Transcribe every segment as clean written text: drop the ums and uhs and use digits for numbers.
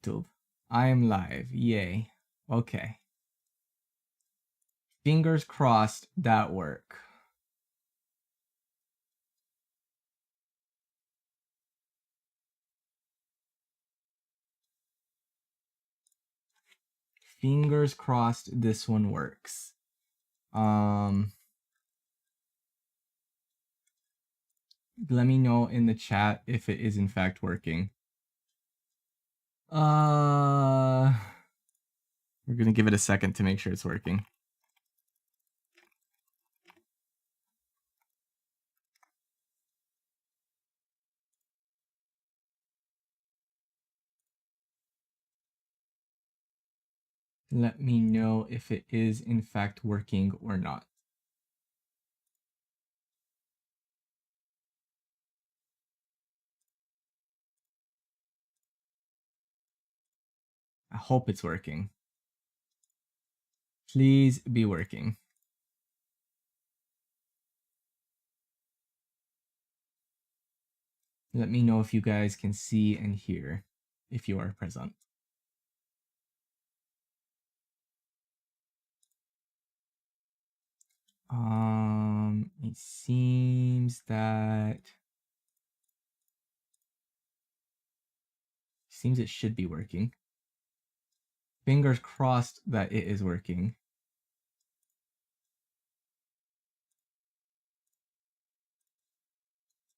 YouTube. I am live. Yay. Okay. Fingers crossed that work. Fingers crossed this one works. Let me know in the chat if it is in fact working. We're gonna give it a second to make sure it's working. Let me know if it is in fact working or not. I hope it's working. Please be working. Let me know if you guys can see and hear if you are present. It seems it should be working. Fingers crossed that it is working.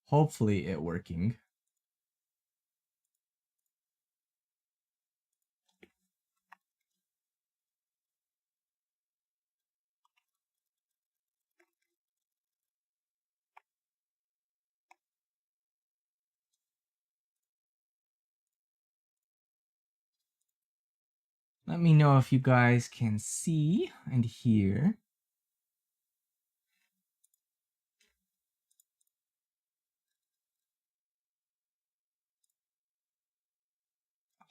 Hopefully it working. Let me know if you guys can see and hear.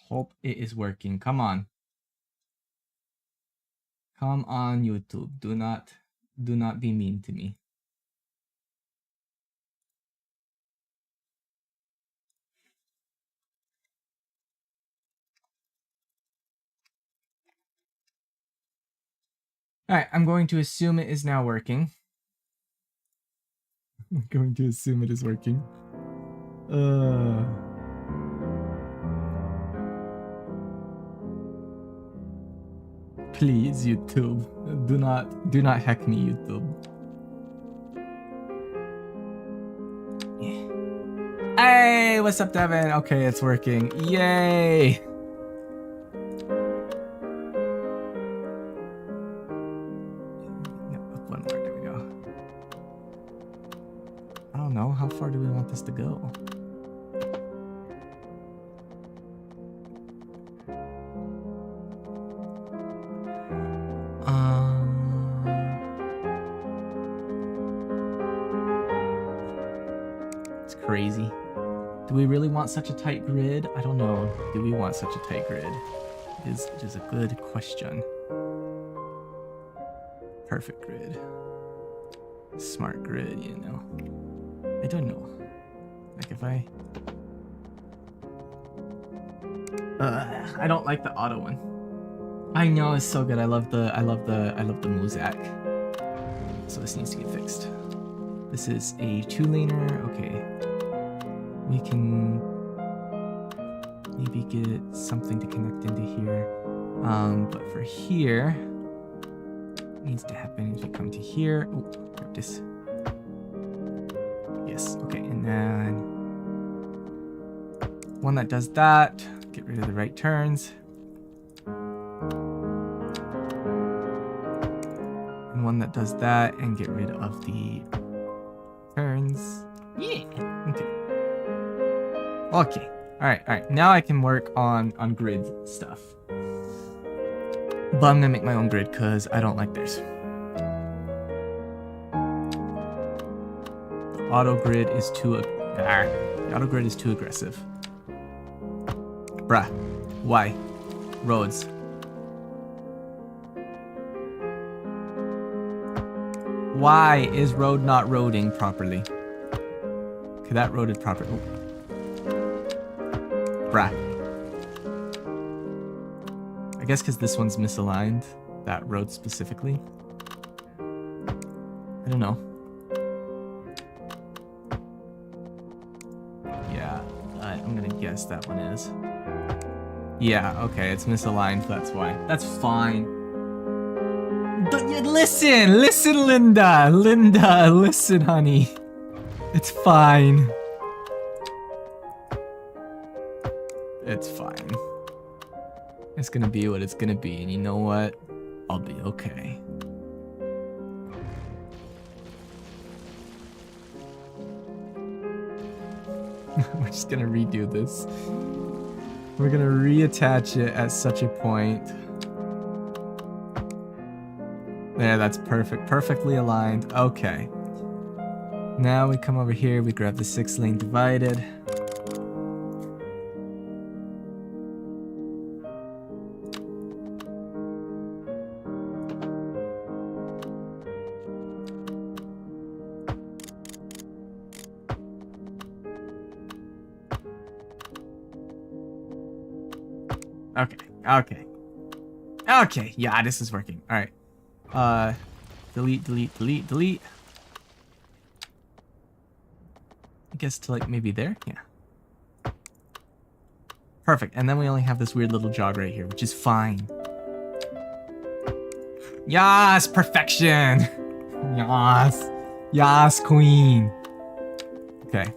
Hope it is working. Come on. Come on, YouTube. Do not be mean to me. All right, I'm going to assume it is now working. I'm going to assume it is working. Please, YouTube. Do not hack me, YouTube. Hey, what's up, Devin? Okay, it's working. Yay! One more, there we go. I don't know, how far do we want this to go? It's crazy. Do we really want such a tight grid? I don't know. Do we want such a tight grid? It is a good question. Perfect grid. Smart grid, you know. I don't know. Like if I don't like the auto one. I know, it's so good. I love the Muzak. So this needs to get fixed. This is a 2-laner. Okay. We can maybe get something to connect into here. But for here, what needs to happen is we come to here. Oh, grab this. Yes, okay, and then one that does that, get rid of the right turns. And one that does that and get rid of the turns. Yeah, okay. Okay, all right. Now I can work on grid stuff. But I'm gonna make my own grid because I don't like theirs. The auto grid is too aggressive. Bruh, why? Roads. Why is road not roading properly? Okay, that roaded properly. Bruh. I guess because this one's misaligned, that road specifically. I don't know. Yeah, I'm gonna guess that one is. Yeah, okay, it's misaligned, that's why. That's fine. But listen, Linda! Linda, listen, honey. It's fine. It's fine. It's gonna be what it's gonna be, and you know what? I'll be okay. We're just gonna redo this. We're gonna reattach it at such a point. There, that's perfect. Perfectly aligned. Okay. Now we come over here, we grab the 6-lane divided. Okay, yeah, this is working. All right. Delete. I guess to like maybe there? Yeah. Perfect. And then we only have this weird little jog right here, which is fine. Yes, perfection. Yes. Yes, queen. Okay.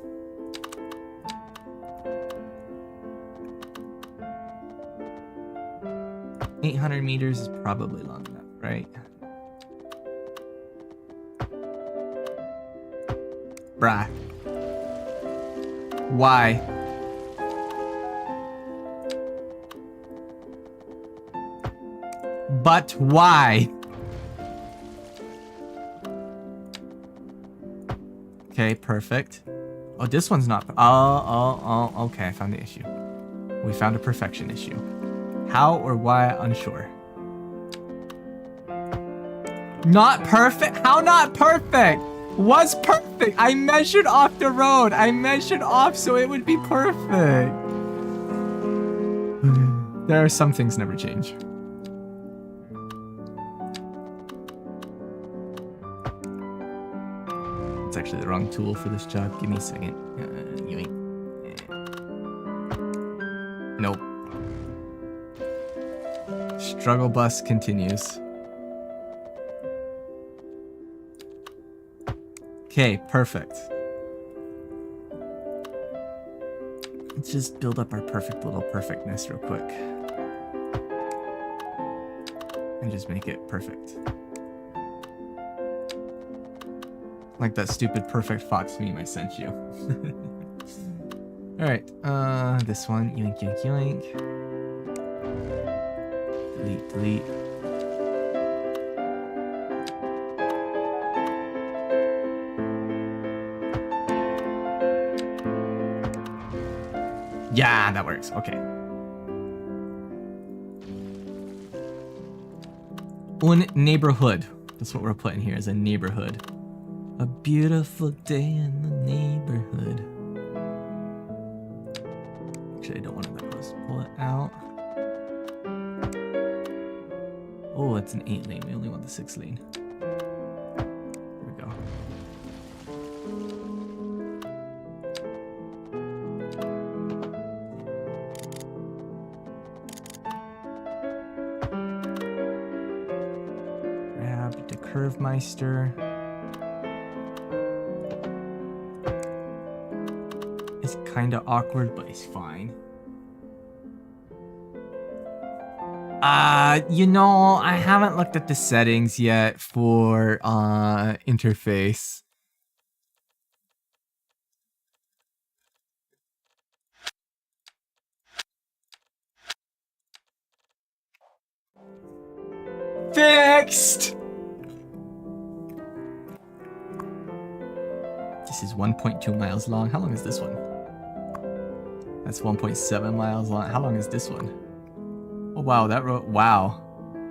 $800 meters is probably long enough, right? Bruh. Why? But why? Okay, perfect. Oh, this one's not. Oh, okay, I found the issue. We found a perfection issue. How or why, unsure. Not perfect? How not perfect? Was perfect. I measured off the road. I measured off so it would be perfect. There are some things never change. It's actually the wrong tool for this job. Give me a second. Nope. Struggle bus continues. Okay, perfect. Let's just build up our perfect little perfectness real quick. And just make it perfect. Like that stupid perfect fox meme I sent you. Alright, this one. Yoink, yoink, yoink. Delete. Yeah, that works. Okay. Un neighborhood. That's what we're putting here, is a neighborhood. A beautiful day in the neighborhood. Actually, I don't want to let's pull it out. Oh, it's an 8-lane. We only want the 6-lane. There we go. Grab the Curvemeister. It's kind of awkward, but it's fine. You know, I haven't looked at the settings yet for interface. Fixed! This is 1.2 miles long. How long is this one? That's 1.7 miles long. How long is this one? Oh wow, that road, wow.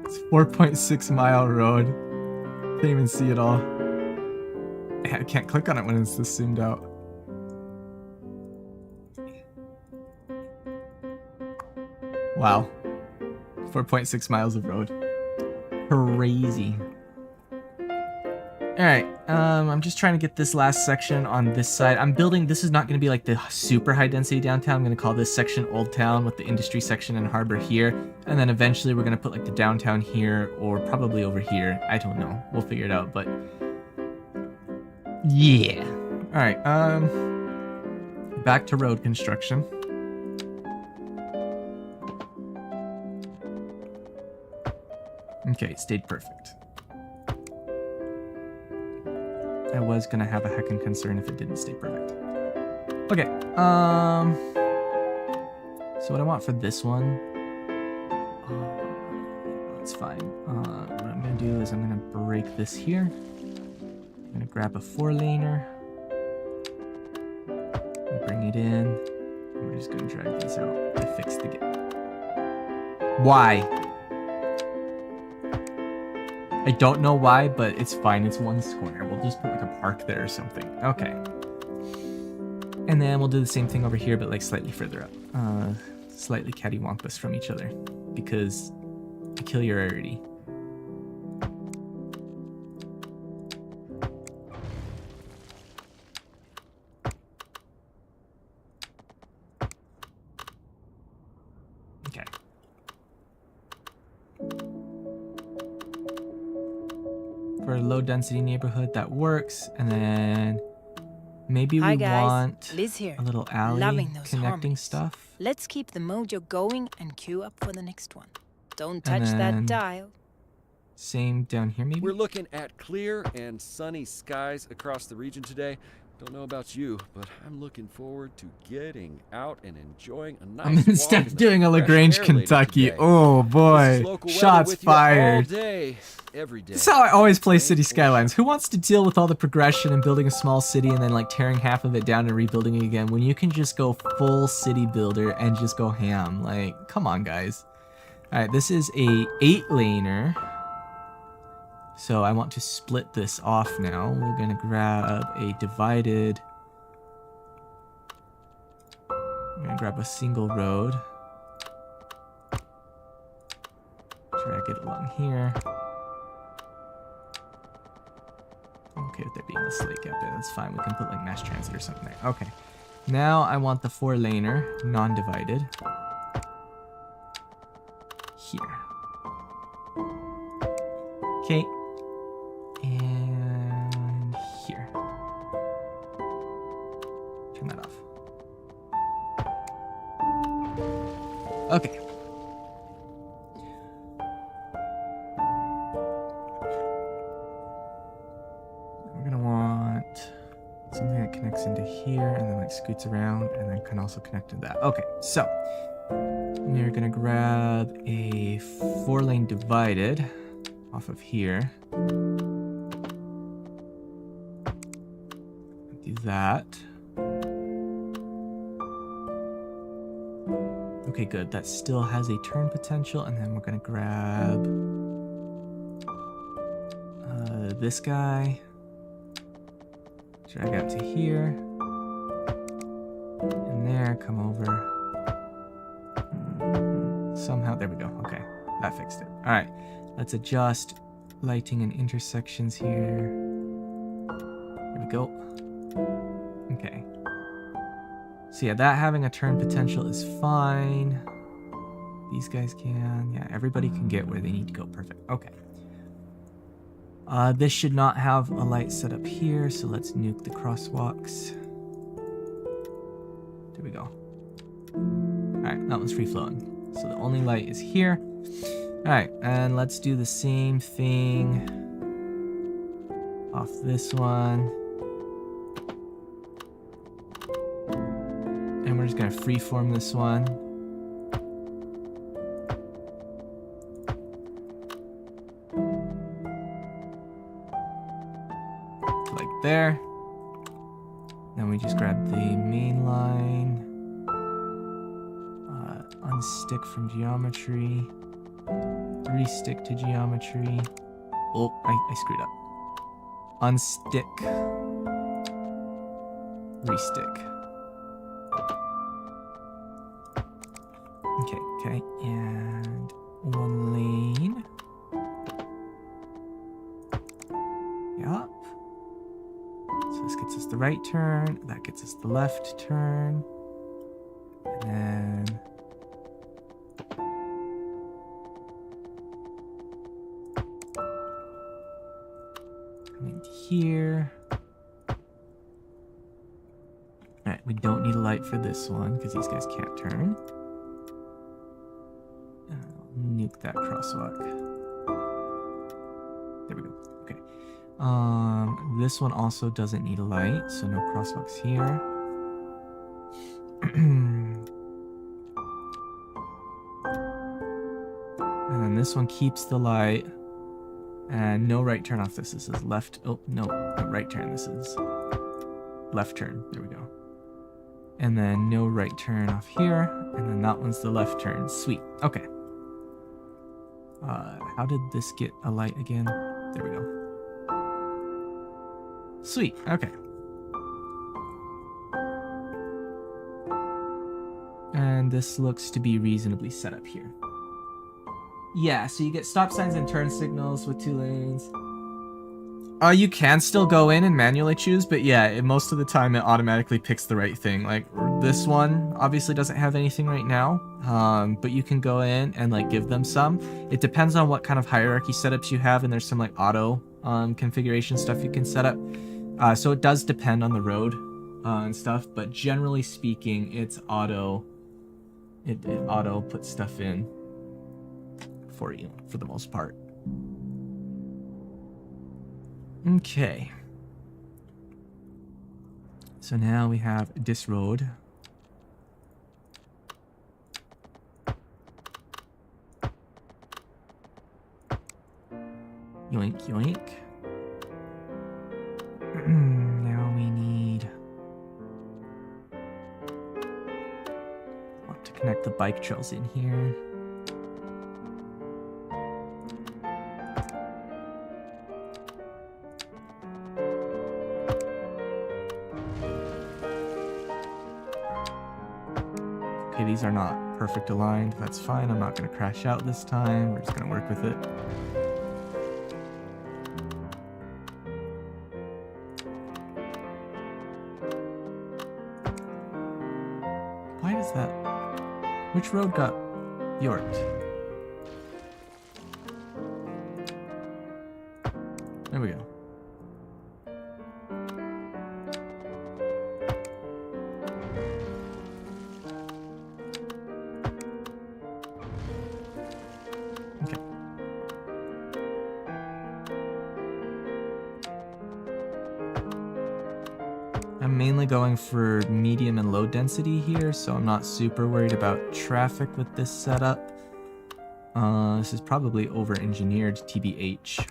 It's 4.6 mile road. Can't even see it all. I can't click on it when it's this zoomed out. Wow. 4.6 miles of road. Crazy. Alright, I'm just trying to get this last section on this side. I'm building, this is not going to be like the super high density downtown. I'm going to call this section Old Town with the industry section and harbor here. And then eventually we're going to put like the downtown here or probably over here. I don't know. We'll figure it out, but yeah. Alright, back to road construction. Okay, it stayed perfect. I was gonna have a heckin' concern if it didn't stay perfect. Okay, so what I want for this one, it's fine. What I'm gonna do is I'm gonna break this here. I'm gonna grab a 4-laner, bring it in, and we're just gonna drag these out. I fixed the game. Why? I don't know why, but it's fine. It's one square. We'll just put like a park there or something. Okay. And then we'll do the same thing over here, but like slightly further up. Slightly cattywampus from each other. Because I kill your rarity. Okay. For a low density neighborhood that works, and then maybe we want Liz here. a little alley connecting harmonies. stuff. Let's keep the mojo going and queue up for the next one. Don't touch that dial. Same down here maybe? We're looking at clear and sunny skies across the region today. Don't know about you, but I'm looking forward to getting out and enjoying a nice Instead walk of doing a in the LaGrange, fresh air later Kentucky. today. Oh boy. This is local weather Shots with you all fired. day, every day. This is how I always play City Skylines. Who wants to deal with all the progression and building a small city and then like tearing half of it down and rebuilding it again when you can just go full city builder and just go ham? Like, come on, guys. Alright, this is a 8-laner. So I want to split this off now. We're gonna grab a divided. I'm gonna grab a single road. Drag it along here. I'm okay with there being a slate gap there. That's fine. We can put like mass transit or something there. Okay. Now I want the 4-laner, non-divided. Here. Okay. And here. Turn that off. Okay. We're gonna want something that connects into here and then like scoots around and then can also connect to that. Okay, so we're gonna grab a 4-lane divided off of here. Do that. Okay, good. That still has a turn potential, and then we're gonna grab this guy. Drag out to here. And there, come over. Somehow, there we go. Okay, that fixed it. All right, let's adjust lighting and intersections here. There we go. Okay. So yeah, that having a turn potential is fine. These guys can. Yeah, everybody can get where they need to go. Perfect. Okay. This should not have a light set up here, so let's nuke the crosswalks. There we go. Alright, that one's free flowing. So the only light is here. Alright, and let's do the same thing off this one. And we're just gonna freeform this one. Like there. Then we just grab the main line. Unstick from geometry. Restick to geometry. Oh, I screwed up. Unstick. Restick. Okay, and one right turn. That gets us the left turn. And then... coming to here. Alright, we don't need a light for this one because these guys can't turn. Nuke that crosswalk. There we go. Okay. This one also doesn't need a light, so no crosswalks here. And then this one keeps the light. And no right turn off this. This is left. Oh, no right turn. This is left turn. There we go. And then no right turn off here. And then that one's the left turn. Sweet. Okay. How did this get a light again? There we go. Sweet. Okay. And this looks to be reasonably set up here. Yeah, so you get stop signs and turn signals with 2 lanes. You can still go in and manually choose, but yeah, most of the time it automatically picks the right thing. Like this one obviously doesn't have anything right now, but you can go in and like give them some. It depends on what kind of hierarchy setups you have, and there's some like auto configuration stuff you can set up. So it does depend on the road and stuff, but generally speaking, it's auto. It auto puts stuff in for you for the most part. Okay. So now we have this road. Yoink, yoink. Now we need... want to connect the bike trails in here. Okay, these are not perfect aligned. That's fine. I'm not going to crash out this time. We're just going to work with it. Why does that... which road got yorked? There we go. I'm mainly going for medium and low density here, so I'm not super worried about traffic with this setup. This is probably over-engineered, TBH.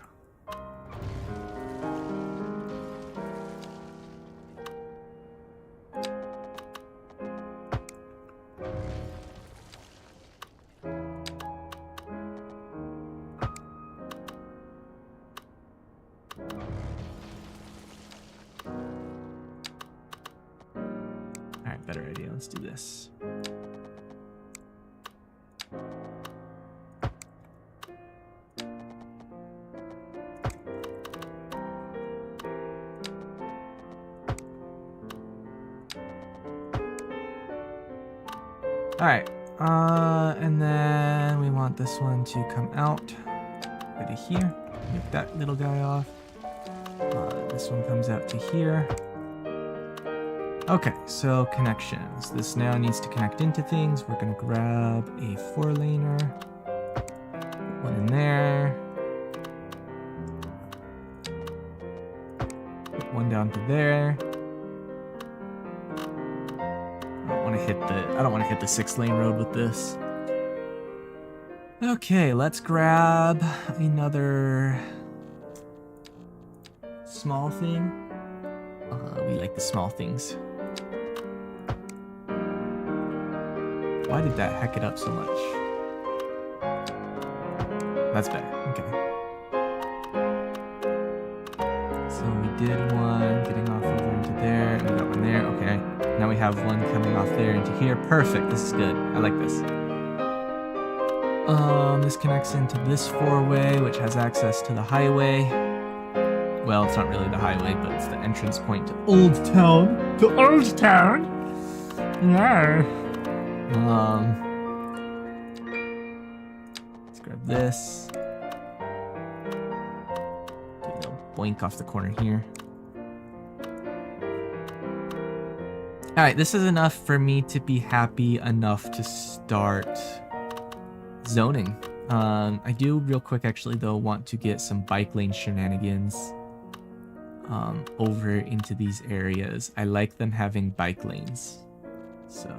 Alright, better idea. Let's do this. Alright, and then we want this one to come out. Go to here. Get that little guy off. This one comes out to here. Okay, so connections. This now needs to connect into things. We're gonna grab a 4-laner. Put one in there. Put one down to there. I don't want to hit the 6-lane road with this. Okay, let's grab another small thing. We like the small things. Why did that heck it up so much? That's better. Okay. So we did one getting off over into there, and we got one there. Okay. Now we have one coming off there into here. Perfect. This is good. I like this. This connects into this 4-way, which has access to the highway. well, it's not really the highway, but it's the entrance point to Old Town. To Old Town. Yeah. Let's grab this. Do a little boink off the corner here. Alright, this is enough for me to be happy enough to start zoning. I do real quick actually though want to get some bike lane shenanigans over into these areas. I like them having bike lanes. So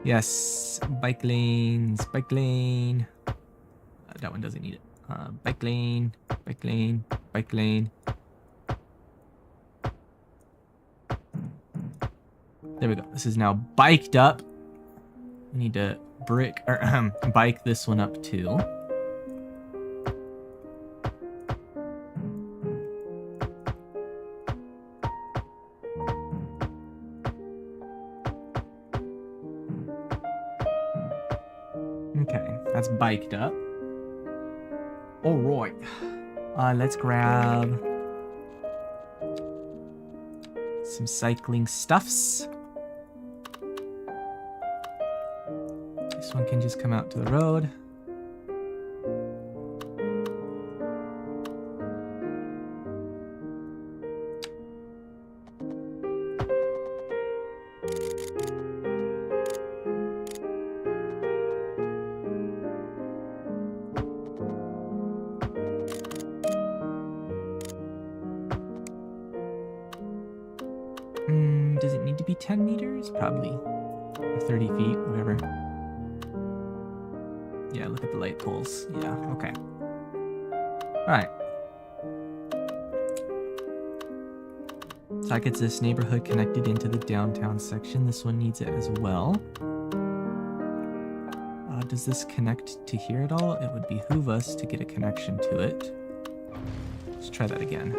yes, bike lanes, bike lane. That one doesn't need it. Bike lane, bike lane, bike lane. There we go. This is now biked up. We need to bike this one up too. Okay, that's biked up. All right. Let's grab some cycling stuffs. This one can just come out to the road. Does it need to be 10 meters? Probably. Or 30 feet, whatever. Yeah, look at the light poles. Yeah, okay. Alright. So that gets this neighborhood connected into the downtown section. This one needs it as well. Does this connect to here at all? It would behoove us to get a connection to it. Let's try that again.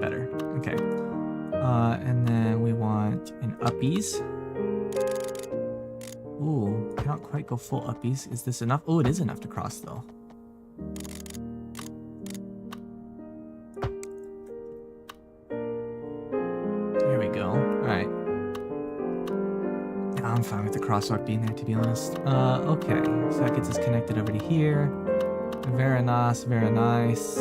Better. Okay. And then we want an uppies. Ooh, cannot quite go full uppies. Is this enough? Oh, it is enough to cross though. There we go. Alright. I'm fine with the crosswalk being there, to be honest. Okay. So that gets us connected over to here. Very nice, very nice.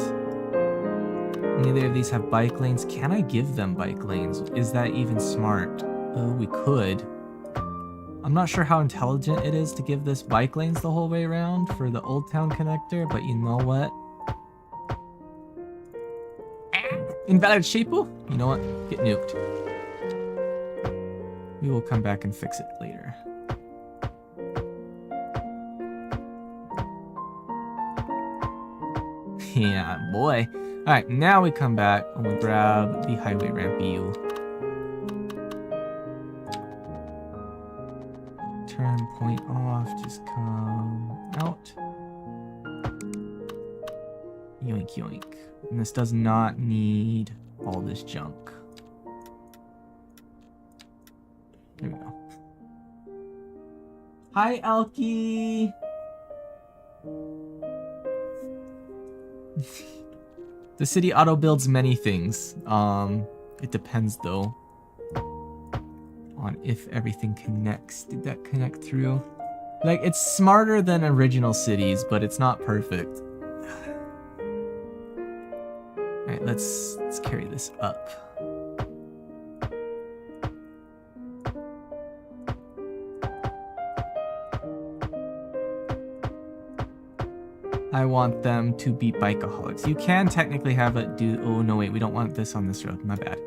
Neither of these have bike lanes. Can I give them bike lanes? Is that even smart? Oh, we could. I'm not sure how intelligent it is to give this bike lanes the whole way around for the Old Town connector, but you know what? Invalid sheeple? You know what? Get nuked. We will come back and fix it later. Yeah, boy. Alright, now we come back and we grab the highway ramp EU. Turn point off, just come out. Yoink, yoink. And this does not need all this junk. There we go. Hi, Alki! The city auto builds many things. It depends though on if everything connects. Did that connect through? Like, it's smarter than original cities, but it's not perfect. Alright, let's carry this up. I want them to be bikeaholics. You can technically have it do... Oh, no, wait. We don't want this on this road. My bad.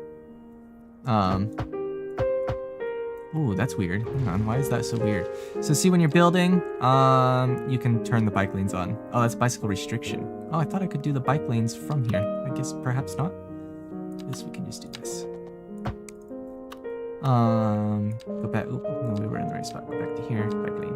Ooh, that's weird. Hang on. Why is that so weird? So see, when you're building, you can turn the bike lanes on. Oh, that's bicycle restriction. Oh, I thought I could do the bike lanes from here. I guess perhaps not. This, we can just do this. Go back. Oh, no, we were in the right spot. Go back to here. Bike lane.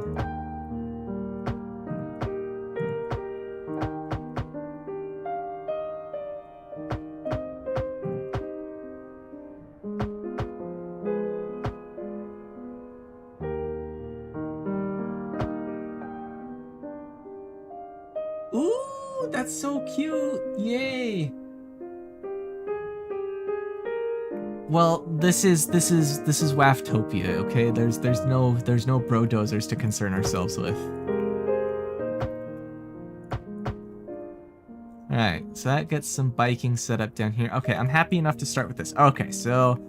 That's so cute! Yay! Well, this is Wafftopia, okay? There's no bro dozers to concern ourselves with. Alright, so that gets some biking set up down here. Okay, I'm happy enough to start with this. Okay, so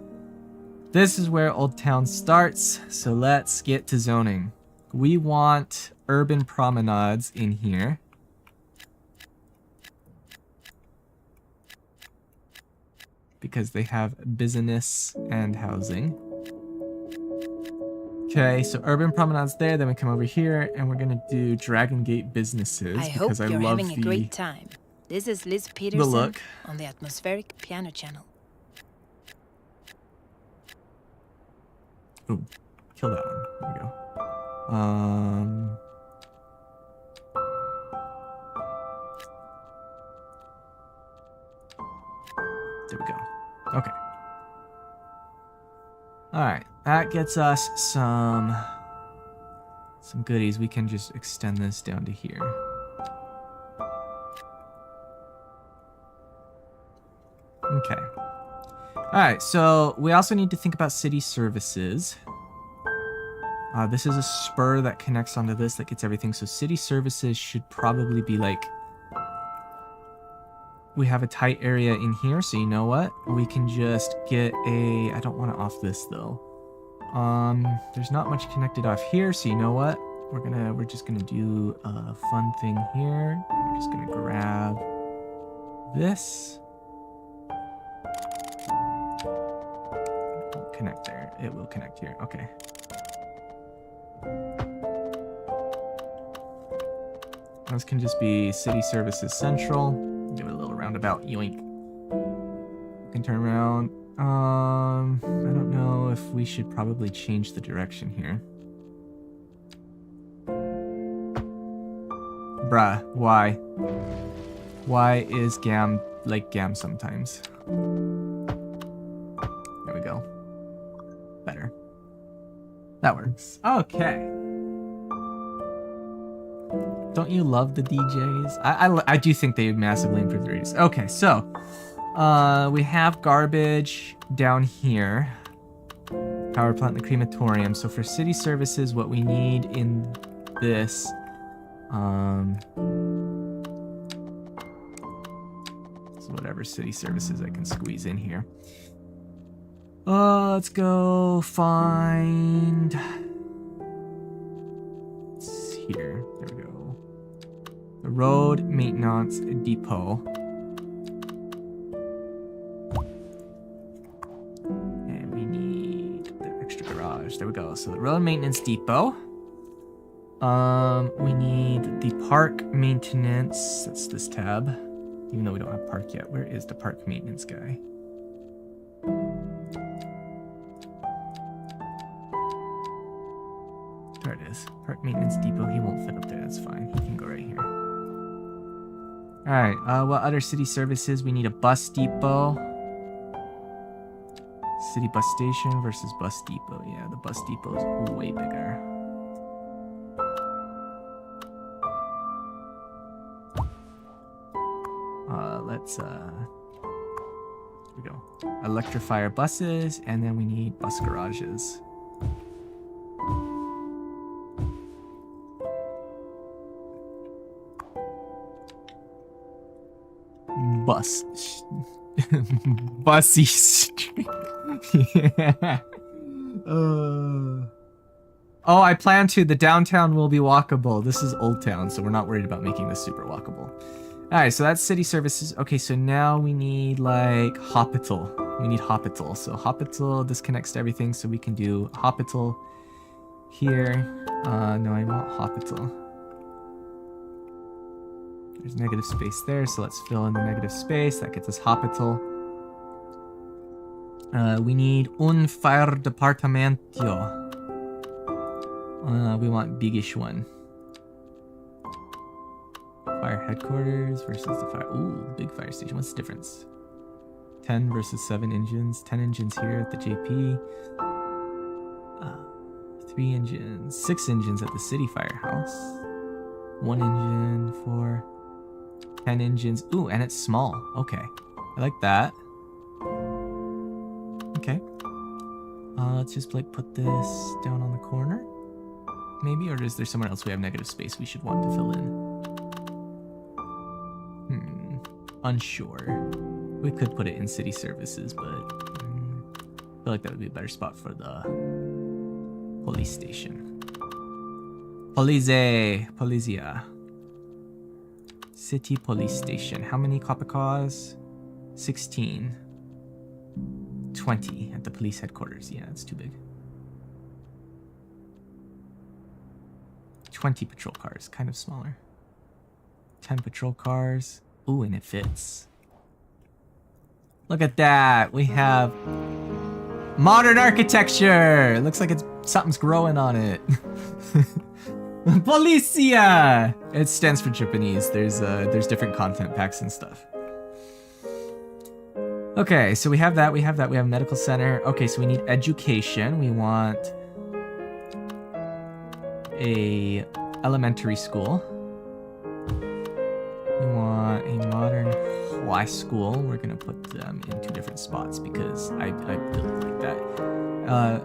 this is where Old Town starts, so let's get to zoning. We want urban promenades in here. Because they have business and housing. Okay, so urban promenades there, then we come over here and we're gonna do Dragon Gate businesses I hope because I you're love having a great time. This is Liz the Peterson look. on the Atmospheric Piano Channel. Ooh, kill that one. There we go. There we go. Okay. Alright, that gets us some goodies. We can just extend this down to here. Okay. Alright, so we also need to think about city services. This is a spur that connects onto this that gets everything. So city services should probably be like... We have a tight area in here, so you know what? We can just get a... I don't want to off this, though. There's not much connected off here, so you know what? We're just gonna do a fun thing here. We're just gonna grab this. It won't connect there. It will connect here. Okay. This can just be City Services Central. Give it a little roundabout. Yoink. We can turn around. I don't know if we should probably change the direction here. Bruh, why? Why is Gam like Gam sometimes? There we go. Better. That works. Okay. Don't you love the DJs? I do think they massively improved the radius. Okay, so we have garbage down here. Power plant and the crematorium. So for city services, what we need in this, so whatever city services I can squeeze in here. Let's go find. It's here. There we go. The road maintenance depot. And we need the extra garage. There we go. So the road maintenance depot. We need the park maintenance. That's this tab. Even though we don't have park yet. Where is the park maintenance guy? There it is. Park maintenance depot. He won't fit up there. That's fine. He can go right here. Alright, what other city services? We need a bus depot. City bus station versus bus depot. Yeah, the bus depot is way bigger. Here we go. Electrify our buses, and then we need bus garages. Bussy street. Yeah. Oh, I plan to. The downtown will be walkable. This is Old Town, so we're not worried about making this super walkable. Alright, so that's city services. Okay, so now we need, like, hospital. We need hospital. So hospital, this connects to everything, so we can do hospital here. No, I want hospital. There's negative space there, so let's fill in the negative space. That gets us hospital. We need un fire departamento. We want biggish one. Fire headquarters versus the fire... Ooh, big fire station. What's the difference? 10 versus 7 engines. 10 engines here at the JP. 3 engines. 6 engines at the city firehouse. 1 engine for... 10 engines. Ooh, and it's small. Okay. I like that. Okay. Let's just like put this down on the corner. Maybe, or is there somewhere else we have negative space we should want to fill in? Unsure. We could put it in city services, but I feel like that would be a better spot for the police station. Polizia. City police station. How many copper cars? 16. 20 at the police headquarters. Yeah, that's too big. 20 patrol cars, kind of smaller. 10 patrol cars. Ooh, and it fits. Look at that. We have modern architecture. It looks like something's growing on it. Policia! It stands for Japanese. There's different content packs and stuff. Okay, so we have that. We have medical center. Okay, so we need education. We want a elementary school. We want a modern high school. We're gonna put them in 2 different spots because I built it like that.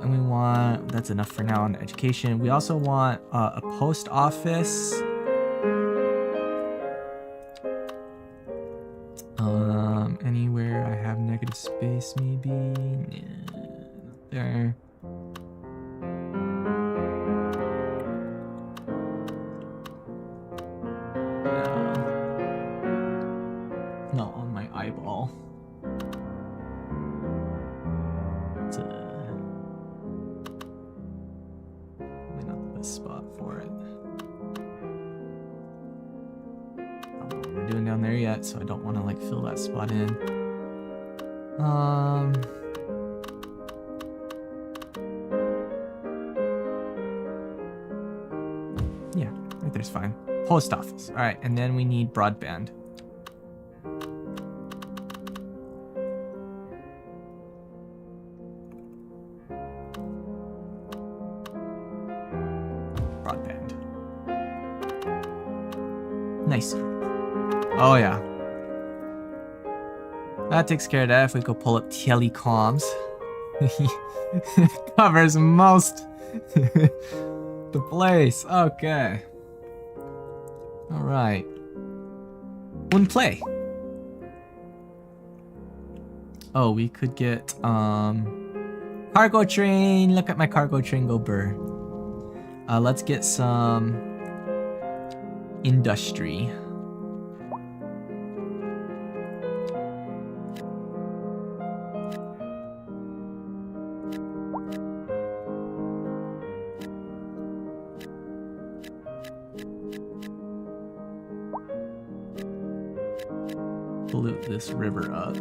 And we want, that's enough for now on education. We also want a post office. Anywhere I have negative space, maybe. Nah, not there. Not on my eyeball. It's probably not the best spot for it. I don't know what we're doing down there yet, so I don't want to like fill that spot in. Yeah, right there's fine. Post office. All right, and then we need broadband. Broadband. Nice. Oh yeah. That takes care of that. If we go pull up telecoms. Covers most the place. Okay. Alright. Wouldn't play. Oh, we could get cargo train. Look at my cargo train go burr. Let's get some industry. Pollute this river up.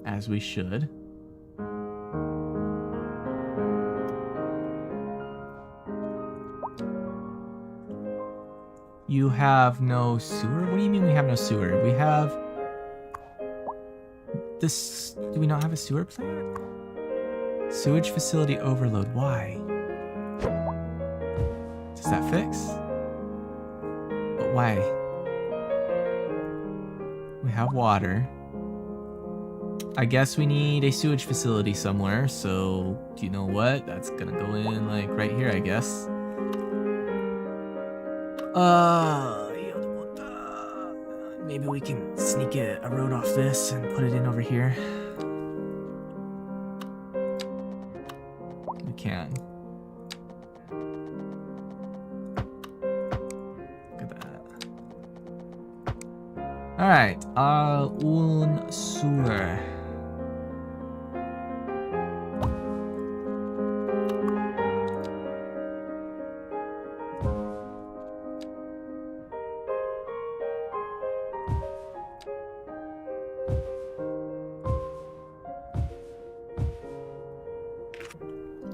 As we should. You have no sewer? What do you mean we have no sewer? We have this. Do we not have a sewer plant? Sewage facility overload. Why? Does that fix? But why? We have water. I guess we need a sewage facility somewhere, so do you know what? That's gonna go in like right here, I guess. Maybe we can sneak a road off this and put it in over here. We can. Look at that. Alright, un sewer.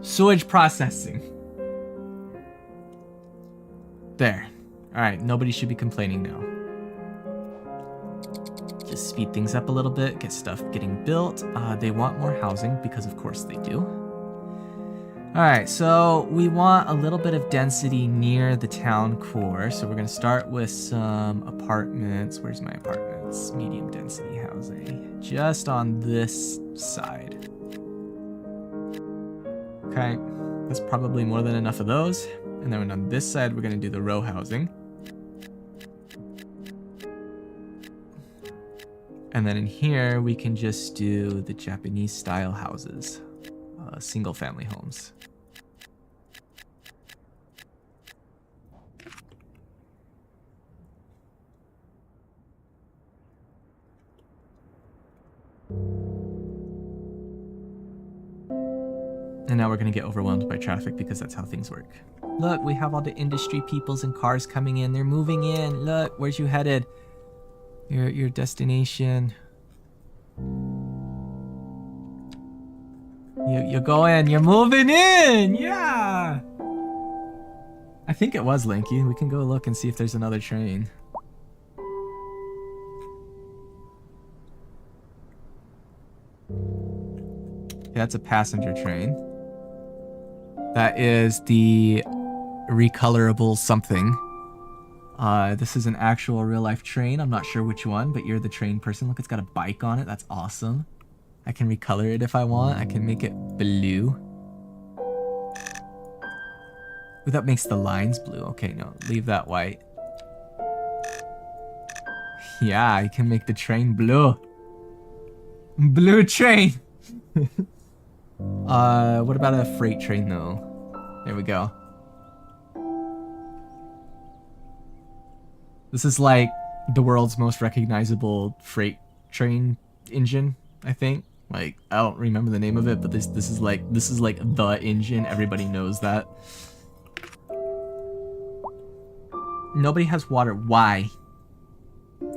Sewage processing. There. Alright, nobody should be complaining now. Just speed things up a little bit, get stuff getting built. They want more housing, because of course they do. Alright, so we want a little bit of density near the town core. So we're going to start with some apartments. Where's my apartments? Medium density housing. Just on this side. Okay, that's probably more than enough of those. And then on this side, we're going to do the row housing. And then in here, we can just do the Japanese style houses. Single family homes. And now we're gonna get overwhelmed by traffic because that's how things work. Look, we have all the industry peoples and cars coming in. They're moving in. Look, where's you headed? Your destination. You go in. You're moving in. Yeah. I think it was Linky. We can go look and see if there's another train. Yeah, that's a passenger train. That is the recolorable something. This is an actual real-life train. I'm not sure which one, but you're the train person. Look, it's got a bike on it. That's awesome. I can recolor it if I want. I can make it blue. Ooh, that makes the lines blue. Okay, no, leave that white. Yeah, I can make the train blue. Blue train! What about a freight train, though? There we go. This is like the world's most recognizable freight train engine, I think. Like, I don't remember the name of it, but this is like the engine. Everybody knows that. Nobody has water. Why?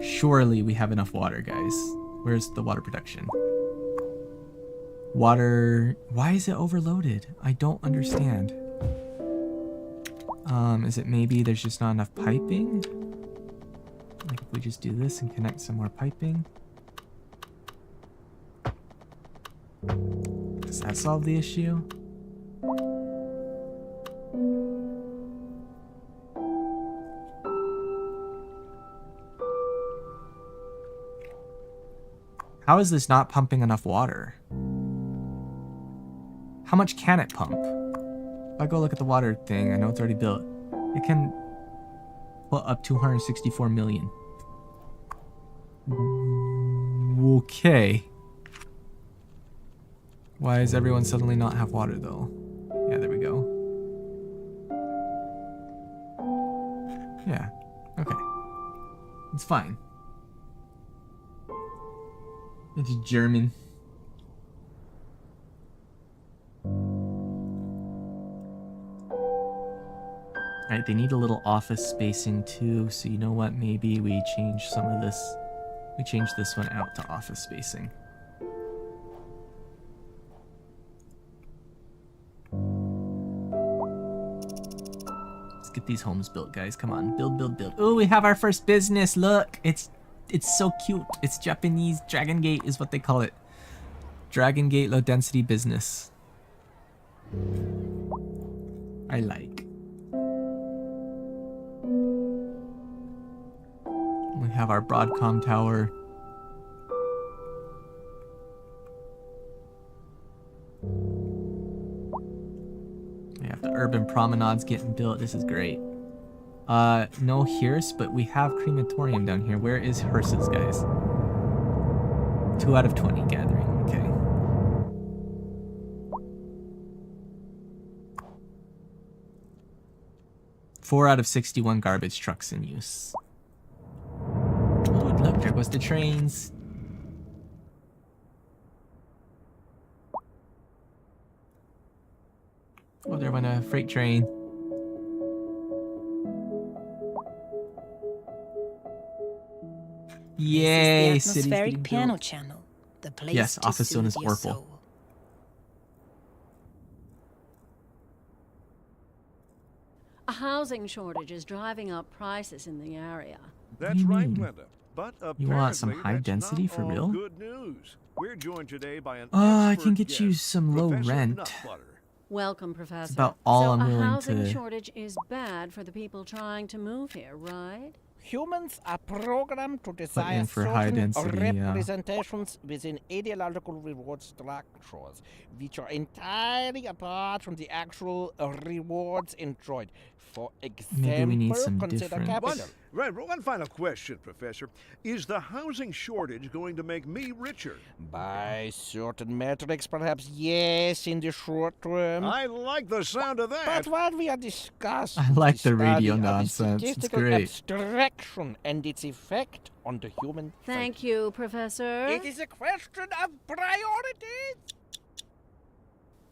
Surely we have enough water, guys. Where's the water production? Water... Why is it overloaded? I don't understand. Is it maybe there's just not enough piping? Like if we just do this and connect some more piping? Does that solve the issue? How is this not pumping enough water? How much can it pump? If I go look at the water thing, I know it's already built. It can put up 264 million. Okay. Why does everyone suddenly not have water though? Yeah, there we go. Yeah, okay. It's fine. It's German. Alright, they need a little office spacing too, so you know what, maybe we change some of this. We change this one out to office spacing. Let's get these homes built, guys. Come on, build, build, build. Oh, we have our first business. Look, it's so cute. It's Japanese. Dragon Gate is what they call it. Dragon Gate low density business. I like. We have our Broadcom tower. We have the urban promenades getting built. This is great. No hearse, but we have crematorium down here. Where is hearses, guys? 2 out of 20 gathering. Okay. Four out of 61 garbage trucks in use. Oh, look, there goes the trains. Oh, there went a freight train. Yay! This is the Cities atmospheric getting piano built. channel. The place Yes, to office zone soothe is your Orpal. soul. A housing shortage is driving up prices in the area. What do That's you right, mean? Linda. But You want some apparently high that's density not for all real? Good news. We're joined today by an I expert can get you guest, some low Professor rent. Nutbutter. Welcome, Professor. about all so I'm a willing housing to shortage is bad for the people trying to move here, right? Humans are programmed to put desire in for high certain density. representations within ideological reward structures, which are entirely apart from the actual rewards enjoyed. For example, Maybe we need some consider different. capital. One final question, Professor. Is the housing shortage going to make me richer? By certain metrics, perhaps yes, in the short term. I like the sound of that. But what we are discussing I like is the radio study of the nonsense. It's statistical great. abstraction and its effect on the human Thank psyche. you, Professor. It is a question of priorities.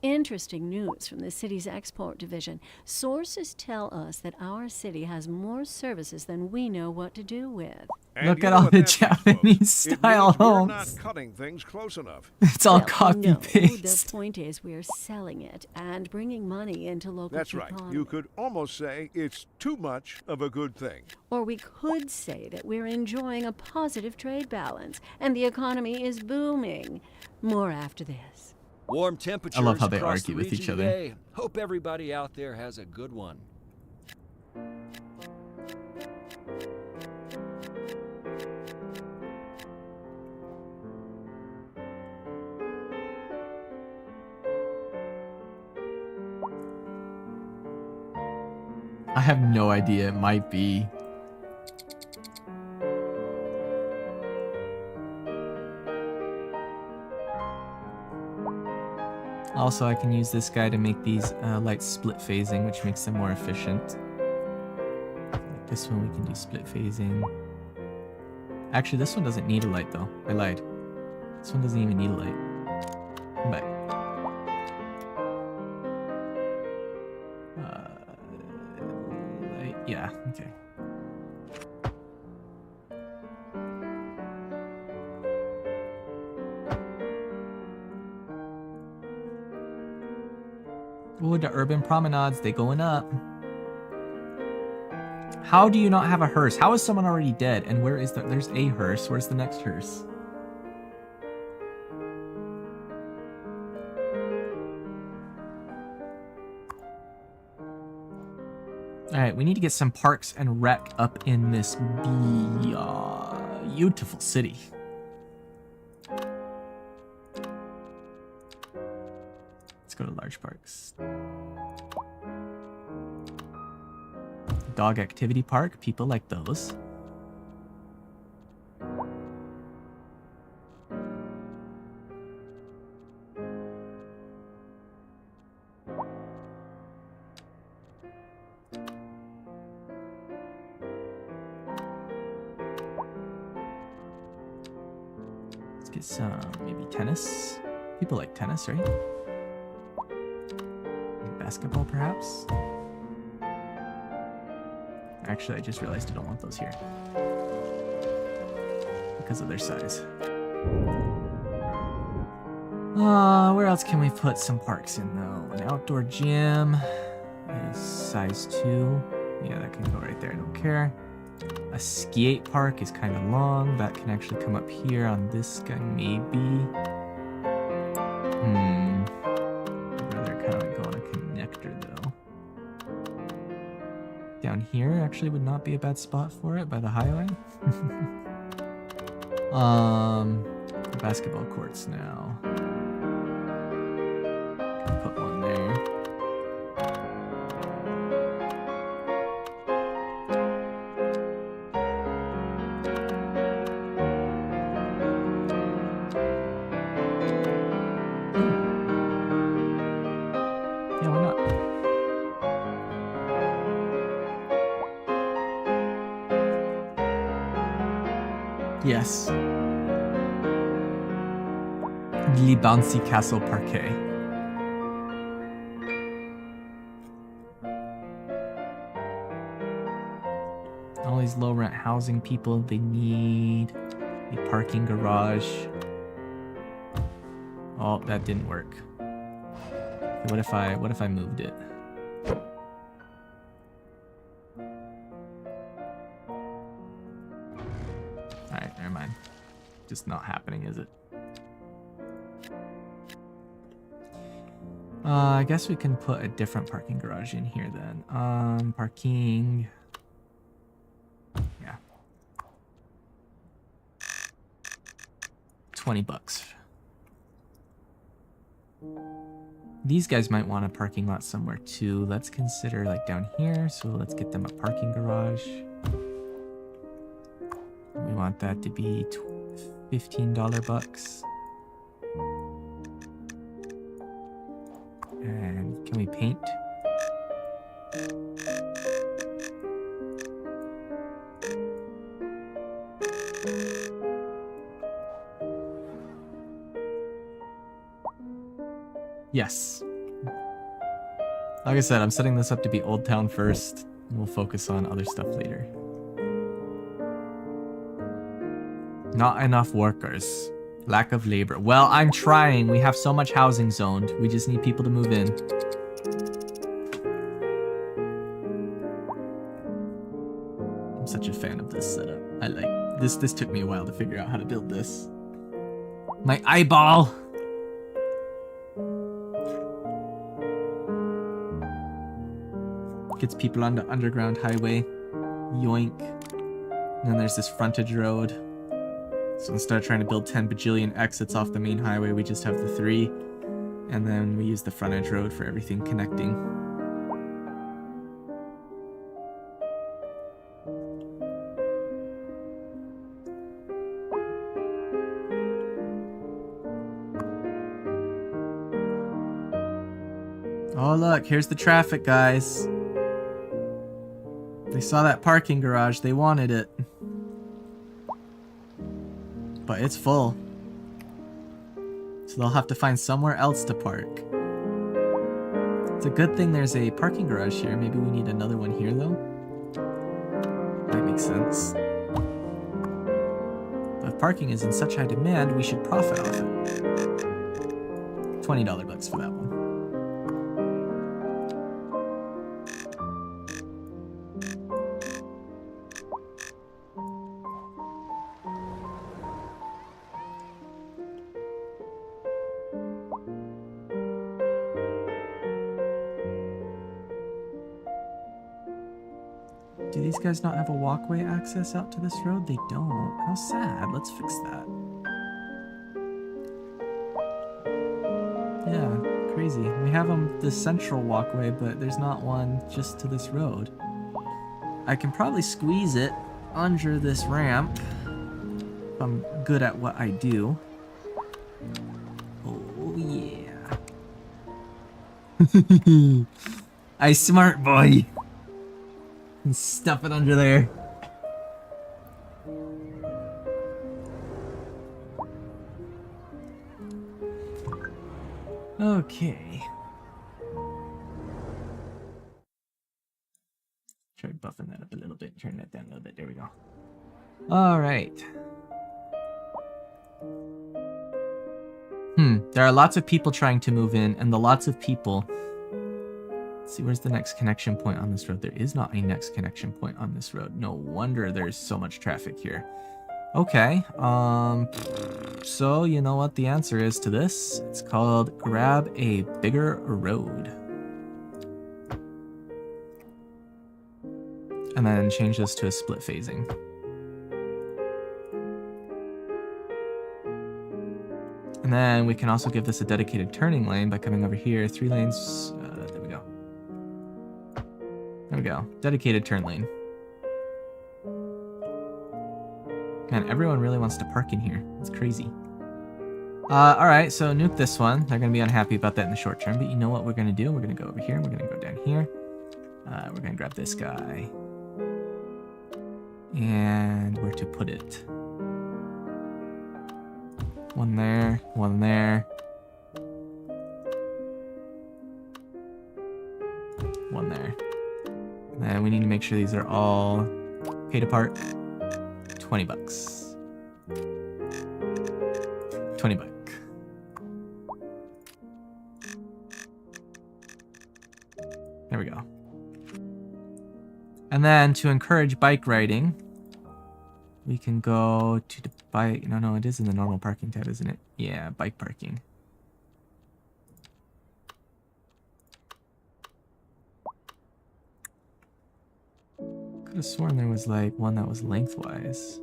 Interesting news from the city's export division. Sources tell us that our city has more services than we know what to do with. And Look you at know all what the that means, folks. Japanese It style means we're homes. not cutting things close enough. It's all Well, copy no, paste. the point is we're selling it and bringing money into local That's right. economy. You could almost say it's too much of a good thing. Or we could say that we're enjoying a positive trade balance and the economy is booming. More after this. Warm temperatures I love how they across argue the with each region other. today. Hope everybody out there has a good one. I have no idea. It might be. Also, I can use this guy to make these light split phasing, which makes them more efficient. Like this one, we can do split phasing. Actually, this one doesn't need a light, though. I lied. This one doesn't even need a light. Come back. Light. Yeah, okay. Ooh, the urban promenades, they going up. How do you not have a hearse? How is someone already dead? And where is there's a hearse. Where's the next hearse? Alright, we need to get some parks and rec up in this beautiful city. Let's go to large parks. Dog activity park, people like those. Let's get some, maybe tennis. People like tennis, right? Basketball, perhaps? Actually, I just realized I don't want those here. Because of their size. Where else can we put some parks in, though? An outdoor gym is size 2. Yeah, that can go right there, I don't care. A skate park is kind of long. That can actually come up here on this guy, maybe. I'd rather kind of like go on a connector, though. Down here actually would not be a bad spot for it by the highway. Basketball courts now. Can put one there. Yeah, why not? Yes. Le Bouncy Castle Parquet. All these low rent housing people, they need a parking garage. Oh, that didn't work. Okay, what if I moved it? Alright, never mind. Just not happening, is it? I guess we can put a different parking garage in here then. Parking. Yeah. $20. These guys might want a parking lot somewhere too. Let's consider like down here. So let's get them a parking garage. We want that to be $15 bucks. And can we paint? Yes. Like I said, I'm setting this up to be Old Town first. We'll focus on other stuff later. Not enough workers. Lack of labor. Well, I'm trying. We have so much housing zoned. We just need people to move in. I'm such a fan of this setup. I like this. This took me a while to figure out how to build this. My eyeball! Gets people on the underground highway. Yoink. And then there's this frontage road. So instead of trying to build 10 bajillion exits off the main highway, we just have the 3. And then we use the frontage road for everything connecting. Oh look, here's the traffic, guys. They saw that parking garage, they wanted it. But it's full. So they'll have to find somewhere else to park. It's a good thing there's a parking garage here. Maybe we need another one here, though. That makes sense. But if parking is in such high demand, we should profit off it. $20 bucks for that one. Do these guys not have a walkway access out to this road? They don't. How sad. Let's fix that. Yeah, crazy. We have the central walkway, but there's not one just to this road. I can probably squeeze it under this ramp if I'm good at what I do. Oh, yeah. I smart boy. And stuff it under there. Okay. Try buffing that up a little bit, turn that down a little bit. There we go. All right. There are lots of people trying to move in, and the lots of people. Let's see, where's the next connection point on this road? There is not a next connection point on this road. No wonder there's so much traffic here. Okay, so you know what the answer is to this? It's called grab a bigger road. And then change this to a split phasing. And then we can also give this a dedicated turning lane by coming over here, 3 lanes. There we go. There we go. Dedicated turn lane. Man, everyone really wants to park in here. It's crazy. Alright, so nuke this one. They're going to be unhappy about that in the short term, but you know what we're going to do? We're going to go over here. We're going to go down here. We're going to grab this guy. And where to put it? One there, one there. One there. And we need to make sure these are all paid apart. 20 bucks. 20 bucks. There we go. And then to encourage bike riding, we can go to the bike. No, it is in the normal parking tab, isn't it? Yeah, bike parking. Could have sworn there was like one that was lengthwise.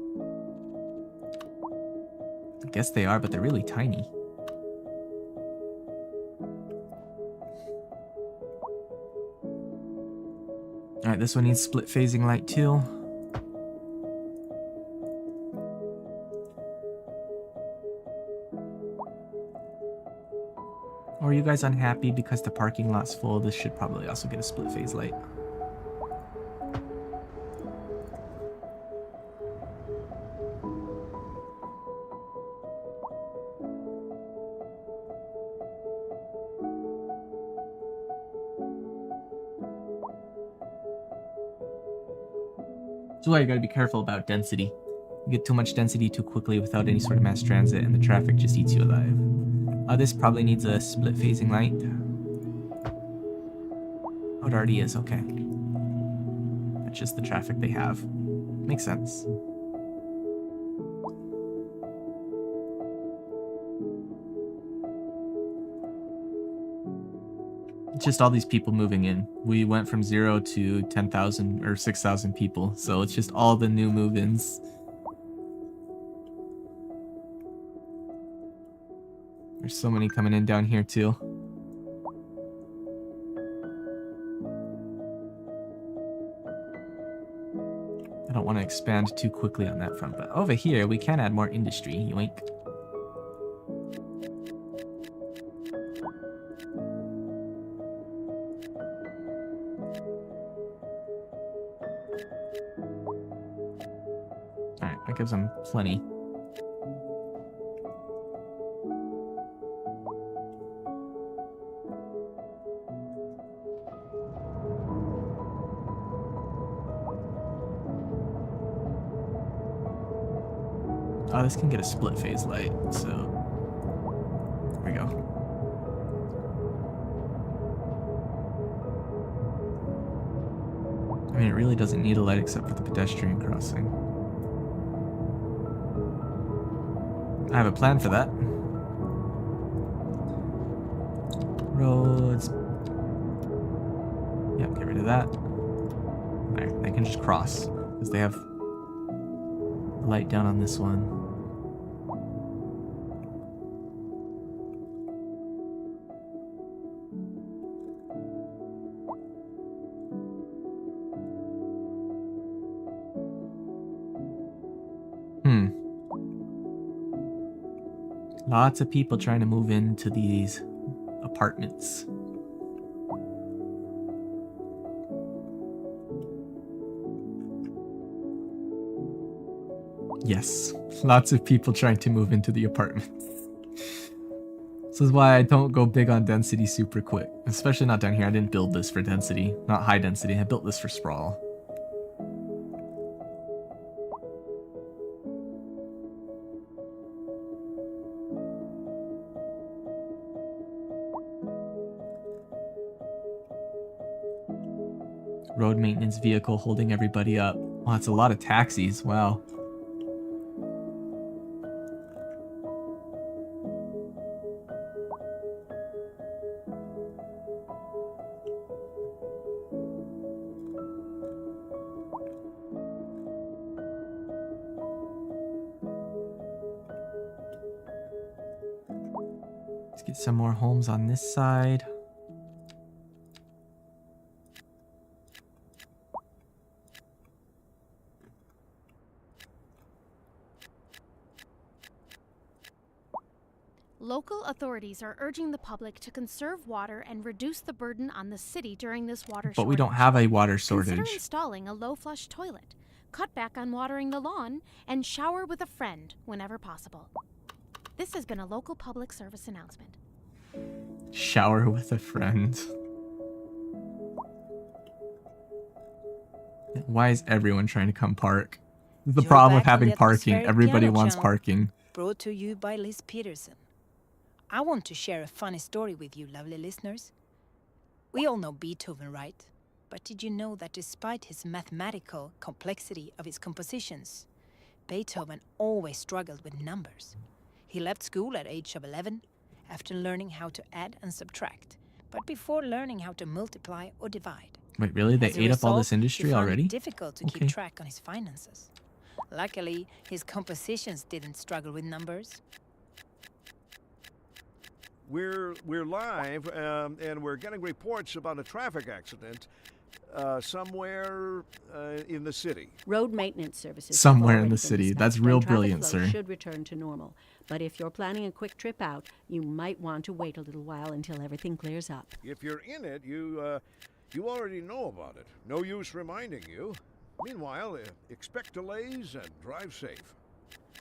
I guess they are, but they're really tiny. Alright, this one needs split phasing light too. Or are you guys unhappy because the parking lot's full? This should probably also get a split phase light. That's why you gotta be careful about density. You get too much density too quickly without any sort of mass transit and the traffic just eats you alive. This probably needs a split phasing light. Oh, it already is, okay. That's just the traffic they have. Makes sense. It's just all these people moving in. We went from 0 to 10,000 or 6,000 people, so it's just all the new move-ins. There's so many coming in down here too. I don't want to expand too quickly on that front, but over here we can add more industry, yoink. Alright, that gives them plenty. Oh, this can get a split phase light, so there we go. I mean, it really doesn't need a light except for the pedestrian crossing. I have a plan for that. Roads. Yep, get rid of that. There, they can just cross because they have the light down on this one. Lots of people trying to move into these apartments. Yes, lots of people trying to move into the apartments. This is why I don't go big on density super quick. Especially not down here. I didn't build this for density. Not high density. I built this for sprawl. Road maintenance vehicle holding everybody up. Wow, that's a lot of taxis. Wow. Let's get some more homes on this side. Local authorities are urging the public to conserve water and reduce the burden on the city during this water shortage. But we don't have a water shortage. Consider installing a low-flush toilet, cut back on watering the lawn, and shower with a friend whenever possible. This has been a local public service announcement. Shower with a friend. Why is everyone trying to come park? This is the You're problem with back on having the parking. atmospheric Everybody piano wants channel. parking. Brought to you by Liz Peterson. I want to share a funny story with you, lovely listeners. We all know Beethoven, right? But did you know that despite his mathematical complexity of his compositions, Beethoven always struggled with numbers? He left school at age of 11 after learning how to add and subtract, but before learning how to multiply or divide. Wait, really? They As a ate up all result, this industry he found already? it difficult to Okay. keep track on his finances. Luckily, his compositions didn't struggle with numbers. We're live, and we're getting reports about a traffic accident somewhere in the city. Road maintenance services. have Somewhere in already the been city. dispatched, That's and real traffic brilliant, flow sir. should return to normal. But if you're planning a quick trip out, you might want to wait a little while until everything clears up. If you're in it, you already know about it. No use reminding you. Meanwhile, expect delays and drive safe.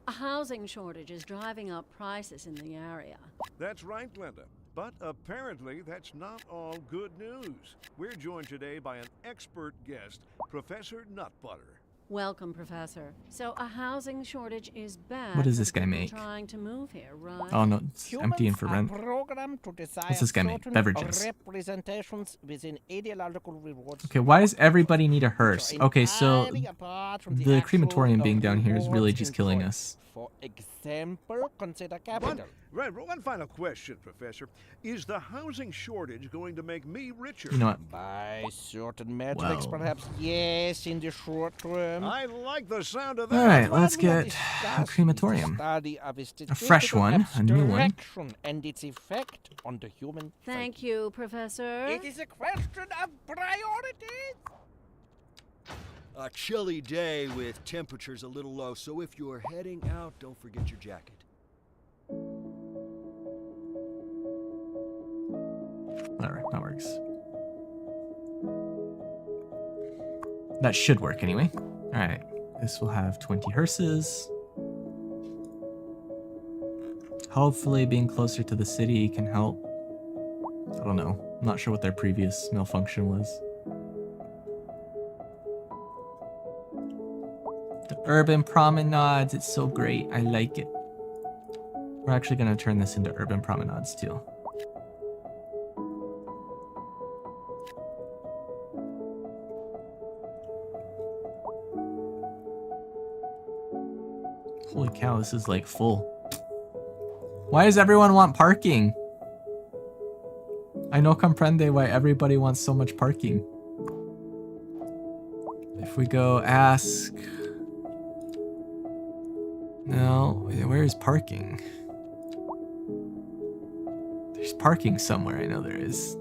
A housing shortage is driving up prices in the area. That's right, Glenda. But apparently, that's not all good news. We're joined today by an expert guest, Professor Nutbutter. Welcome, Professor. So a housing shortage is bad. What does for this the guy people make? Trying to move here, right? Oh no, it's emptying for rent. Programmed to desire What's this guy make? certain Beverages. representations within ideological rewards. Okay, why does everybody need a which hearse? are Okay, so entirely apart from the actual crematorium being down here is really rewards just killing enjoyed. us. For example, consider capital. One final question, Professor. Is the housing shortage going to make me richer? You know what? By certain metrics, Well. perhaps yes, in the short term. I like the sound of that. All right, What let's we are get a discussing is the crematorium. study of a fresh statistical one, a new one. abstraction and its effect on the human Thank psyche. you, Professor. It is a question of priorities. A chilly day with temperatures a little low, so if you're heading out, don't forget your jacket. Alright, that works. That should work anyway. Alright, this will have 20 hearses. Hopefully being closer to the city can help. I don't know. I'm not sure what their previous malfunction was. The urban promenades, it's so great. I like it. We're actually going to turn this into urban promenades too. Holy cow, this is like full. Why does everyone want parking? I no comprende why everybody wants so much parking. If we go ask... No, where is parking? There's parking somewhere, I know there is.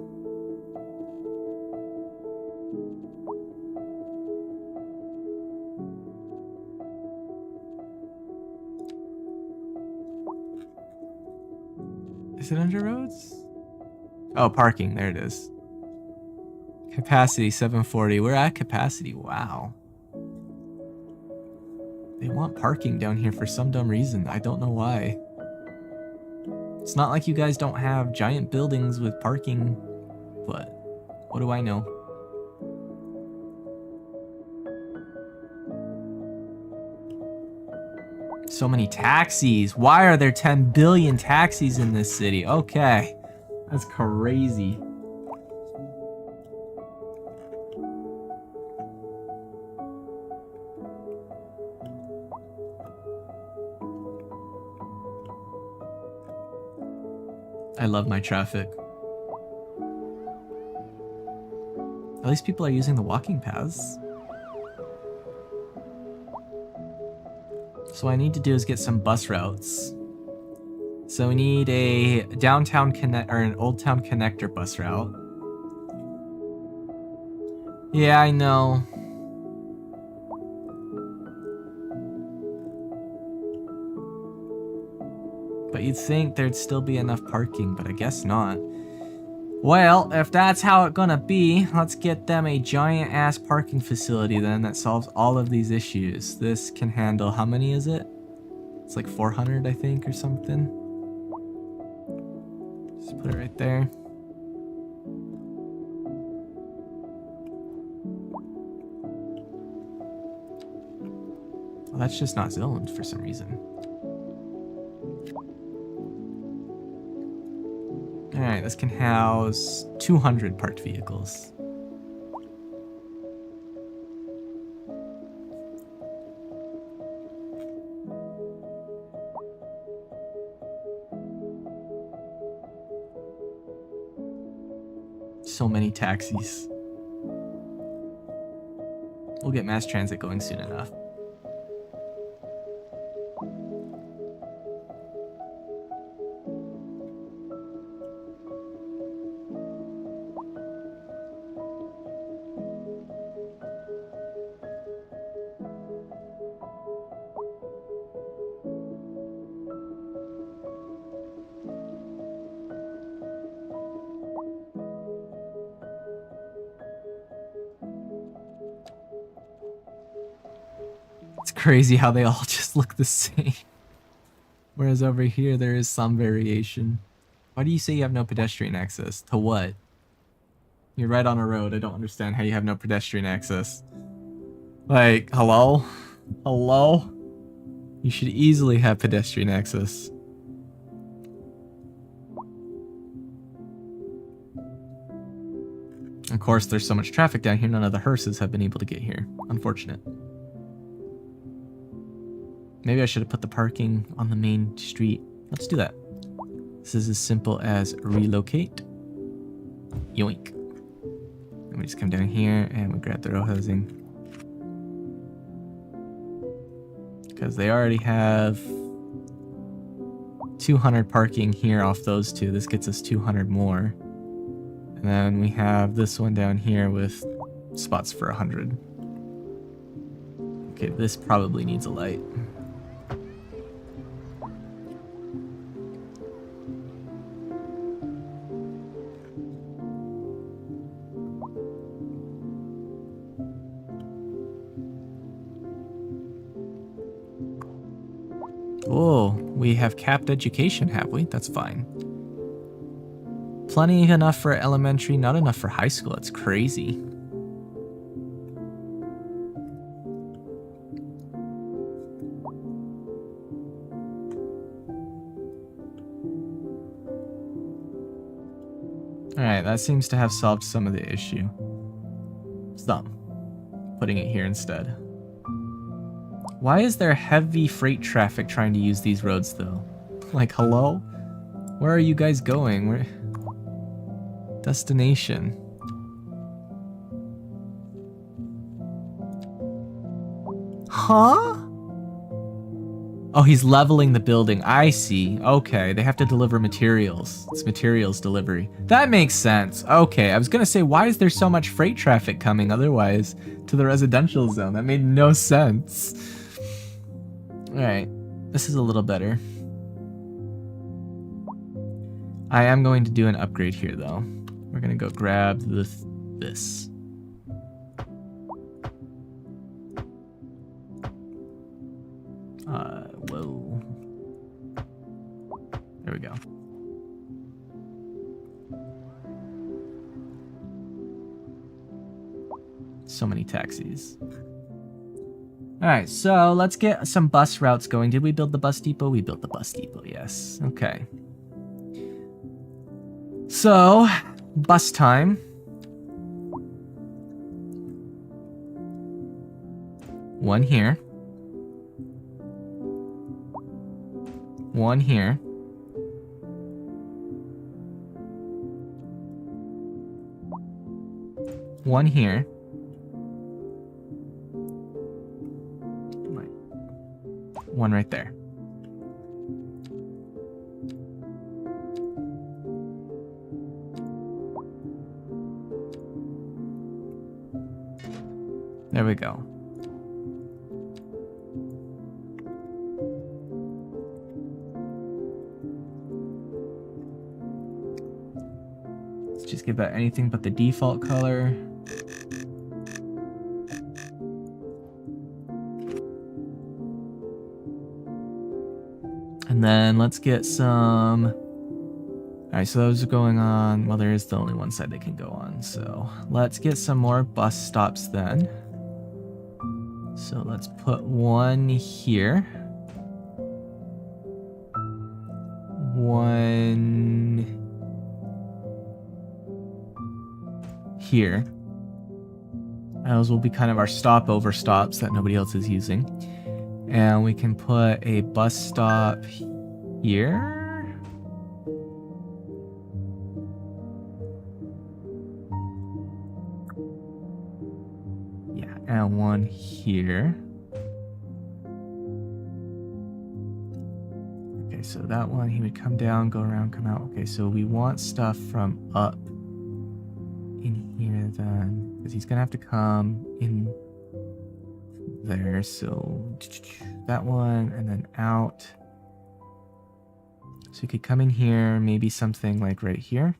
Is it under roads? Oh, parking, there it is. Capacity 740, we're at capacity, wow. They want parking down here for some dumb reason. I don't know why. It's not like you guys don't have giant buildings with parking, but what do I know? So many taxis. Why are there 10 billion taxis in this city? Okay. That's crazy. I love my traffic. At least people are using the walking paths. So what I need to do is get some bus routes. So we need a downtown connect or an old town connector bus route. Yeah, I know. But you'd think there'd still be enough parking, but I guess not. Well, if that's how it's gonna be, let's get them a giant ass parking facility then that solves all of these issues. This can handle, how many is it? It's like 400, I think, or something. Just put it right there. Well, that's just not zoned for some reason. Alright, this can house 200 parked vehicles. So many taxis. We'll get mass transit going soon enough. It's crazy how they all just look the same. Whereas over here, there is some variation. Why do you say you have no pedestrian access? To what? You're right on a road. I don't understand how you have no pedestrian access. Like, hello? Hello? You should easily have pedestrian access. Of course, there's so much traffic down here, none of the hearses have been able to get here. Unfortunate. Maybe I should have put the parking on the main street. Let's do that. This is as simple as relocate. Yoink. And we just come down here and we grab the row housing. Because they already have 200 parking here off those two. This gets us 200 more. And then we have this one down here with spots for 100. Okay, this probably needs a light. Oh, we have capped education, have we? That's fine. Plenty enough for elementary, not enough for high school. It's crazy. Alright, that seems to have solved some of the issue. Some. Putting it here instead. Why is there heavy freight traffic trying to use these roads, though? Like, hello? Where are you guys going? Where... Destination. Huh? Oh, he's leveling the building. I see. Okay, they have to deliver materials. It's materials delivery. That makes sense. Okay, I was gonna say, why is there so much freight traffic coming otherwise to the residential zone? That made no sense. Alright, this is a little better. I am going to do an upgrade here, though. We're gonna go grab this. Whoa. There we go. So many taxis. Alright, so let's get some bus routes going. Did we build the bus depot? We built the bus depot, yes. Okay. So, bus time. One here. One here. One here. One right there. There we go. Let's just give that anything but the default color. And then let's get some... Alright, so those are going on... Well, there is the only one side they can go on, so... Let's get some more bus stops then. So let's put one here. One... here. Those will be kind of our stopover stops that nobody else is using. And we can put a bus stop here. Yeah, and one here. Okay, so that one, he would come down, go around, come out. Okay, so we want stuff from up in here then, because he's gonna have to come in there. So that one, and then out. So he could come in here, maybe something like right here.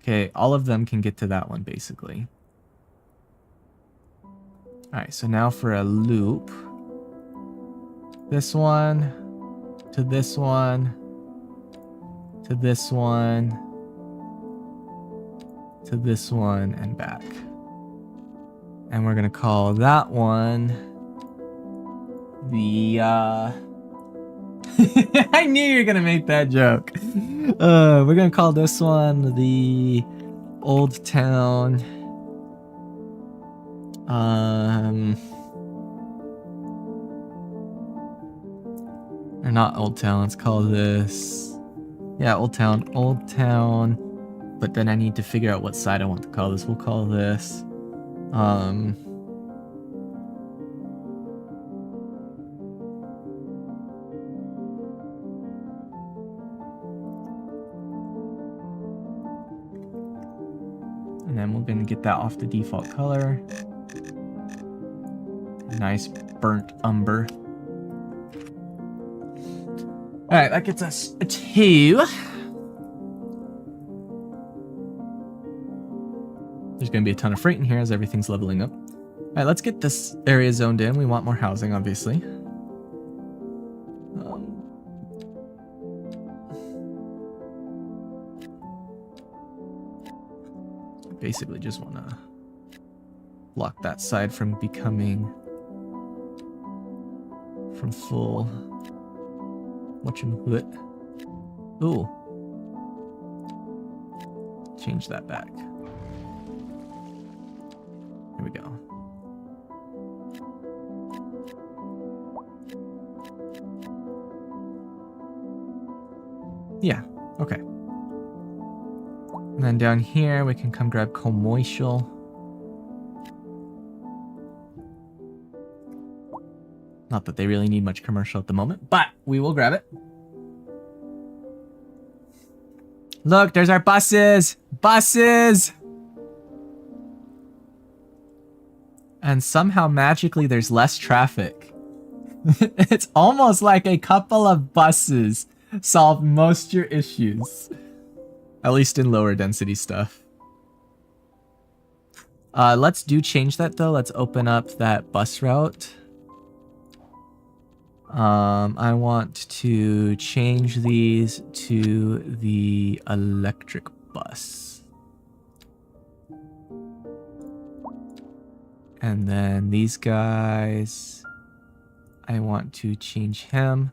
Okay, all of them can get to that one, basically. Alright, so now for a loop. This one, to this one, to this one, to this one, and back. And we're gonna call that one the, I knew you were gonna make that joke. We're gonna call this one the Old Town. Or not Old Town. Let's call this. Yeah, Old Town. Old Town. But then I need to figure out what side I want to call this. We'll call this. And then we're going to get that off the default color. Nice burnt umber. Alright, that gets us a 2. There's going to be a ton of freight in here as everything's leveling up. Alright, let's get this area zoned in. We want more housing, obviously. Basically just want to block that side from becoming from full whatchamacallit. Ooh. Change that back. Here we go. Yeah, okay. And then down here, we can come grab commercial. Not that they really need much commercial at the moment, but we will grab it. Look, there's our buses! Buses! And somehow magically there's less traffic. It's almost like a couple of buses solve most of your issues. At least in lower density stuff. Let's change that though. Let's open up that bus route. I want to change these to the electric bus. And then these guys, I want to change him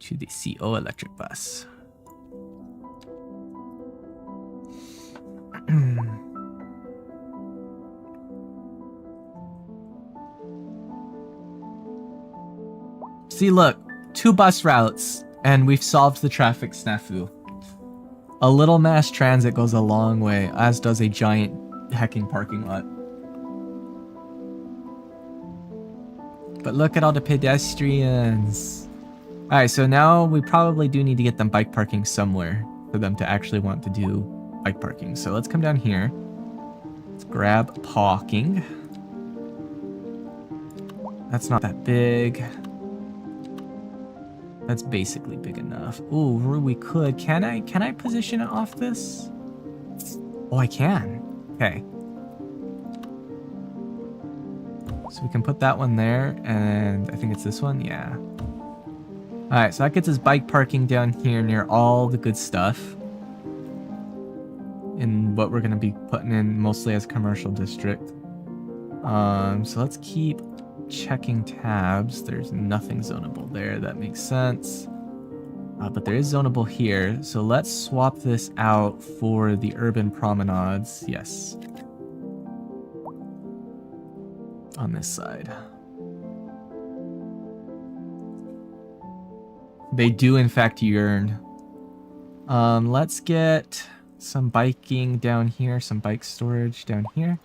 to the CO electric bus. See, look, 2 bus routes, and we've solved the traffic snafu. A little mass transit goes a long way, as does a giant hecking parking lot. But look at all the pedestrians. Alright, so now we probably do need to get them bike parking somewhere for them to actually want to do bike parking. So let's come down here. Let's grab parking. That's not that big. That's basically big enough. Ooh, we could. Can I position it off this? Oh, I can. Okay. So we can put that one there, and I think it's this one. Yeah. Alright, so that gets us bike parking down here near all the good stuff. In what we're going to be putting in mostly as commercial district. So let's keep checking tabs. There's nothing zonable there. That makes sense. But there is zonable here. So let's swap this out for the urban promenades. Yes. On this side. They do in fact yearn. Let's get some biking down here, some bike storage down here.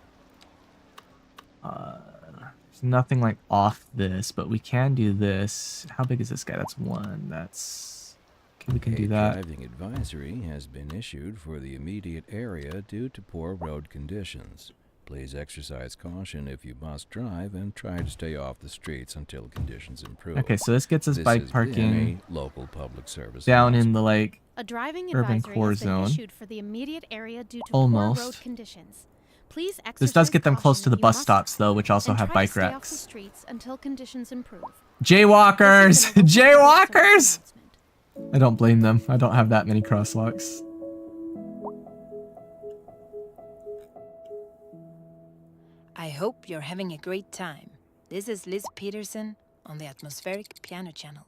There's nothing like off this, but we can do this. How big is this guy? That's 1. That's... Okay, we can do that. A driving advisory has been issued for the immediate area due to poor road conditions. Please exercise caution if you must drive and try to stay off the streets until conditions improve. Okay, so this gets us This by has parking been a local public service down in the, like, A driving urban advisory core has been zone. issued for the immediate area due to Almost. poor road conditions. Please exercise This does get them close caution to the if you bus must stops, though, which also and have try bike to stay off the racks. streets until conditions improve. Jaywalkers! This has been a local public Jaywalkers! service announcement. I don't blame them. I don't have that many crosswalks. I hope you're having a great time. This is Liz Peterson on the Atmospheric Piano Channel.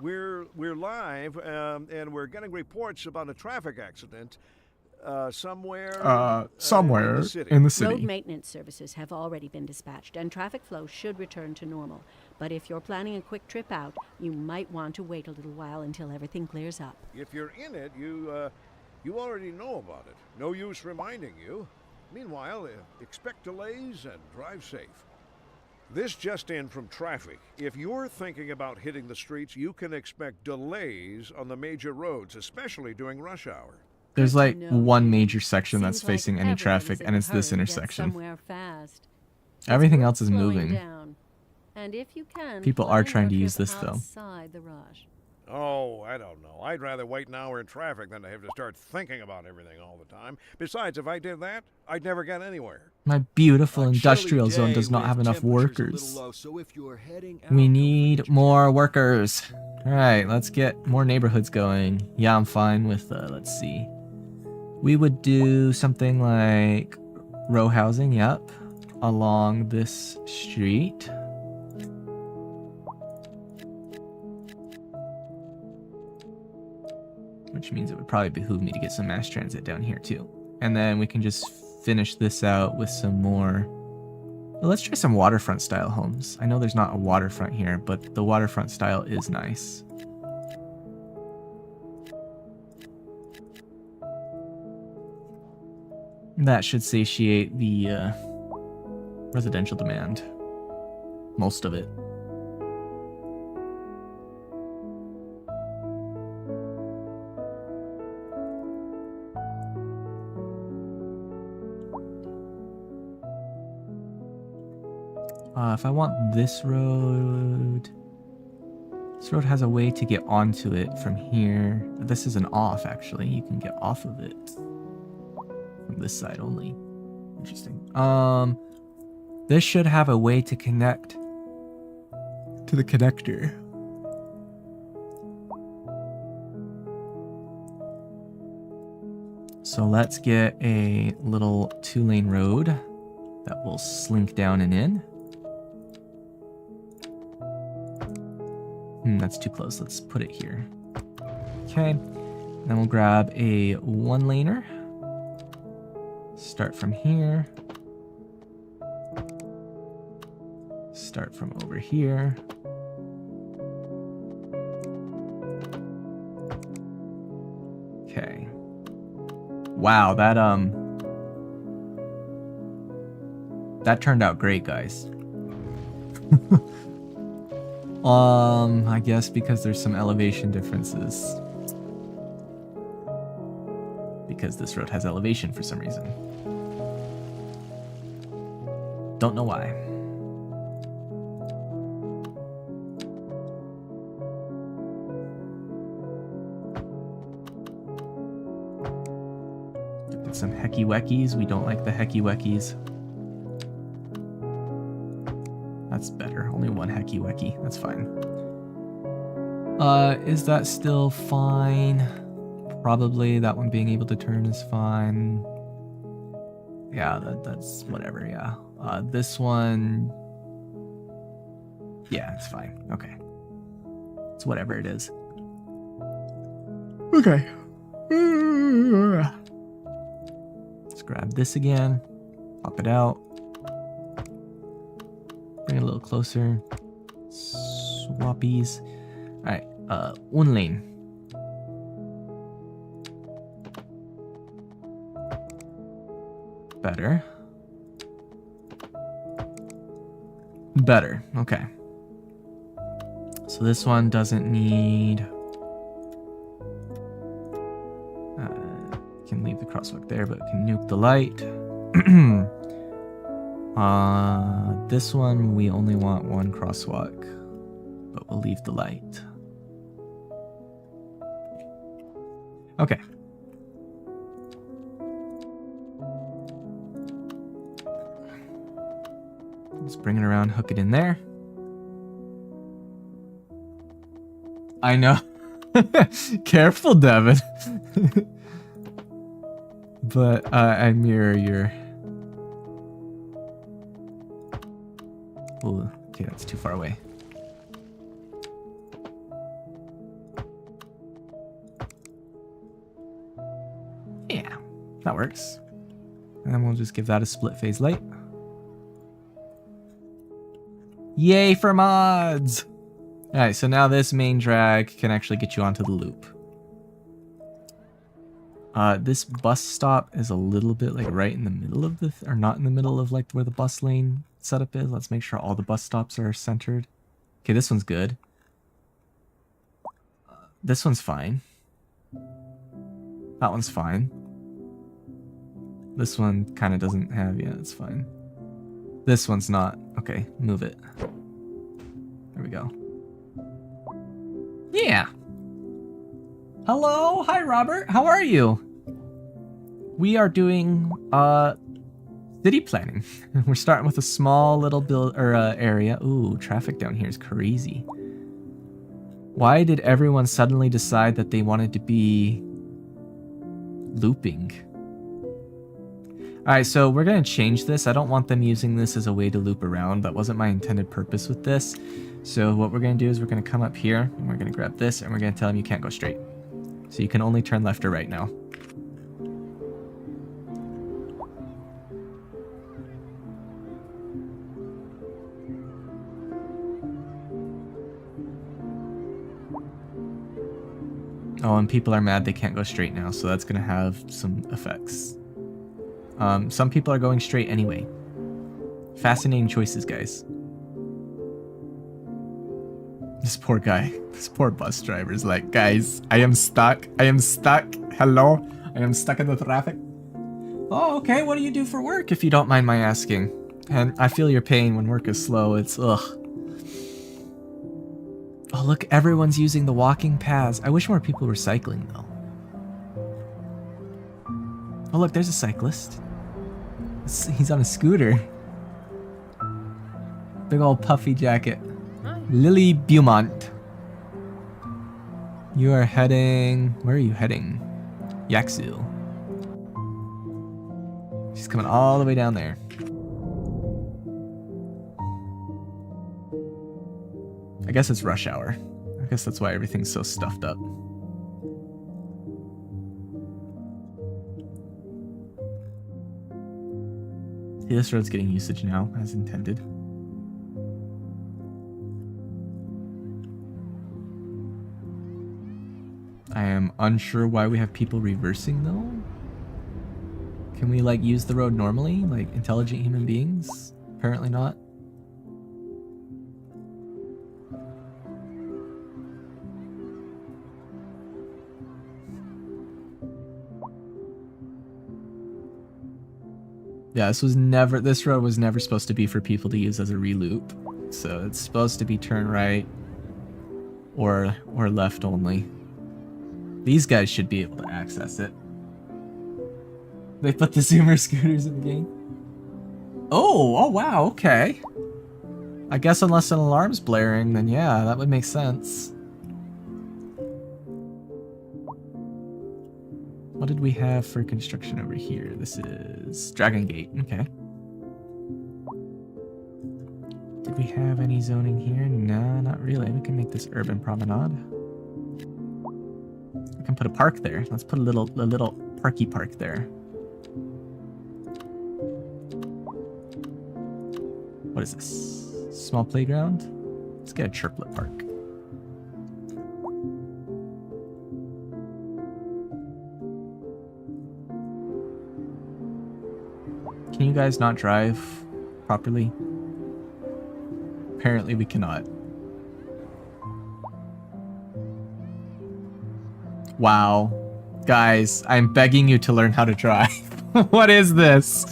We're live, and we're getting reports about a traffic accident somewhere. Somewhere in the Road city. maintenance services have already been dispatched, and traffic flow should return to normal. But if you're planning a quick trip out, you might want to wait a little while until everything clears up. If you're in it, you already know about it. No use reminding you. Meanwhile, expect delays and drive safe. This just in from traffic. If you're thinking about hitting the streets, you can expect delays on the major roads, especially during rush hour. There's like No. one major section that's Seems like facing any everyone's traffic, in and a it's this hurry to get intersection. Somewhere fast. It's Everything worth else is slowing moving. down. And if you can, People are plan trying your to use trip this, though. outside the rush. Oh, I don't know. I'd rather wait an hour in traffic than to have to start thinking about everything all the time. Besides, if I did that, I'd never get anywhere. My beautiful A industrial chilly zone day does not with have enough temperatures a workers. little low, so if you're heading out, We don't need forget your more workers. Alright, let's get more neighborhoods going. Yeah, I'm fine with, let's see. We would do something like row housing, yep, along this street. Which means it would probably behoove me to get some mass transit down here too. And then we can just finish this out with some more... Well, let's try some waterfront style homes. I know there's not a waterfront here, but the waterfront style is nice. That should satiate the residential demand. Most of it. If I want this road has a way to get onto it from here. This is an off, actually. You can get off of it from this side only. Interesting. This should have a way to connect to the connector. So let's get a little 2-lane road that will slink down and in. That's too close. Let's put it here. Okay. Then we'll grab a 1-laner. Start from here. Start from over here. Okay. Wow, that turned out great, guys. I guess because there's some elevation differences. Because this road has elevation for some reason. Don't know why. Get some hecky weckies. We don't like the hecky weckies. That's better. Only one hecky wecky. That's fine. Is that still fine? Probably. That one being able to turn is fine. Yeah, that's whatever, yeah. This one... Yeah, it's fine. Okay. It's whatever it is. Okay. Let's grab this again. Pop it out. Bring it a little closer. Swappies. Alright, 1 lane. Better. Better. Okay. So this one doesn't need... can leave the crosswalk there, but can nuke the light. This one, we only want one crosswalk, but we'll leave the light. Okay. Let's bring it around, hook it in there. I know. Careful, Devin. But I mirror your... Ooh, okay, that's too far away. Yeah, that works. And then we'll just give that a split phase light. Yay for mods! Alright, so now this main drag can actually get you onto the loop. This bus stop is a little bit like right in the middle of the, or not in the middle of like where the bus lane setup is. Let's make sure all the bus stops are centered. Okay, this one's good. This one's fine. That one's fine. This one kind of doesn't have, yeah, it's fine. This one's not. Okay, move it. There we go. Yeah. Hello, hi Robert, how are you? We are doing city planning. We're starting with a small little area. Ooh, traffic down here is crazy. Why did everyone suddenly decide that they wanted to be looping? Alright, so we're gonna change this. I don't want them using this as a way to loop around. That wasn't my intended purpose with this. So what we're gonna do is we're gonna come up here and we're gonna grab this and we're gonna tell them you can't go straight. So you can only turn left or right now. Oh, and people are mad they can't go straight now, so that's gonna have some effects. Some people are going straight anyway. Fascinating choices, guys. This poor guy, this poor bus driver's like, guys, I am stuck. I am stuck. Hello? I am stuck in the traffic. Oh, okay, what do you do for work, if you don't mind my asking? And I feel your pain when work is slow. It's, ugh. Oh, look, everyone's using the walking paths. I wish more people were cycling, though. Oh, look, there's a cyclist. He's on a scooter. Big old puffy jacket. Lily Beaumont. You are heading... Where are you heading? Yaksu. She's coming all the way down there. I guess it's rush hour. I guess that's why everything's so stuffed up. See, this road's getting usage now, as intended. I am unsure why we have people reversing, though. Can we, like, use the road normally? Like, intelligent human beings? Apparently not. Yeah, this road was never supposed to be for people to use as a re-loop. So it's supposed to be turn right or left only. These guys should be able to access it. They put the Zoomer scooters in the game. Oh wow, okay. I guess unless an alarm's blaring, then yeah, that would make sense. What did we have for construction over here? This is Dragon Gate, okay. Did we have any zoning here? No, not really. We can make this urban promenade. We can put a park there. Let's put a little parky park there. What is this? Small playground? Let's get a chirplet park. Can you guys not drive properly? Apparently we cannot. Wow. Guys, I'm begging you to learn how to drive. What is this?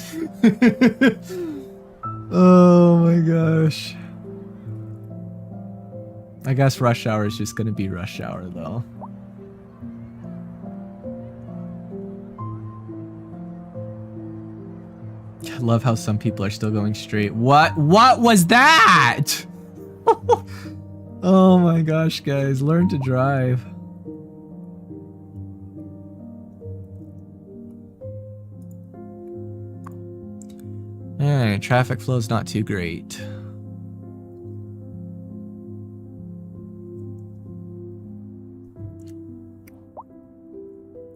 Oh my gosh. I guess rush hour is just gonna be rush hour though. I love how some people are still going straight. What was that? Oh my gosh, guys, learn to drive. Alright, traffic flow's not too great.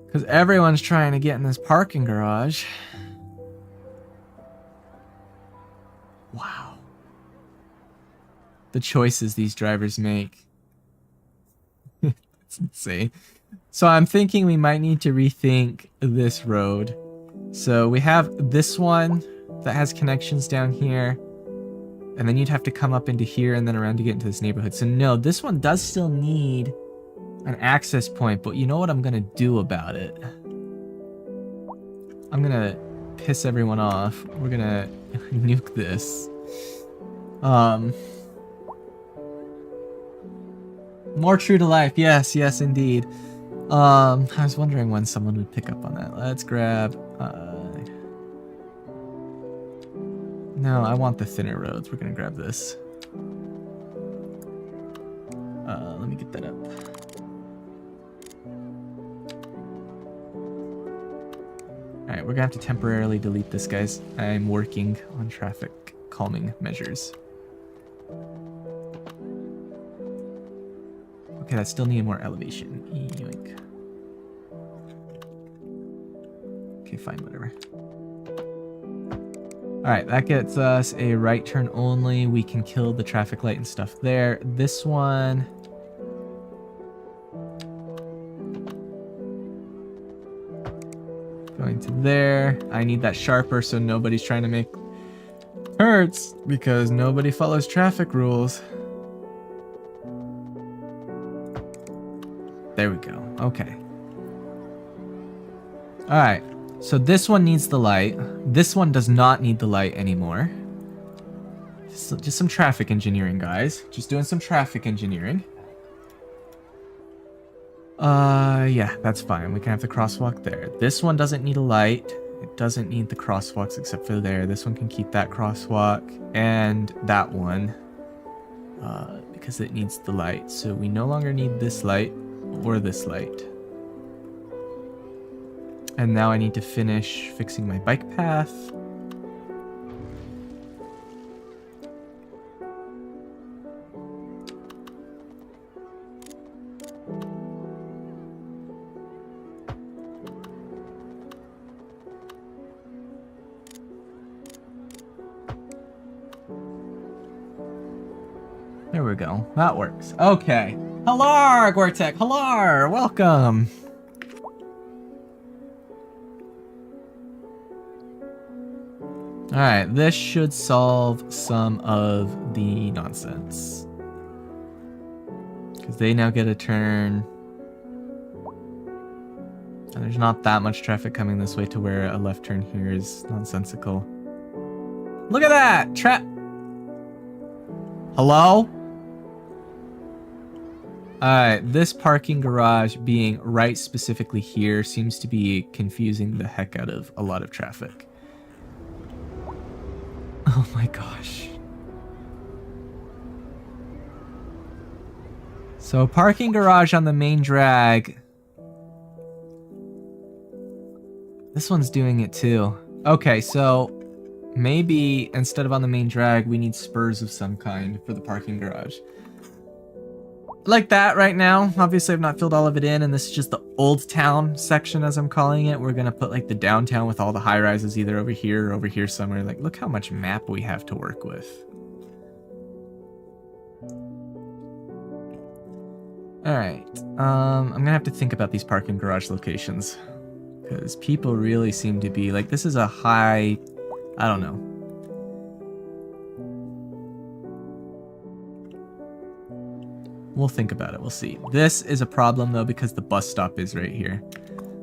Because everyone's trying to get in this parking garage. Wow. The choices these drivers make. It's insane. So I'm thinking we might need to rethink this road. So we have this one that has connections down here. And then you'd have to come up into here and then around to get into this neighborhood. So no, this one does still need an access point, but you know what I'm gonna do about it? I'm gonna piss everyone off. We're gonna nuke this. More true to life. Yes, yes, indeed. I was wondering when someone would pick up on that. Let's grab... No, I want the thinner roads. We're gonna grab this. Let me get that up. Alright, we're gonna have to temporarily delete this, guys. I'm working on traffic calming measures. Okay, that still needed more elevation. Yoink. Okay, fine, whatever. Alright, that gets us a right turn only. We can kill the traffic light and stuff there. This one... going to there. I need that sharper so nobody's trying to make turns because nobody follows traffic rules. There we go. Okay. Alright. So this one needs the light. This one does not need the light anymore. Just some traffic engineering, guys. Just doing some traffic engineering. Yeah, that's fine. We can have the crosswalk there. This one doesn't need a light. It doesn't need the crosswalks except for there. This one can keep that crosswalk and that one. Because it needs the light. So we no longer need this light or this light. And now I need to finish fixing my bike path. There we go. That works. Okay. Hello, Gortek. Hello. Welcome. Alright, this should solve some of the nonsense. Because they now get a turn. And there's not that much traffic coming this way to where a left turn here is nonsensical. Look at that! Hello? Alright, this parking garage being right specifically here seems to be confusing the heck out of a lot of traffic. Oh my gosh. So parking garage on the main drag. This one's doing it too. Okay, so maybe instead of on the main drag, we need spurs of some kind for the parking garage. Like that right now. Obviously, I've not filled all of it in, and this is just the old town section, as I'm calling it. We're gonna put like the downtown with all the high rises either over here or over here somewhere. Like, look how much map we have to work with. All right, I'm gonna have to think about these parking garage locations because people really seem to be like, this is a high I don't know. We'll think about it. We'll see. This is a problem, though, because the bus stop is right here.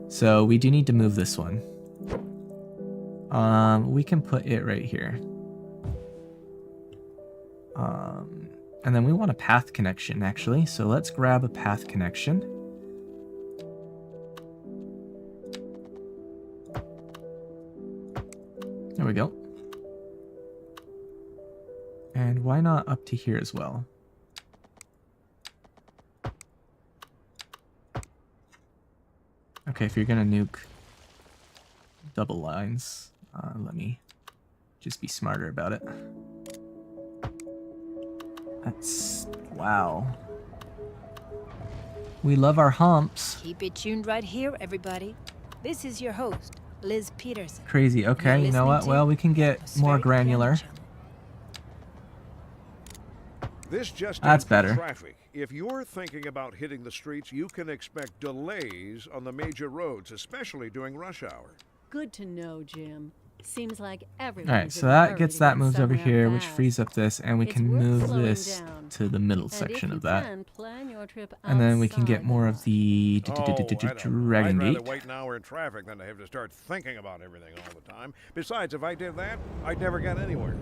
So we do need to move this one. We can put it right here. And then we want a path connection, actually. So let's grab a path connection. There we go. And why not up to here as well? Okay, if you're gonna nuke double lines, let me just be smarter about it. That's... wow. We love our humps. Keep it tuned right here, everybody. This is your host, Liz Peterson. Crazy. Okay, You're you know what? listening to Well, we can get more Atmospheric granular. Piano Channel. This just That's in from better. traffic. If you're thinking about hitting the streets, you can expect delays on the major roads, especially during rush hour. Good to know, Jim. Seems like everyone. Alright, so that gets that moved over here, which frees up this, and we It's can worth move slowing this down. to the middle And section if of you that. can, plan your trip And then we can get outside more the of the Oh, I don't know. Dragon I'd rather Gate. wait an hour in traffic than to have to start thinking about everything all the time. Besides, if I did that, I'd never get anywhere.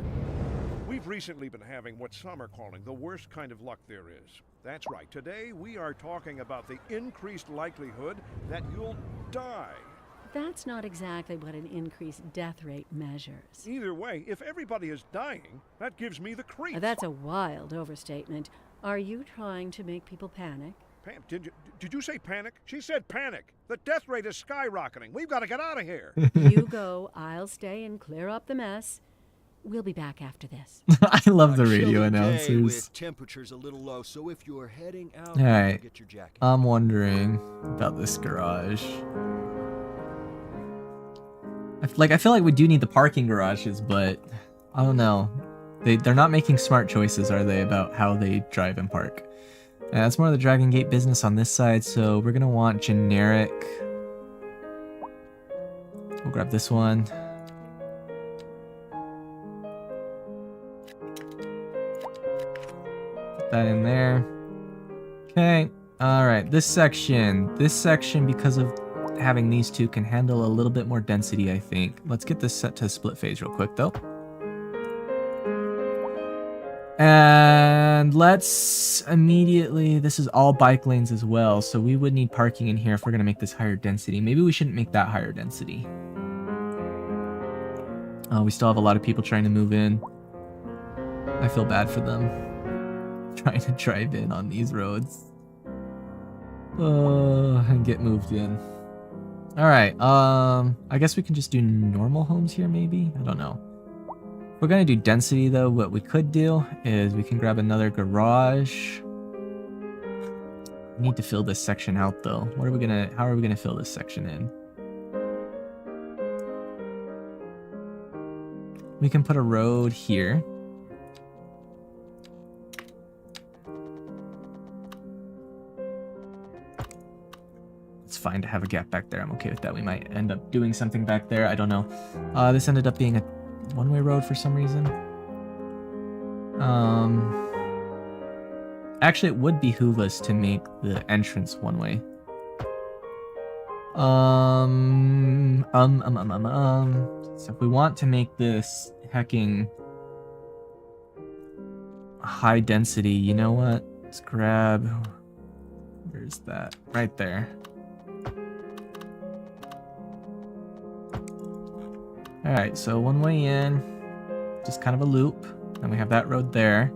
We've recently been having what some are calling the worst kind of luck there is. That's right. Today, we are talking about the increased likelihood that you'll die. That's not exactly what an increased death rate measures. Either way, if everybody is dying, that gives me the creeps. That's a wild overstatement. Are you trying to make people panic? Pam, did you say panic? She said panic. The death rate is skyrocketing. We've got to get out of here. You go, I'll stay and clear up the mess. We'll be back after this. I love the A chilly radio day announcers. with temperatures a little low, so if you're heading out, All right. get your jacket. I'm wondering about this garage. I feel like we do need the parking garages, but I don't know. They're not making smart choices, are they, about how they drive and park? And that's more of the Dragon Gate business on this side, so we're gonna want generic. We'll grab this one. Put that in there. Okay. Alright, this section, because of having these two, can handle a little bit more density, I think. Let's get this set to split phase real quick, though. And let's immediately, this is all bike lanes as well, so we would need parking in here if we're going to make this higher density. Maybe we shouldn't make that higher density. We still have a lot of people trying to move in. I feel bad for them. Trying to drive in on these roads. And get moved in. Alright, I guess we can just do normal homes here, maybe? I don't know. If we're gonna do density, though, what we could do is we can grab another garage. We need to fill this section out, though. How are we gonna fill this section in? We can put a road here. It's fine to have a gap back there. I'm okay with that. We might end up doing something back there. I don't know. This ended up being a one-way road for some reason. Actually, it would behoove us to make the entrance one-way. So if we want to make this hecking high density, you know what? Let's grab... Where's that? Right there. Alright, so one way in, just kind of a loop. Then we have that road there.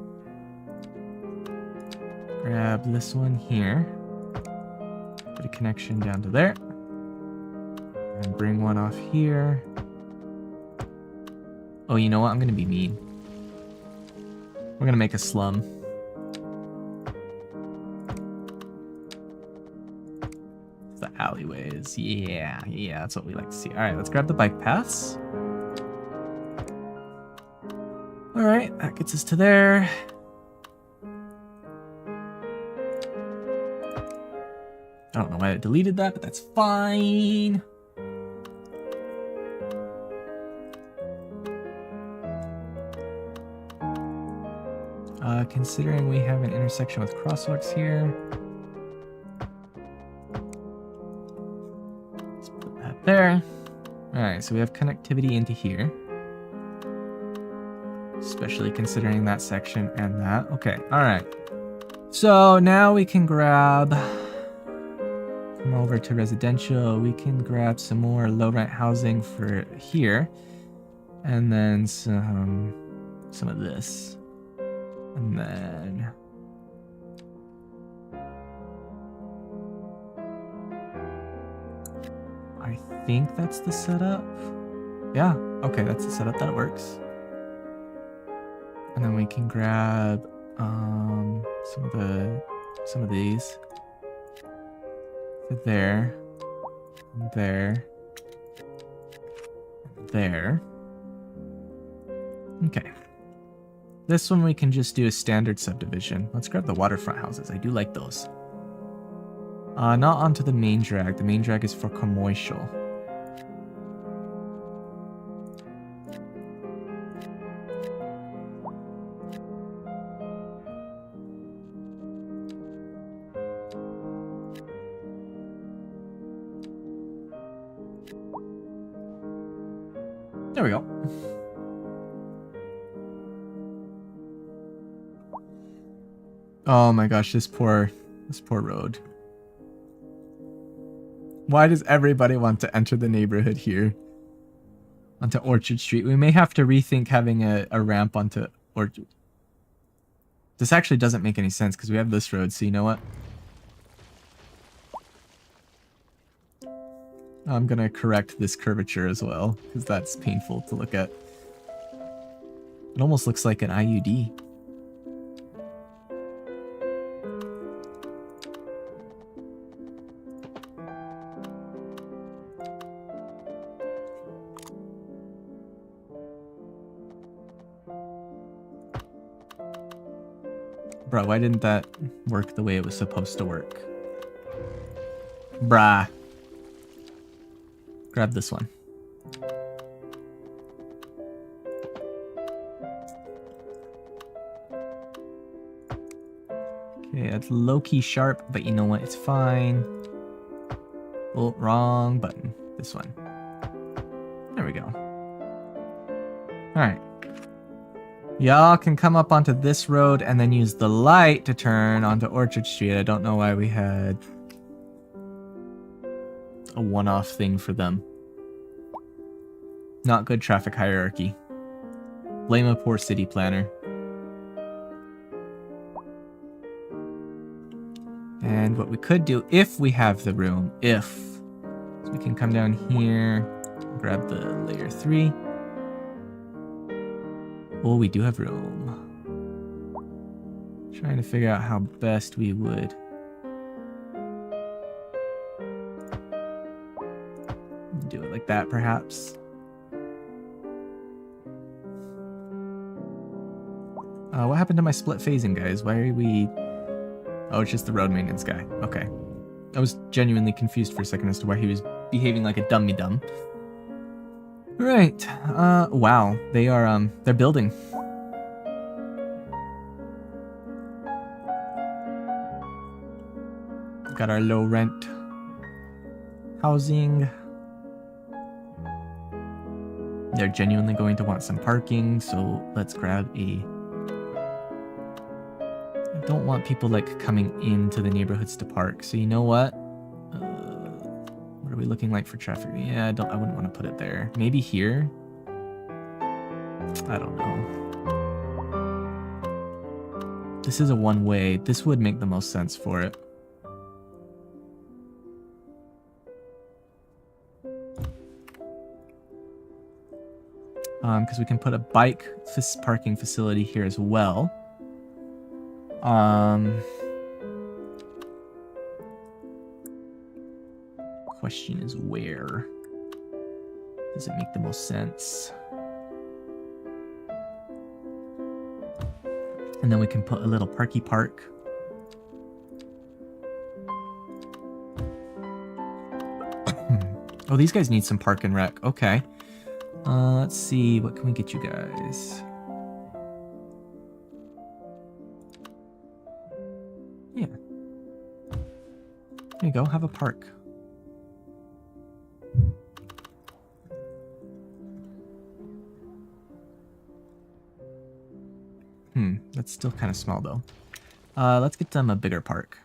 Grab this one here. Put a connection down to there. And bring one off here. Oh, you know what? I'm going to be mean. We're going to make a slum. The alleyways. Yeah, that's what we like to see. Alright, let's grab the bike paths. Alright, that gets us to there. I don't know why I deleted that, but that's fine. considering we have an intersection with crosswalks here. Let's put that there. Alright, so we have connectivity into here. Especially considering that section and that. Okay, alright. So now we can grab... Come over to residential. We can grab some more low rent housing for here. And then some of this. And then... I think that's the setup. Yeah, okay, that's the setup. That works. And then we can grab some of these. There. There. There. Okay. This one we can just do a standard subdivision. Let's grab the waterfront houses. I do like those. Not onto the main drag. The main drag is for commercial. There we go. Oh my gosh, this poor road. Why does everybody want to enter the neighborhood here? Onto Orchard Street. We may have to rethink having a ramp onto Orchard. This actually doesn't make any sense because we have this road, so you know what? I'm gonna correct this curvature as well, because that's painful to look at. It almost looks like an IUD. Bro, why didn't that work the way it was supposed to work? Bruh. Grab this one. Okay, that's low-key sharp, but you know what? It's fine. Oh, wrong button. This one. There we go. Alright. Y'all can come up onto this road and then use the light to turn onto Orchard Street. I don't know why we had a one-off thing for them. Not good traffic hierarchy. Blame a poor city planner. And what we could do, if we have the room, so we can come down here, grab the layer 3. Oh, we do have room. Trying to figure out how best we would do it like that, perhaps. What happened to my split phasing, guys? Why are we... Oh, it's just the road maintenance guy. Okay. I was genuinely confused for a second as to why he was behaving like a dummy-dum. Right. Wow. They are, they're building. Got our low rent housing. They're genuinely going to want some parking, so let's grab a... I don't want people, like, coming into the neighborhoods to park, so you know what? What are we looking like for traffic? Yeah, I wouldn't want to put it there. Maybe here? I don't know. This is a one-way. This would make the most sense for it. Because we can put a bike parking facility here as well. Question is where does it make the most sense? And then we can put a little parky park. Oh, these guys need some park and rec. Okay. Let's see. What can we get you guys? There you go, have a park. That's still kind of small though. Let's get them a bigger park.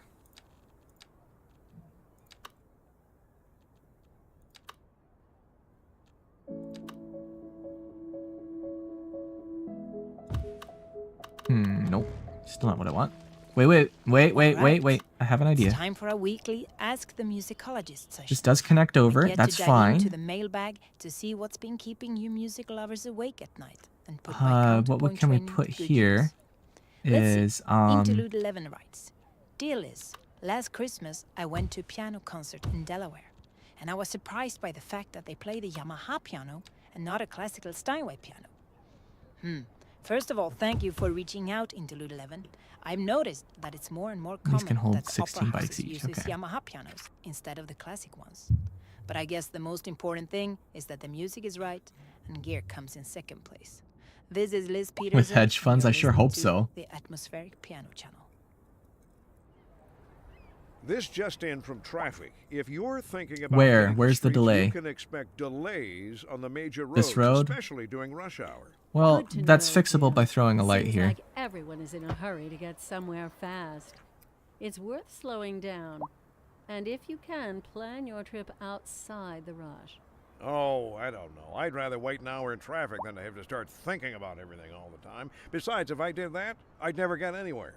Nope. Still not what I want. Wait. I have an idea. It's time for a weekly Ask the Musicologist session. This does connect over. We get That's to dive fine. into the mailbag to see what's been keeping you music lovers awake at night. And put my What can we counterpoint put training to good here use. Let's see. is Interlude 11 writes, Dear Liz, last Christmas I went to a piano concert in Delaware, and I was surprised by the fact that they play the Yamaha piano and not a classical Steinway piano. First of all, thank you for reaching out, Interlude 11. I've noticed that it's more and more These can common hold that 16 opera bikes houses each, uses okay. Yamaha pianos instead of the classic ones. But I guess the most important thing is that the music is right and gear comes in second place. This is Liz Peterson. With hedge funds, and I you're sure listening hope to so. The Atmospheric Piano Channel. This just in from traffic. If you're thinking about Where? hitting Where's the streets, delay? You can expect delays on the major roads, This road? especially during rush hour. Well, Good to that's know, fixable Jim. by throwing a light Seems here. like everyone is in a hurry to get somewhere fast. It's worth slowing down. And if you can, plan your trip outside the rush. Oh, I don't know. I'd rather wait an hour in traffic than to have to start thinking about everything all the time. Besides, if I did that, I'd never get anywhere.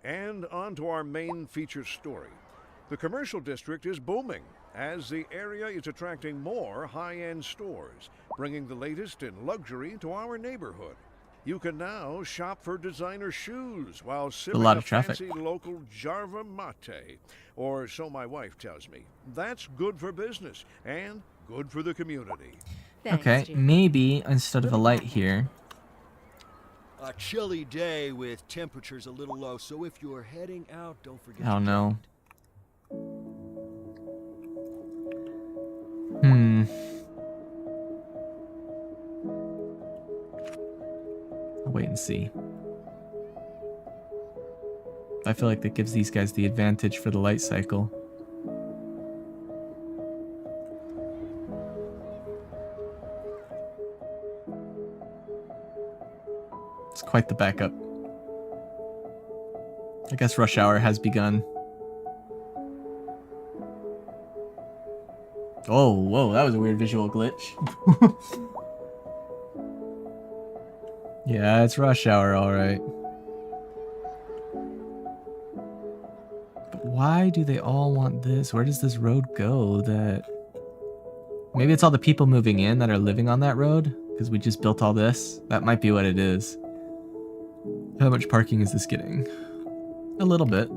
And on to our main feature story. The commercial district is booming as the area is attracting more high-end stores, bringing the latest in luxury to our neighborhood. You can now shop for designer shoes while sipping lot a of traffic. fancy local Jarva mate, or so my wife tells me. That's good for business and good for the community. Thanks, Okay, Jim. maybe instead of a light here. A chilly day with temperatures a little low, so if you're heading out, don't forget. Oh your no. jacket. I'll wait and see. I feel like that gives these guys the advantage for the light cycle. It's quite the backup. I guess rush hour has begun. Oh, whoa, that was a weird visual glitch. Yeah, it's rush hour, alright. But why do they all want this? Where does this road go that... Maybe it's all the people moving in that are living on that road? Because we just built all this? That might be what it is. How much parking is this getting? A little bit.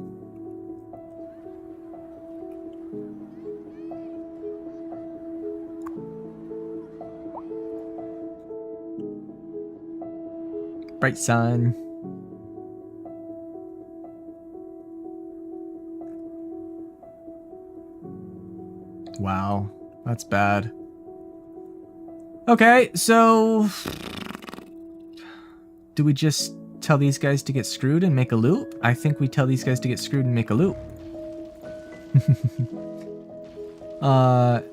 Bright sun. Wow, that's bad. Okay, so... Do we just tell these guys to get screwed and make a loop? I think we tell these guys to get screwed and make a loop.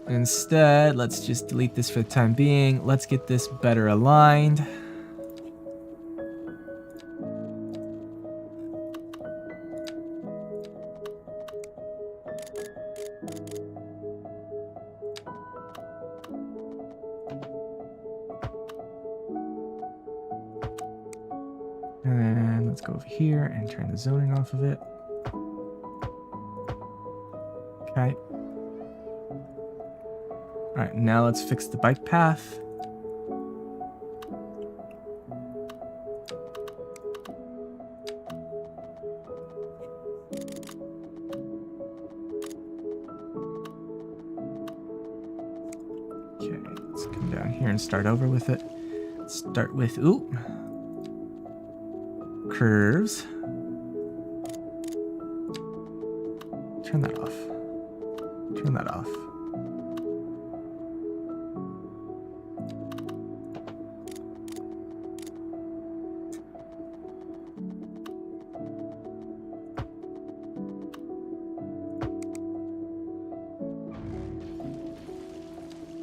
Instead, let's just delete this for the time being. Let's get this better aligned. And then let's go over here and turn the zoning off of it. Okay. Alright, now let's fix the bike path. Okay, let's come down here and start over with it. Start with, ooh, curves. Turn that off. Turn that off.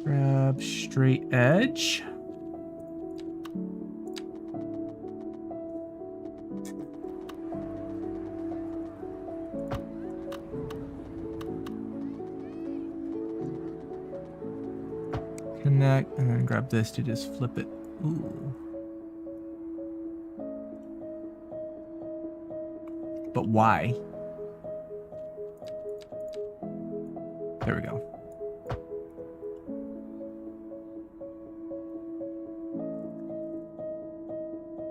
Grab straight edge. Connect, and then grab this to just flip it. Ooh. But why? There we go.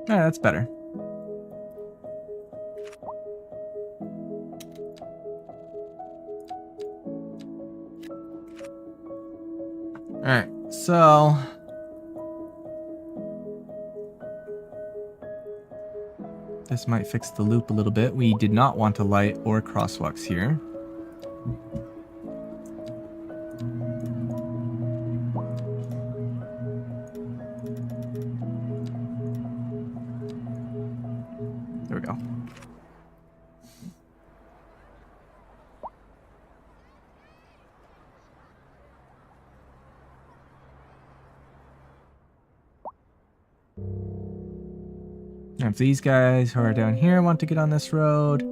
Alright, that's better. Alright, so this might fix the loop a little bit. We did not want a light or crosswalks here. There we go. Now, if these guys who are down here want to get on this road,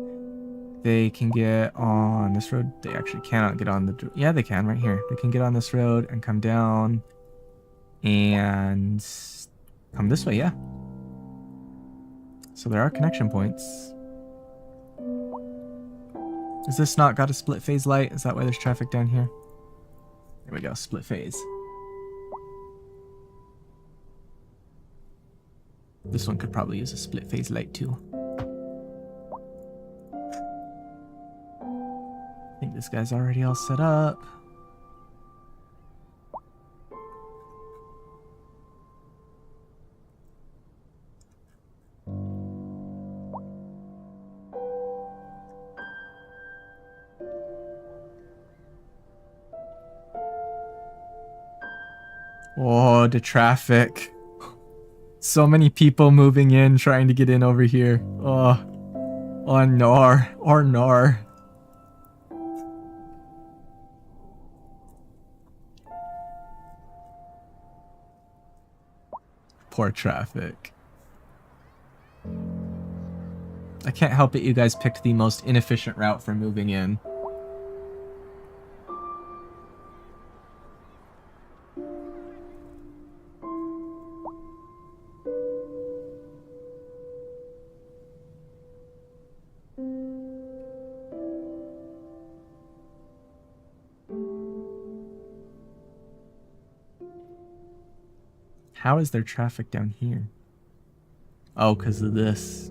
they can get on this road. They actually cannot get on the... Yeah, they can right here. They can get on this road and come down and come this way, yeah. So there are connection points. Is this not got a split phase light? Is that why there's traffic down here? There we go, split phase. This one could probably use a split phase light too. I think this guy's already all set up. Oh, the traffic. So many people moving in, trying to get in over here. Oh, oh nor, or nor. Poor traffic. I can't help it, you guys picked the most inefficient route for moving in. How is there traffic down here? Oh, because of this.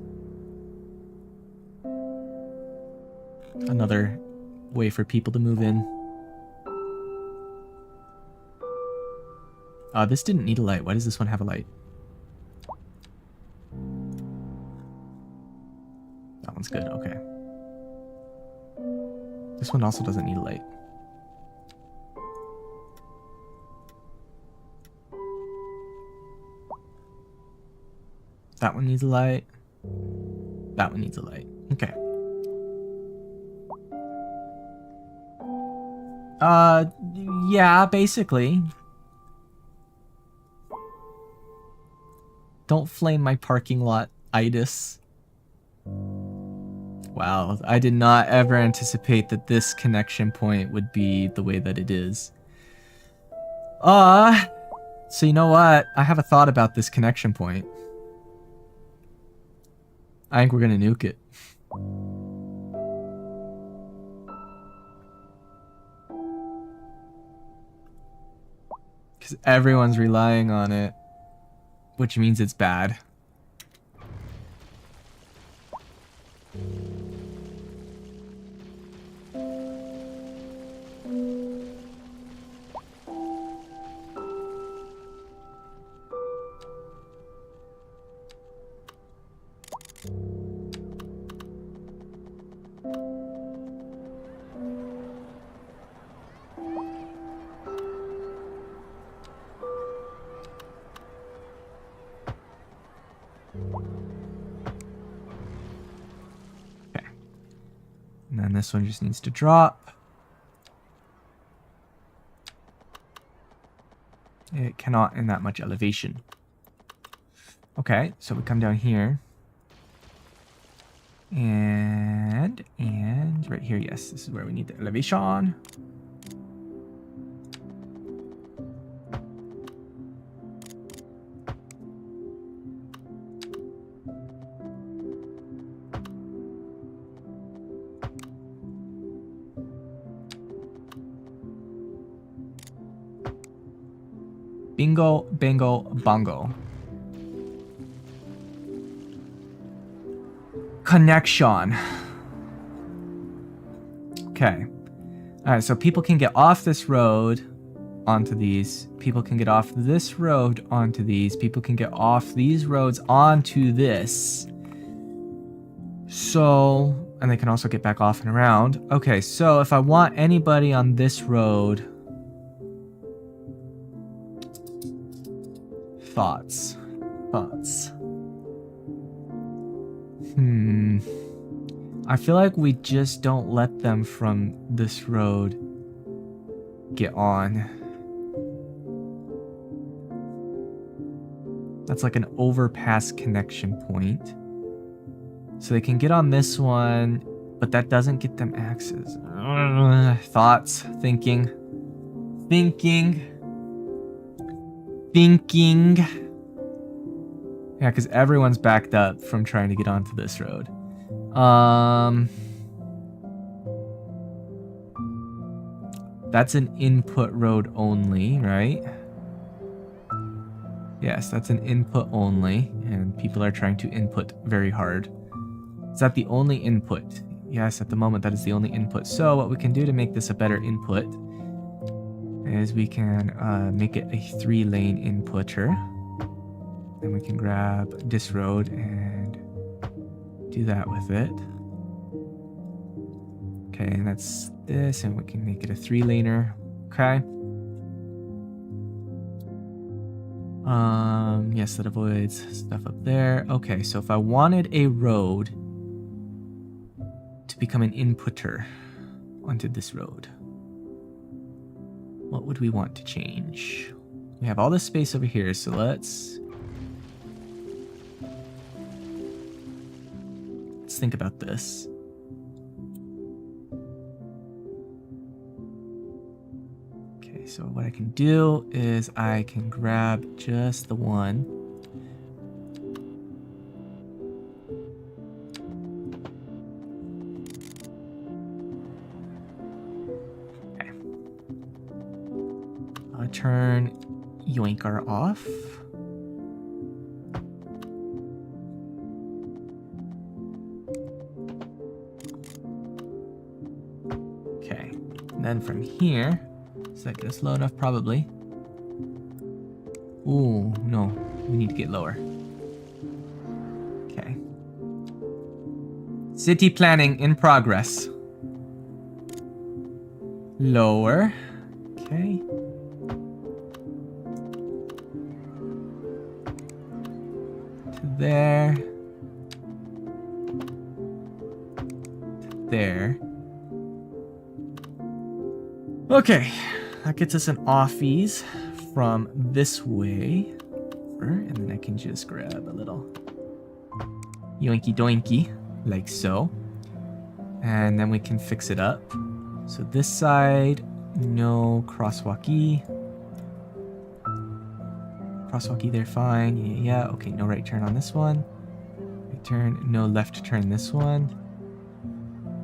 Another way for people to move in. This didn't need a light. Why does this one have a light? That one's good, okay. This one also doesn't need a light. That one needs a light. That one needs a light. Okay. Yeah, basically. Don't flame my parking lot, itis. Wow, I did not ever anticipate that this connection point would be the way that it is. So you know what? I have a thought about this connection point. I think we're gonna nuke it. Because everyone's relying on it, which means it's bad. And then this one just needs to drop. It cannot in that much elevation. Okay, so we come down here. And right here, yes, this is where we need the elevation. Bingo, bango, bongo. Connection. Okay. Alright, so people can get off this road onto these. People can get off this road onto these. People can get off these roads onto this. So, and they can also get back off and around. Okay, so if I want anybody on this road... Thoughts. I feel like we just don't let them from this road get on. That's like an overpass connection point. So they can get on this one, but that doesn't get them access. Thoughts, thinking. Yeah, because everyone's backed up from trying to get onto this road. That's an input road only, right? Yes, that's an input only, and people are trying to input very hard. Is that the only input? Yes, at the moment that is the only input. So what we can do to make this a better input is we can make it a 3-lane inputter. Then we can grab this road and do that with it. Okay, and that's this, and we can make it a 3-laner. Okay. Yes, that avoids stuff up there. Okay, so if I wanted a road to become an inputter onto this road, what would we want to change? We have all this space over here, so let's think about this. Okay, so what I can do is I can grab just the one. Okay. I'll turn Yoinker off. Then from here, does that get us low enough? Probably. Ooh, no, we need to get lower. Okay. City planning in progress. Lower. Okay. To there. To there. Okay, that gets us an offies from this way. And then I can just grab a little yoinky doinky, like so. And then we can fix it up. So this side, no crosswalkie. Crosswalkie there, fine. Yeah, okay, no right turn on this one. Right turn, no left turn this one.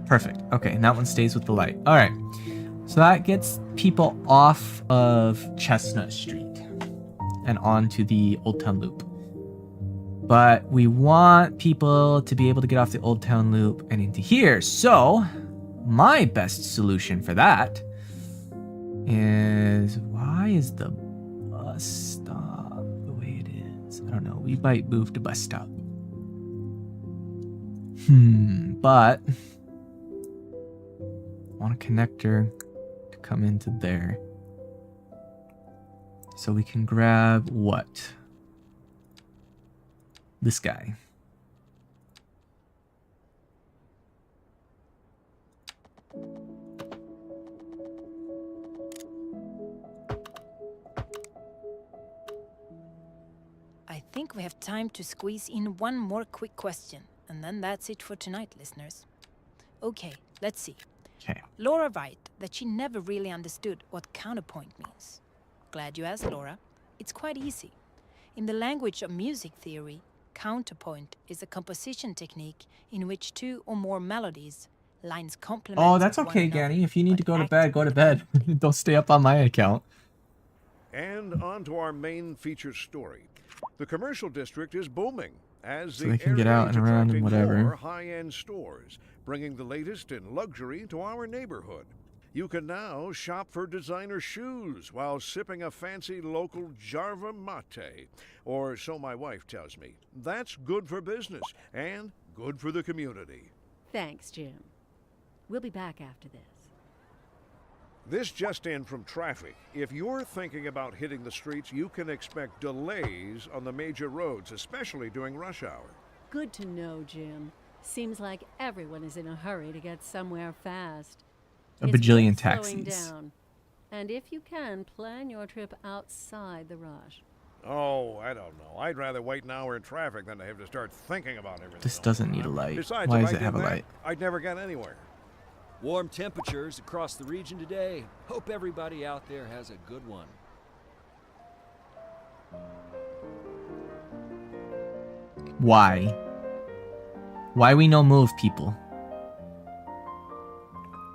Perfect, okay, and that one stays with the light. All right. So that gets people off of Chestnut Street and onto the Old Town Loop. But we want people to be able to get off the Old Town Loop and into here. So my best solution for that is, why is the bus stop the way it is? I don't know. We might move the bus stop. But I want a connector come into there. So we can grab what? This guy. think we have time to squeeze in one more quick question, and then that's it for tonight, listeners. Okay, let's see. Okay. Laura wrote that she never really understood what counterpoint means. Glad you asked, Laura. It's quite easy. In the language of music theory, counterpoint is a composition technique in which two or more melodies, lines complement. Oh, that's okay, Ganny. If you need to go to bed, go to bed. Don't stay up on my account. And on to our main feature story. The commercial district is booming as So the they can get area out is and around and attracting whatever. more high-end stores, bringing the latest in luxury to our neighborhood. You can now shop for designer shoes while sipping a fancy local Jarva mate, or so my wife tells me. That's good for business and good for the community. Thanks, Jim. We'll be back after this. This just in from traffic. If you're thinking about hitting the streets, you can expect delays on the major roads, especially during rush hour. Good to know, Jim. Seems like everyone is in a hurry to get somewhere fast. A It's bajillion worth slowing taxis. down. And if you can, plan your trip outside the rush. Oh, I don't know. I'd rather wait an hour in traffic than to have to start thinking about everything. This all doesn't the need a time. light. Besides, Why if does I it have did a that, light? I'd never get anywhere. Warm temperatures across the region today. Hope everybody out there has a good one. Why? Why we no move, people?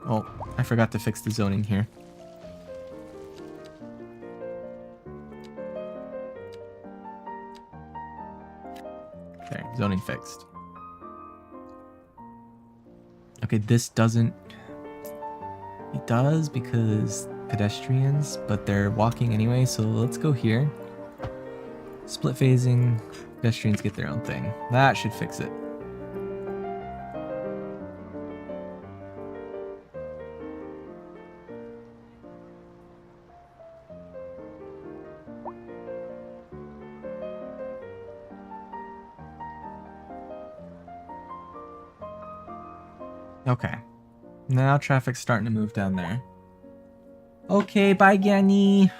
Oh, I forgot to fix the zoning here. Okay, zoning fixed. Okay, this doesn't... It does because pedestrians, but they're walking anyway, so let's go here. Split phasing, pedestrians get their own thing. That should fix it. Okay. Now traffic's starting to move down there. Okay, bye, Ganny.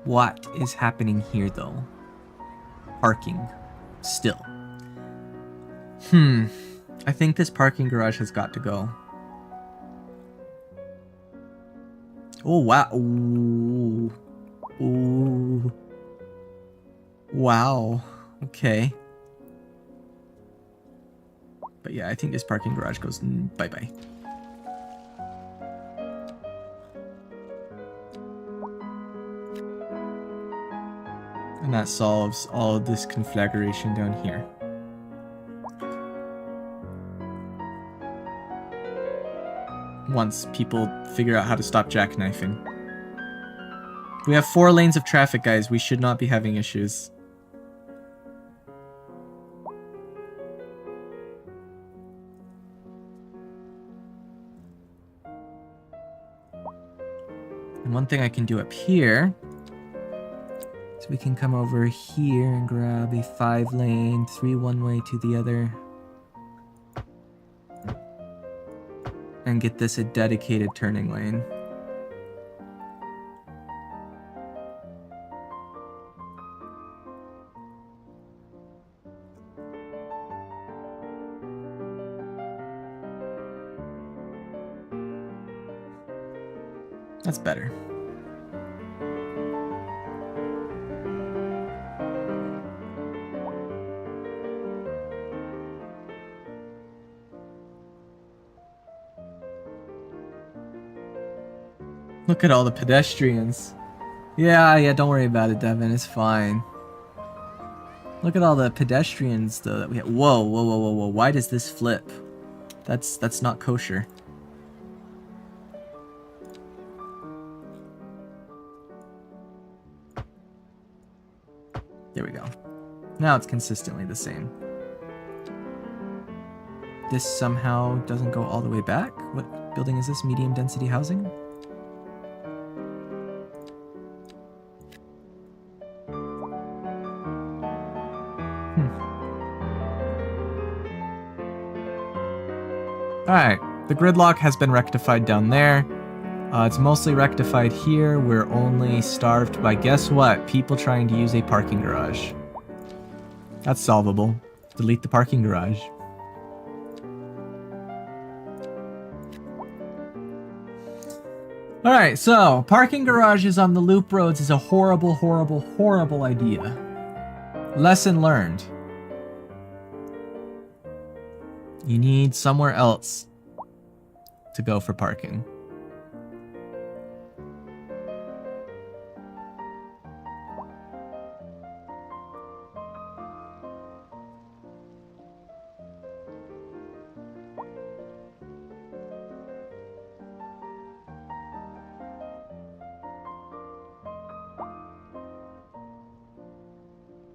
What is happening here, though? Parking. Still. I think this parking garage has got to go. Oh, wow. Ooh. Ooh. Wow. Okay. But yeah, I think this parking garage goes bye-bye. And that solves all of this conflagration down here. Once people figure out how to stop jackknifing. We have 4 lanes of traffic, guys. We should not be having issues. And one thing I can do up here is we can come over here and grab a 5-lane, 3 one-way to the other. And get this a dedicated turning lane. That's better. Look at all the pedestrians. Yeah, don't worry about it, Devin. It's fine. Look at all the pedestrians, though, that we have. Whoa. Why does this flip? That's not kosher. There we go. Now it's consistently the same. This somehow doesn't go all the way back? What building is this? Medium density housing? Alright, the gridlock has been rectified down there. It's mostly rectified here. We're only starved by, guess what? People trying to use a parking garage. That's solvable. Delete the parking garage. Alright, so parking garages on the loop roads is a horrible, horrible, horrible idea. Lesson learned. You need somewhere else to go for parking.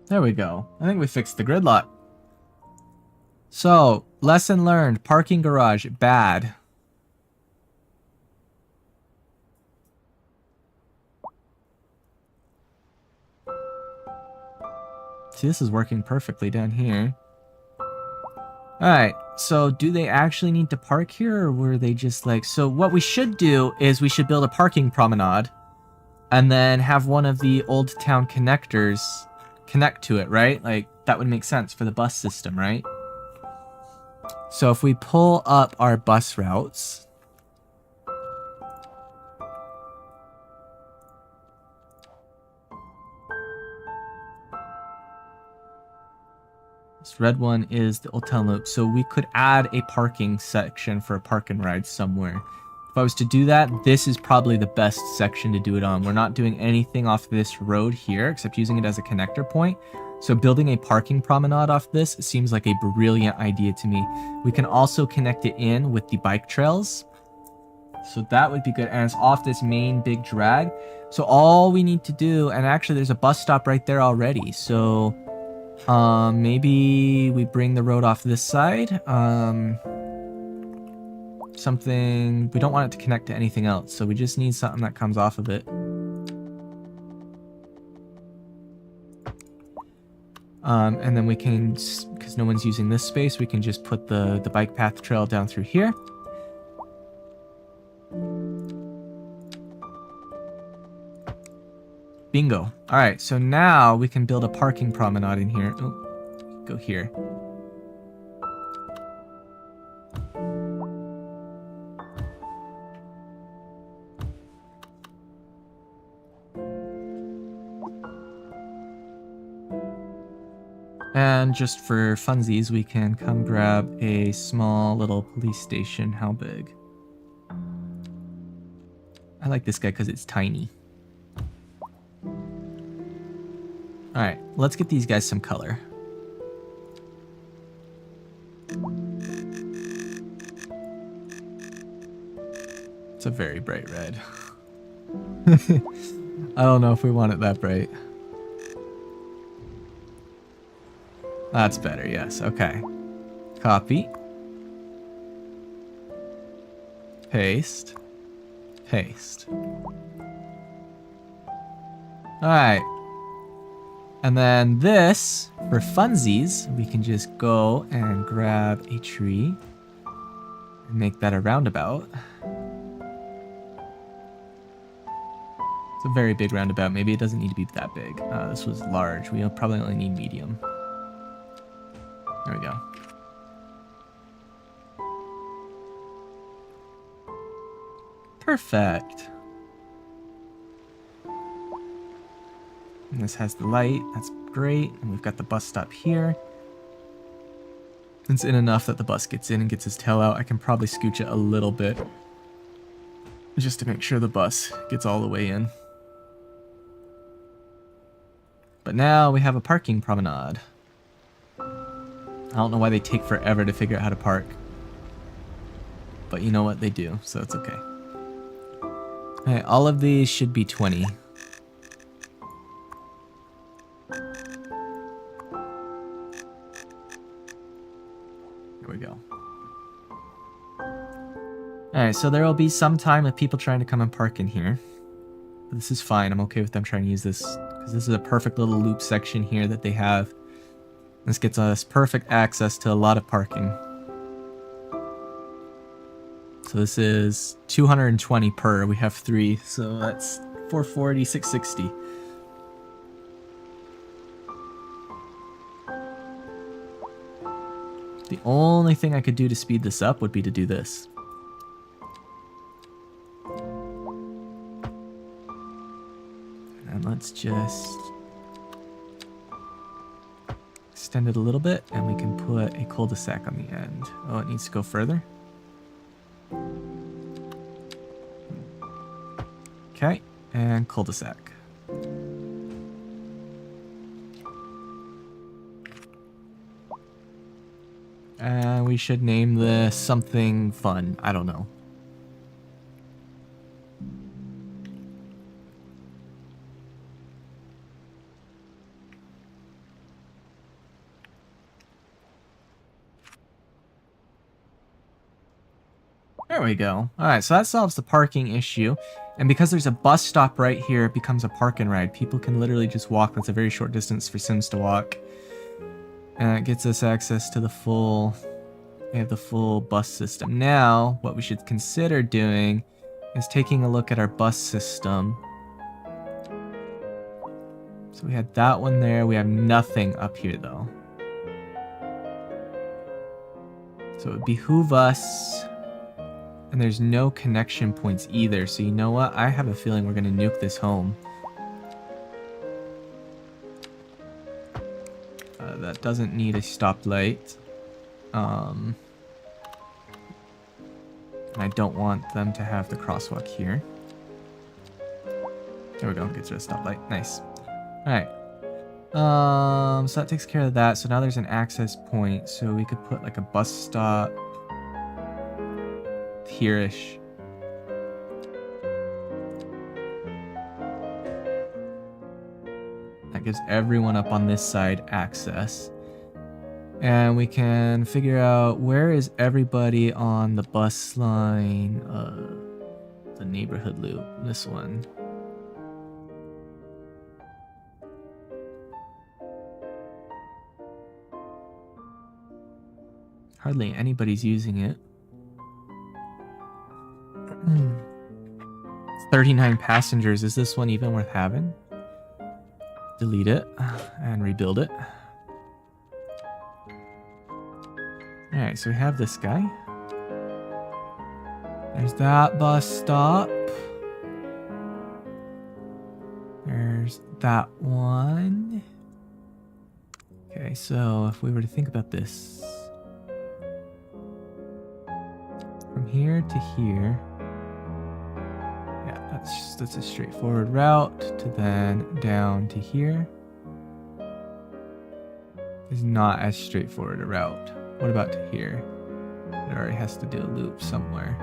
There we go. I think we fixed the gridlock. So, lesson learned. Parking garage, bad. See, this is working perfectly down here. Alright, so do they actually need to park here, or were they just like... So what we should do is we should build a parking promenade, and then have one of the old town connectors connect to it, right? Like, that would make sense for the bus system, right? So if we pull up our bus routes... This red one is the Old Town Loop, so we could add a parking section for a park and ride somewhere. If I was to do that, this is probably the best section to do it on. We're not doing anything off this road here, except using it as a connector point. So building a parking promenade off this seems like a brilliant idea to me. We can also connect it in with the bike trails. So that would be good. And it's off this main big drag. So all we need to do, and actually there's a bus stop right there already. So maybe we bring the road off this side. Something, we don't want it to connect to anything else, so we just need something that comes off of it. And then we can, because no one's using this space, we can just put the bike path trail down through here. Bingo. Alright, so now we can build a parking promenade in here. Oh, go here. And just for funsies, we can come grab a small little police station. How big? I like this guy because it's tiny. Alright, let's get these guys some color. It's a very bright red. I don't know if we want it that bright. That's better, yes. Okay. Copy. Paste. Paste. Alright. And then this, for funsies, we can just go and grab a tree and make that a roundabout. It's a very big roundabout. Maybe it doesn't need to be that big. This was large. We probably only need medium. There we go. Perfect. And this has the light. That's great. And we've got the bus stop here. It's in enough that the bus gets in and gets his tail out. I can probably scooch it a little bit, just to make sure the bus gets all the way in. But now we have a parking promenade. I don't know why they take forever to figure out how to park. But you know what? They do, so it's okay. Alright, all of these should be 20. There we go. Alright, so there will be some time with people trying to come and park in here. But this is fine. I'm okay with them trying to use this, because this is a perfect little loop section here that they have. This gets us perfect access to a lot of parking. So this is 220 per. We have 3, so that's 440, 660. The only thing I could do to speed this up would be to do this. And let's just extend it a little bit, and we can put a cul-de-sac on the end. Oh, it needs to go further. Okay, and cul-de-sac. And we should name this something fun. I don't know. There we go. Alright, so that solves the parking issue. And because there's a bus stop right here, it becomes a park and ride. People can literally just walk. That's a very short distance for Sims to walk. And it gets us access to the full... We have the full bus system. Now, what we should consider doing is taking a look at our bus system. So we had that one there. We have nothing up here, though. So it would behoove us... And there's no connection points either, so you know what? I have a feeling we're gonna nuke this home. That doesn't need a stoplight. And I don't want them to have the crosswalk here. There we go, gets rid of stoplight. Nice. Alright. So that takes care of that. So now there's an access point, so we could put like a bus stop here-ish. That gives everyone up on this side access. And we can figure out where is everybody on the bus line, the neighborhood loop, this one. Hardly anybody's using it. 39 passengers. Is this one even worth having? Delete it and rebuild it. Alright, so we have this guy. There's that bus stop. There's that one. Okay, so if we were to think about this. From here to here. That's a straightforward route to then down to here. Is not as straightforward a route. What about to here? It already has to do a loop somewhere.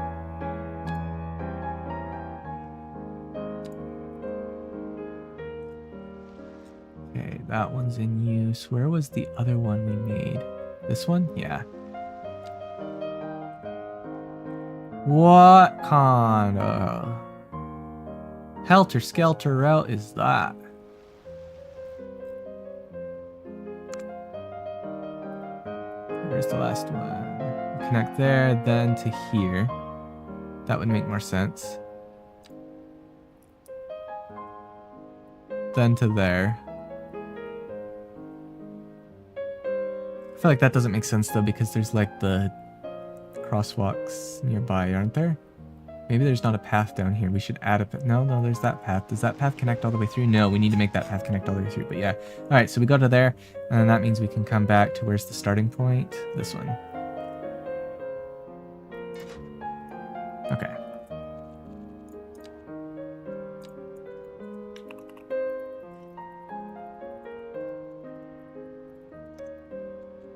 Okay, that one's in use. Where was the other one we made? This one? Yeah. What kind of helter-skelter route is that? Where's the last one? Connect there, then to here. That would make more sense. Then to there. I feel like that doesn't make sense though, because there's like the crosswalks nearby, aren't there? Maybe there's not a path down here. We should add a... No, there's that path. Does that path connect all the way through? No, we need to make that path connect all the way through. But yeah. Alright, so we go to there. And that means we can come back to where's the starting point? This one. Okay.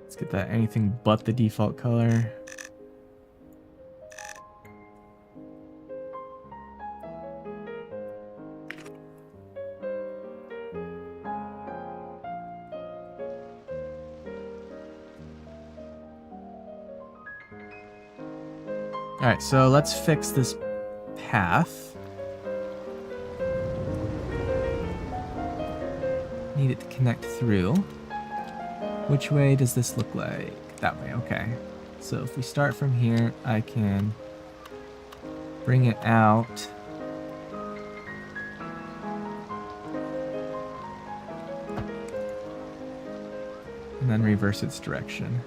Let's get that anything but the default color. Alright, so let's fix this path. Need it to connect through. Which way does this look like? That way, okay. So if we start from here, I can bring it out. And then reverse its direction.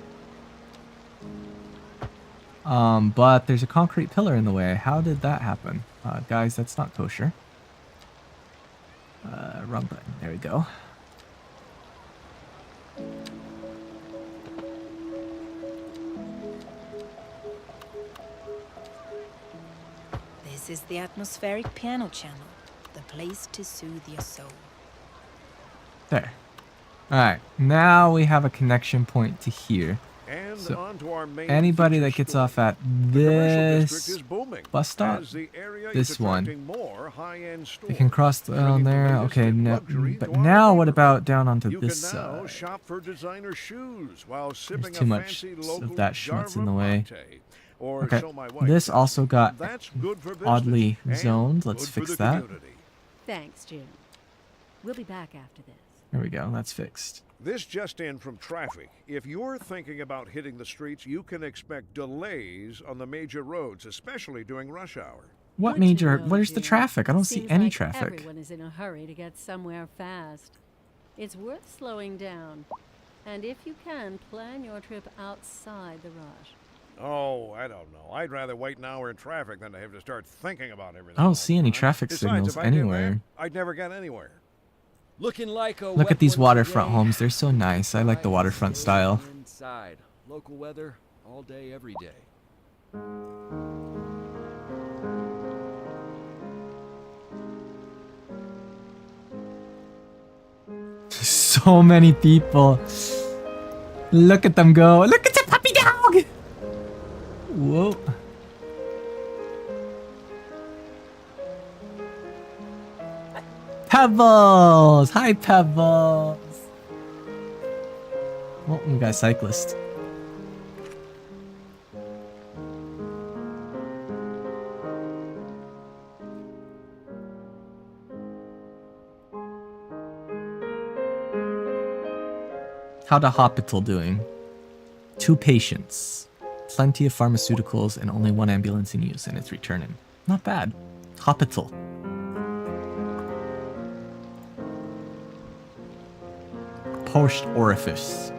But there's a concrete pillar in the way. How did that happen? Guys, that's not kosher. Wrong button. There we go. This is the atmospheric piano channel, the place to soothe your soul. There. Alright, now we have a connection point to here. And So, on to our main anybody feature that gets story. off at The commercial district this is booming, bus stop, as the area is this one, attracting more high-end they can stores, cross down bringing the there. latest Okay, in no, luxury but to our now what neighborhood. about down onto You this can now side? shop for designer shoes while sipping too a much fancy of local that schmutz in the Jarva way. latte. Or Okay, so my wife this says. also got That's good for business oddly and zoned. Let's good for fix the that. community. Thanks, Jim. We'll be back after this. There we go, that's fixed. This just in from traffic. If you're thinking about hitting the streets, you can expect delays on the major roads, especially during rush hour. What Good to major, know, where's the Jim. traffic? I don't see Seems any like traffic. Everyone is in a hurry to get somewhere fast. It's worth slowing down. And if you can, plan your trip outside the rush. Oh, I don't know. I'd rather wait an hour in traffic than to have to start thinking about everything. I don't all see the any time. traffic Besides, signals if I did that, anywhere. I'd never get anywhere. Looking like a Look wet at these one waterfront today. homes, they're so nice. I like the Nice waterfront staying style. Inside. Local weather all day, every day. So many people. Look at them go. Look at the puppy dog. Whoa. Pebbles. Hi, Pebbles. Oh, we got a cyclist. How the hospital doing? 2 patients, plenty of pharmaceuticals, and only 1 ambulance in use, and it's returning. Not bad. Hospital. Post orifice.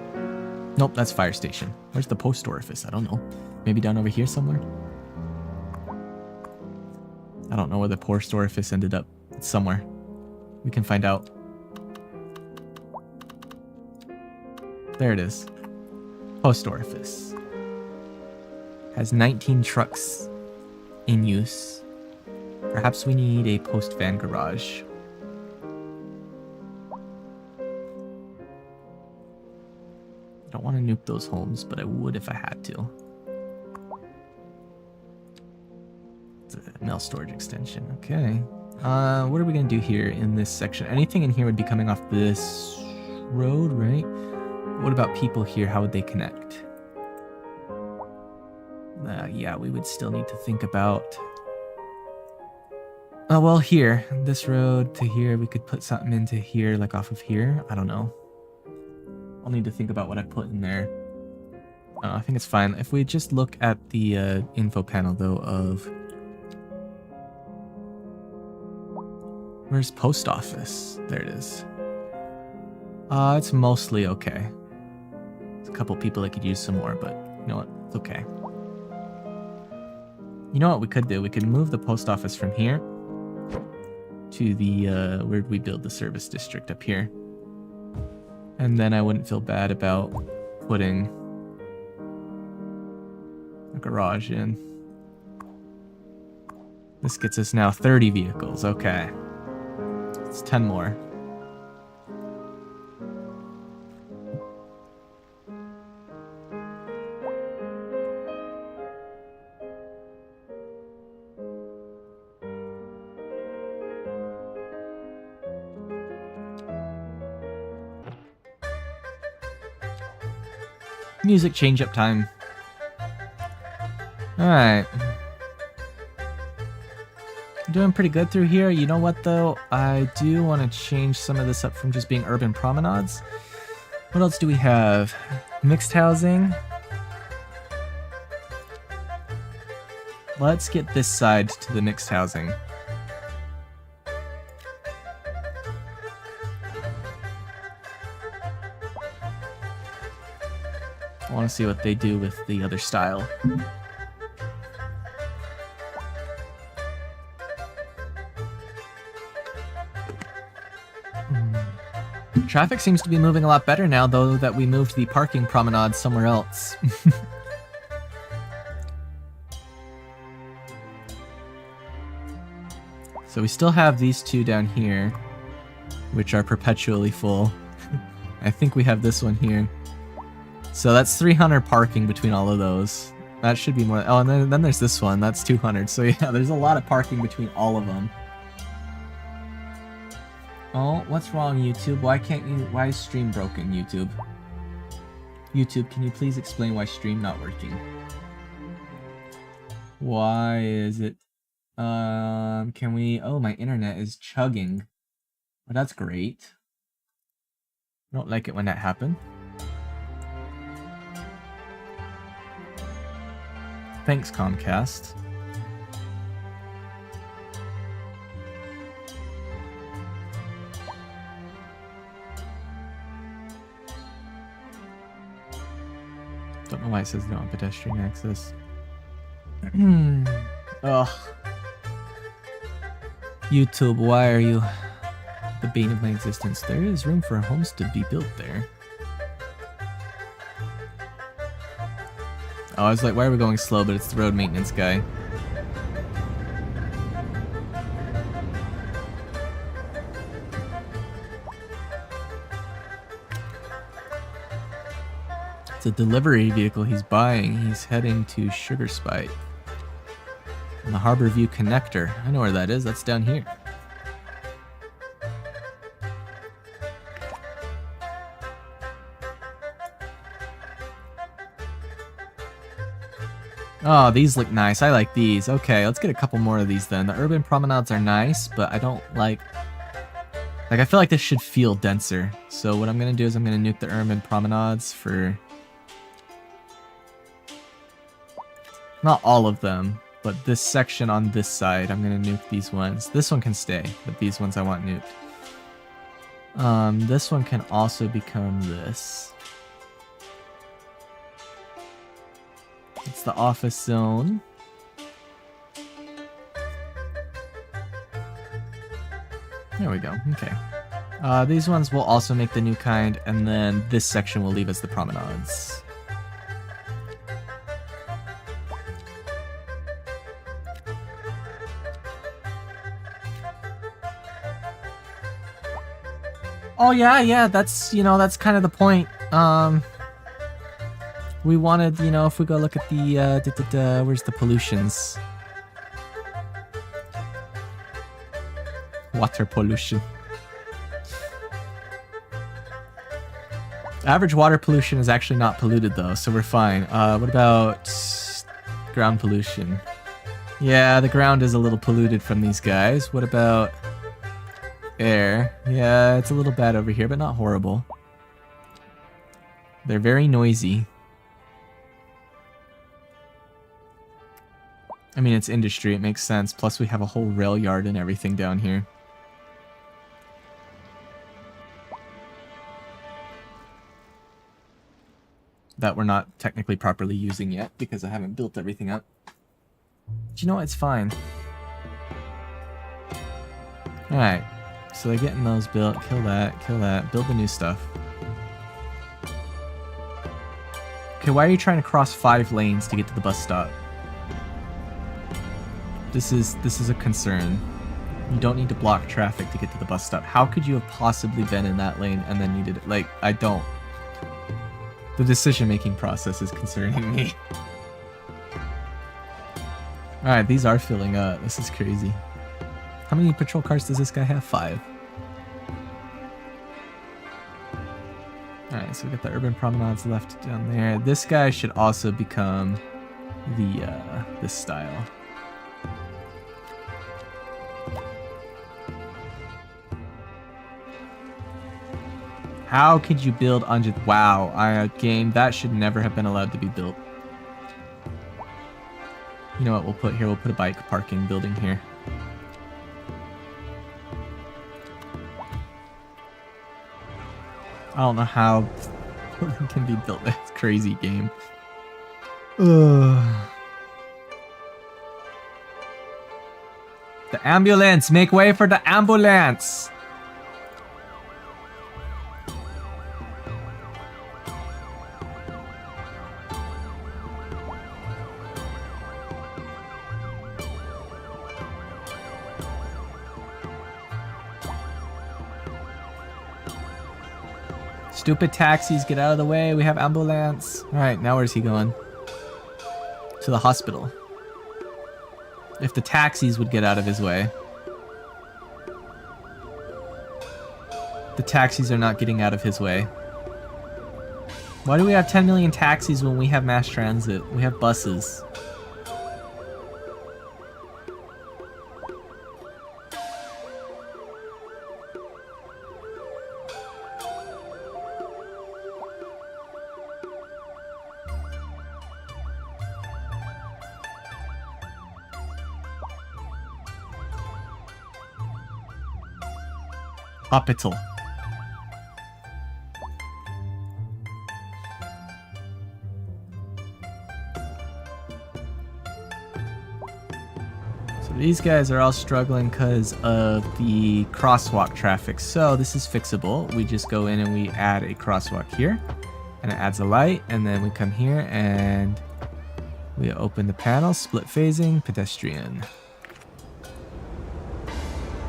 Nope, that's fire station. Where's the post orifice? I don't know. Maybe down over here somewhere? I don't know where the post orifice ended up. It's somewhere. We can find out. There it is. Post orifice. Has 19 trucks in use. Perhaps we need a post van garage. I don't want to nuke those homes, but I would if I had to. It's a mail storage extension. Okay. What are we going to do here in this section? Anything in here would be coming off this road, right? What about people here? How would they connect? Yeah, we would still need to think about... Oh, well, here. This road to here, we could put something into here, like off of here. I don't know. I'll need to think about what I put in there. I think it's fine. If we just look at the info panel, though, of... Where's post office? There it is. It's mostly okay. There's a couple people that could use some more, but you know what? It's okay. You know what we could do? We could move the post office from here to the, where'd we build the service district up here? And then I wouldn't feel bad about putting a garage in. This gets us now 30 vehicles. Okay. It's 10 more. Music change-up time. Alright. Doing pretty good through here. You know what, though? I do want to change some of this up from just being urban promenades. What else do we have? Mixed housing. Let's get this side to the mixed housing. I want to see what they do with the other style. Traffic seems to be moving a lot better now, though, that we moved the parking promenade somewhere else. So we still have these two down here, which are perpetually full. I think we have this one here. So that's 300 parking between all of those. That should be more. Oh, and then there's this one. That's 200. So yeah, there's a lot of parking between all of them. Oh, what's wrong, YouTube? Why can't you? Why is stream broken, YouTube? YouTube, can you please explain why stream not working? Why is it? Can we? Oh, my internet is chugging. Well, that's great. I don't like it when that happens. Thanks, Comcast. Don't know why it says no on pedestrian access. Ugh. YouTube, why are you the bane of my existence? There is room for homes to be built there. Oh, I was like, why are we going slow? But it's the road maintenance guy. It's a delivery vehicle he's buying. He's heading to Sugar Spite. And the Harbor View Connector. I know where that is. That's down here. Oh, these look nice. I like these. Okay, let's get a couple more of these then. The urban promenades are nice, but I don't like... I feel like this should feel denser. So what I'm going to do is I'm going to nuke the urban promenades for... not all of them, but this section on this side. I'm going to nuke these ones. This one can stay, but these ones I want nuked. This one can also become this. It's the office zone. There we go. Okay. These ones will also make the new kind, and then this section will leave as the promenades. Oh yeah, that's, you know, that's kind of the point. We wanted, you know, if we go look at the, where's the pollutions? Water pollution. Average water pollution is actually not polluted though, so we're fine. What about ground pollution? Yeah, the ground is a little polluted from these guys. What about air? Yeah, it's a little bad over here, but not horrible. They're very noisy. I mean, it's industry, it makes sense. Plus, we have a whole rail yard and everything down here. That we're not technically properly using yet, because I haven't built everything up. But you know what? It's fine. Alright. So they're getting those built. Kill that. Build the new stuff. Okay, why are you trying to cross 5 lanes to get to the bus stop? This is a concern. You don't need to block traffic to get to the bus stop. How could you have possibly been in that lane and then needed it? Like, I don't. The decision-making process is concerning me. Alright, these are filling up. This is crazy. How many patrol cars does this guy have? 5. Alright, so we got the urban promenades left down there. This guy should also become the, this style. How could you build on just... Wow, game that should never have been allowed to be built. You know what we'll put here? We'll put a bike parking building here. I don't know how building can be built. That's a crazy game. Ugh. The ambulance! Make way for the ambulance! Stupid taxis, get out of the way. We have ambulance. Alright, now where's he going? To the hospital. If the taxis would get out of his way. The taxis are not getting out of his way. Why do we have 10 million taxis when we have mass transit? We have buses. Hospital. So these guys are all struggling because of the crosswalk traffic. So this is fixable. We just go in and we add a crosswalk here. And it adds a light. And then we come here and we open the panel. Split phasing. Pedestrian.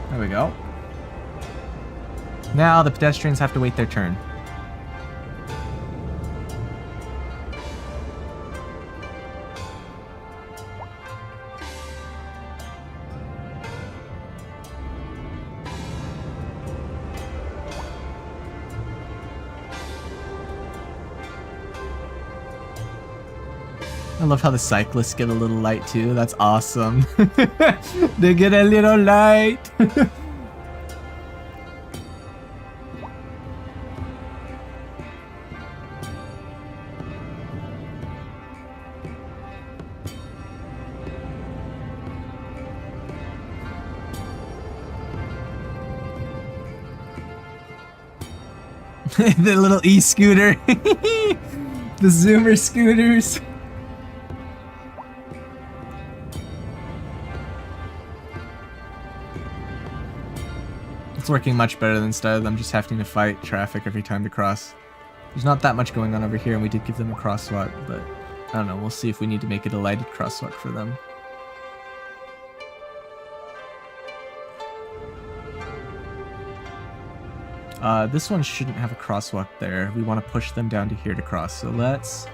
There we go. Now the pedestrians have to wait their turn. I love how the cyclists get a little light too. That's awesome. They get a little light. The little e-scooter. The Zoomer scooters. It's working much better than instead of them just having to fight traffic every time to cross. There's not that much going on over here, and we did give them a crosswalk, but I don't know. We'll see if we need to make it a lighted crosswalk for them. This one shouldn't have a crosswalk there. We want to push them down to here to cross. So let's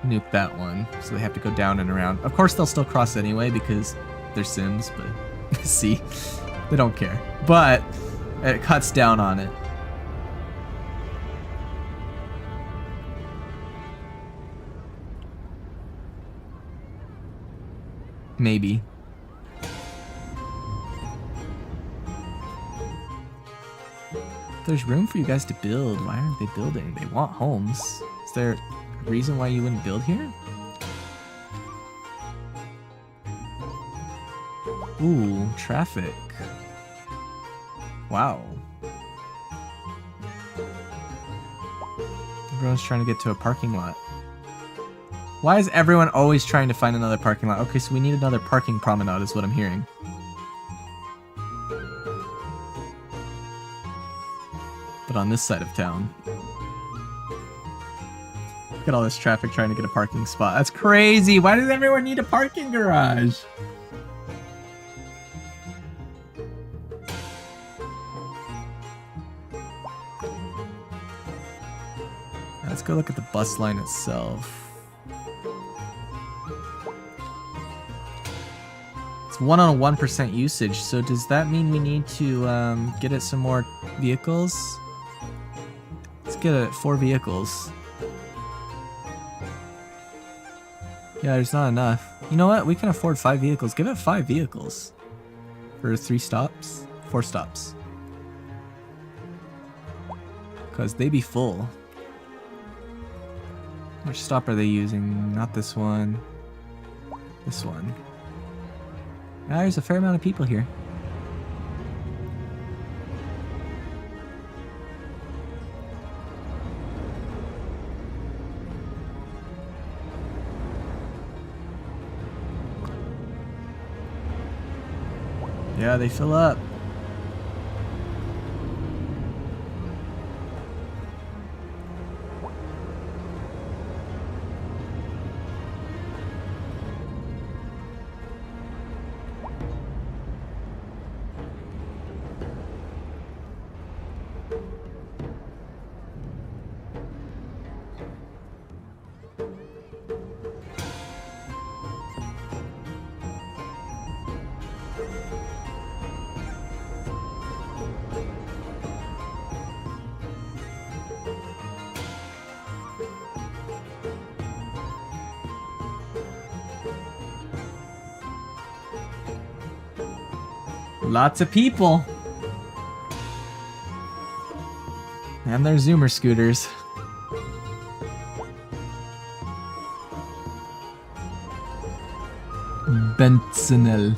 nuke that one. So they have to go down and around. Of course, they'll still cross anyway because they're Sims, but see, they don't care. But it cuts down on it. Maybe. There's room for you guys to build. Why aren't they building? They want homes. Is there a reason why you wouldn't build here? Ooh, traffic. Wow. Everyone's trying to get to a parking lot. Why is everyone always trying to find another parking lot? Okay, so we need another parking promenade is what I'm hearing. But on this side of town. Look at all this traffic trying to get a parking spot. That's crazy! Why does everyone need a parking garage? Let's go look at the bus line itself. It's 1% usage, so does that mean we need to get it some more vehicles? Let's get it 4 vehicles. Yeah, there's not enough. You know what? We can afford 5 vehicles. Give it 5 vehicles. For 3 stops? 4 stops. Because they be full. Which stop are they using? Not this one. This one. There's a fair amount of people here. Yeah, they fill up. Lots of people. And their Zoomer scooters. Bensonel.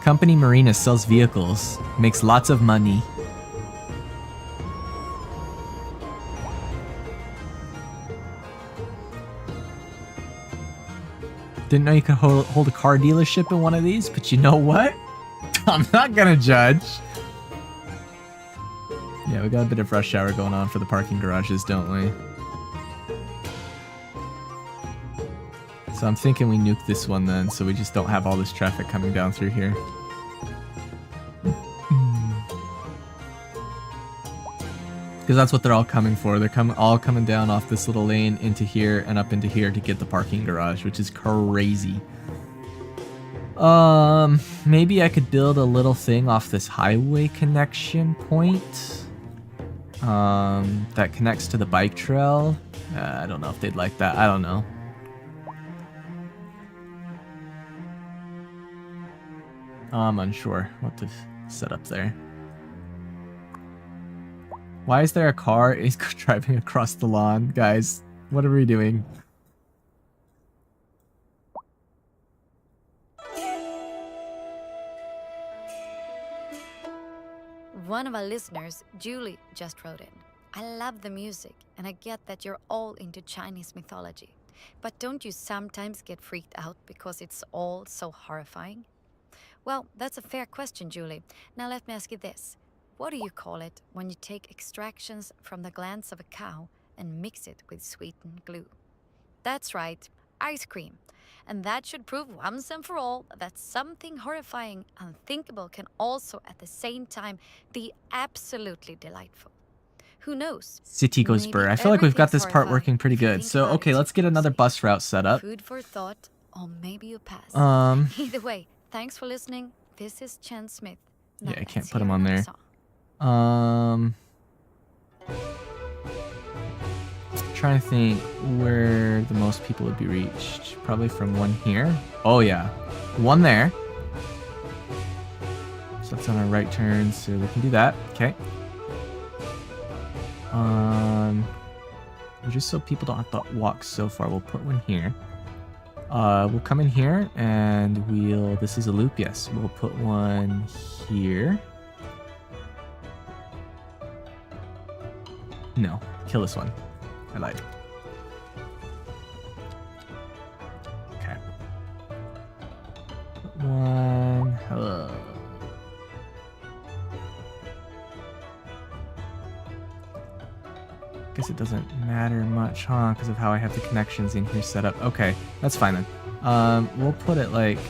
Company Marina sells vehicles, makes lots of money. Didn't know you could hold a car dealership in one of these, but you know what? I'm not gonna judge. Yeah, we got a bit of rush hour going on for the parking garages, don't we? So I'm thinking we nuke this one then, so we just don't have all this traffic coming down through here. Because that's what they're all coming for. They're all coming down off this little lane into here and up into here to get the parking garage, which is crazy. Maybe I could build a little thing off this highway connection point. That connects to the bike trail. I don't know if they'd like that. I don't know. I'm unsure what to set up there. Why is there a car driving across the lawn? Guys, what are we doing? One of our listeners, Julie, just wrote in. I love the music, and I get that you're all into Chinese mythology. But don't you sometimes get freaked out because it's all so horrifying? Well, that's a fair question, Julie. Now let me ask you this. What do you call it when you take extractions from the glands of a cow and mix it with sweetened glue? That's right, ice cream. And that should prove once and for all that something horrifying, unthinkable can also at the same time be absolutely delightful. Who knows? City goes burr. I feel like we've got this part working pretty good. So, okay, let's get another bus route set up. Food for thought, or maybe you pass. Either way, thanks for listening. This is Chen Smith. Now yeah, I can't let's put hear him on another there. song. Trying to think where the most people would be reached. Probably from one here. Oh yeah, one there. So that's on our right turn, so we can do that. Okay. Just so people don't have to walk so far, we'll put one here. We'll come in here and we'll. This is a loop. Yes, we'll put one here. No, kill this one. I lied. Okay. One. Hello. Guess it doesn't matter much, huh? Because of how I have the connections in here set up. Okay, that's fine then. We'll put it like...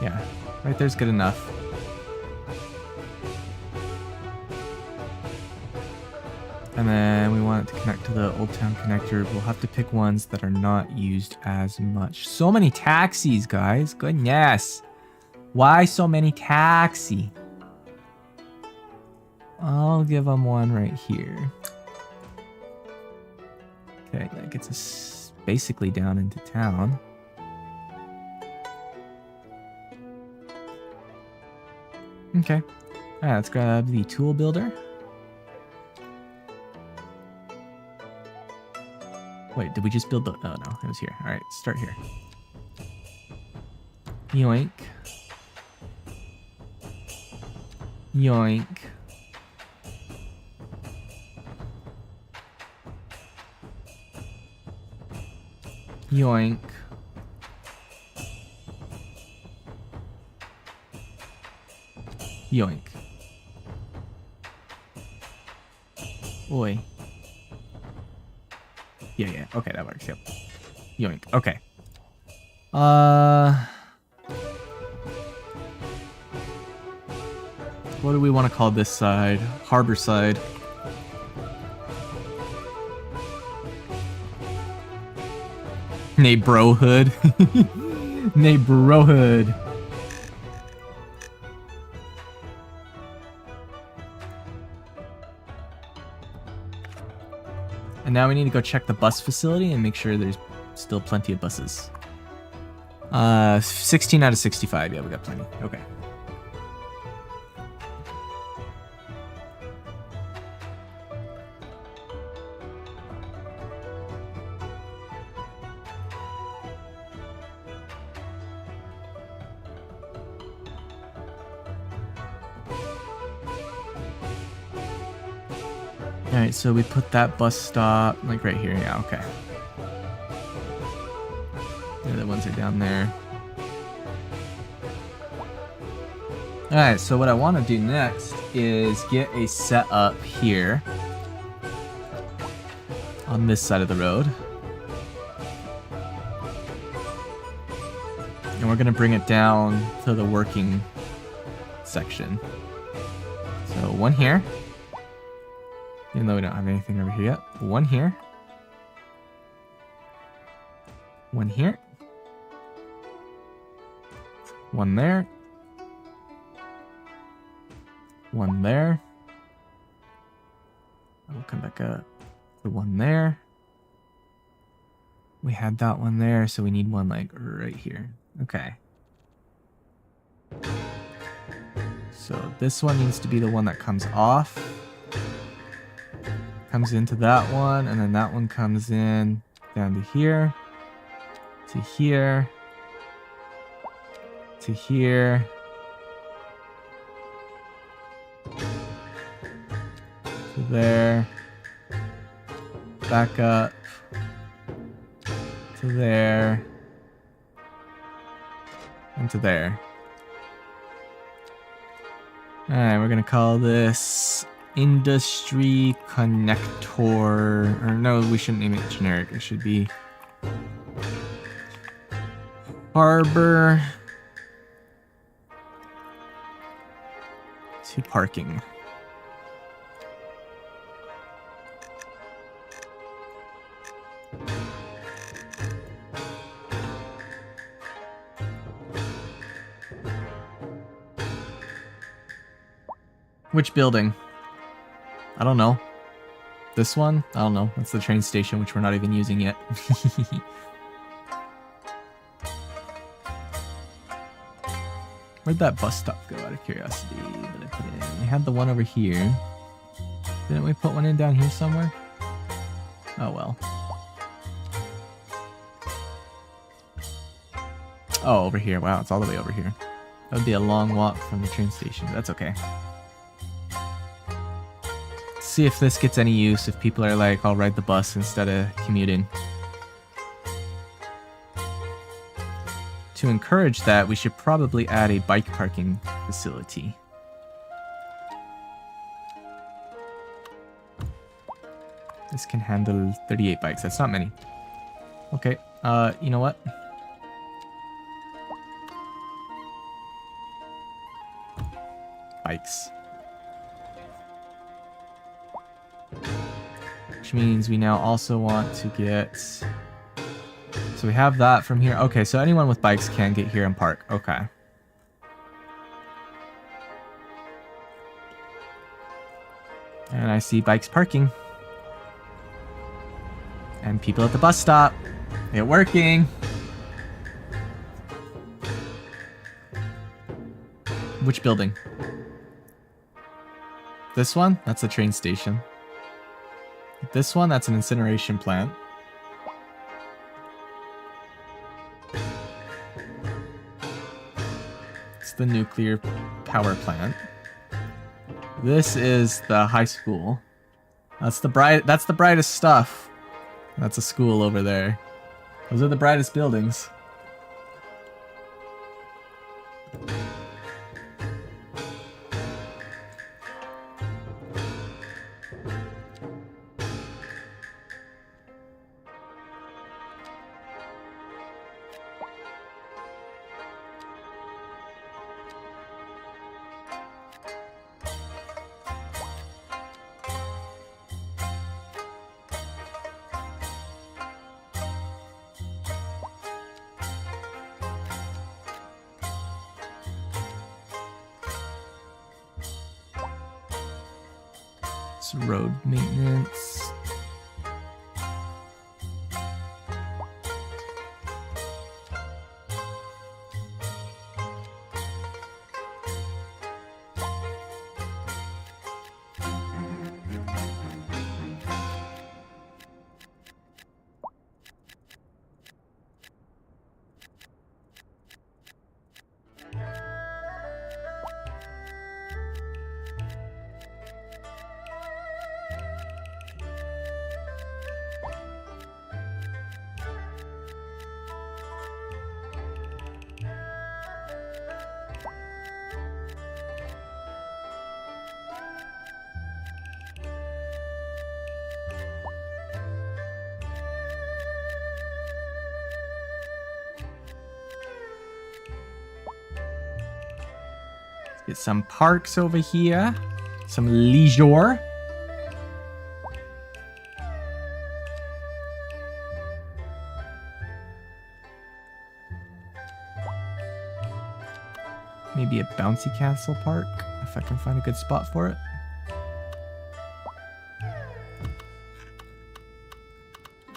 Yeah, right there's good enough. And then we want it to connect to the Old Town connector. We'll have to pick ones that are not used as much. So many taxis, guys. Goodness. Why so many taxi? I'll give them one right here. Okay, that gets us basically down into town. Okay. Alright, let's grab the tool builder. Wait, did we just build the... Oh, no, it was here. All right, start here. Yoink. Yoink. Yoink. Yoink. Oi. Yeah. Okay, that works. Yep. Yoink. Okay. What do we want to call this side? Harbor side. Neighborhood. Neighborhood. And now we need to go check the bus facility and make sure there's still plenty of buses. 16 out of 65. Yeah, we got plenty. Okay. Alright, so we put that bus stop like right here. Yeah, okay. The other ones are down there. Alright, so what I want to do next is get a setup here on this side of the road. And we're going to bring it down to the working section. So one here. Even though we don't have anything over here yet. One here. One here. One there. One there. We'll come back up. The one there. We had that one there, so we need one like right here. Okay. So this one needs to be the one that comes off. Comes into that one, and then that one comes in down to here, to here, to here, to there, back up, to there, and to there. Alright, we're gonna call this Industry Connector, or no, we shouldn't name it generic. It should be Harbor to Parking. Which building? I don't know. This one? I don't know. That's the train station, which we're not even using yet. Where'd that bus stop go, out of curiosity? Did I put it in? We had the one over here. Didn't we put one in down here somewhere? Oh well. Oh, over here. Wow, it's all the way over here. That would be a long walk from the train station. That's okay. See if this gets any use, if people are like, I'll ride the bus instead of commuting. To encourage that, we should probably add a bike parking facility. This can handle 38 bikes. That's not many. Okay, you know what? Bikes. Which means we now also want to get... So we have that from here. Okay, so anyone with bikes can get here and park. Okay. And I see bikes parking. And people at the bus stop. It's working. Which building? This one? That's a train station. This one, that's an incineration plant. the nuclear power plant. This is the high school. That's the brightest stuff. That's a school over there. Those are the brightest buildings. It's road maintenance. Get some parks over here. Some leisure. Maybe a bouncy castle park, if I can find a good spot for it.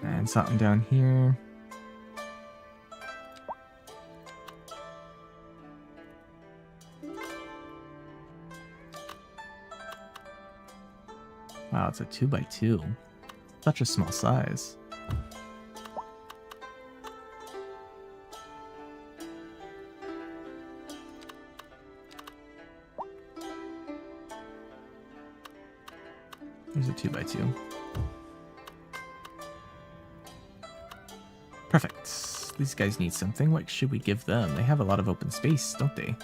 And something down here. Wow, it's a 2x2. Such a small size. There's a 2x2. Perfect. These guys need something. What should we give them? They have a lot of open space, don't they?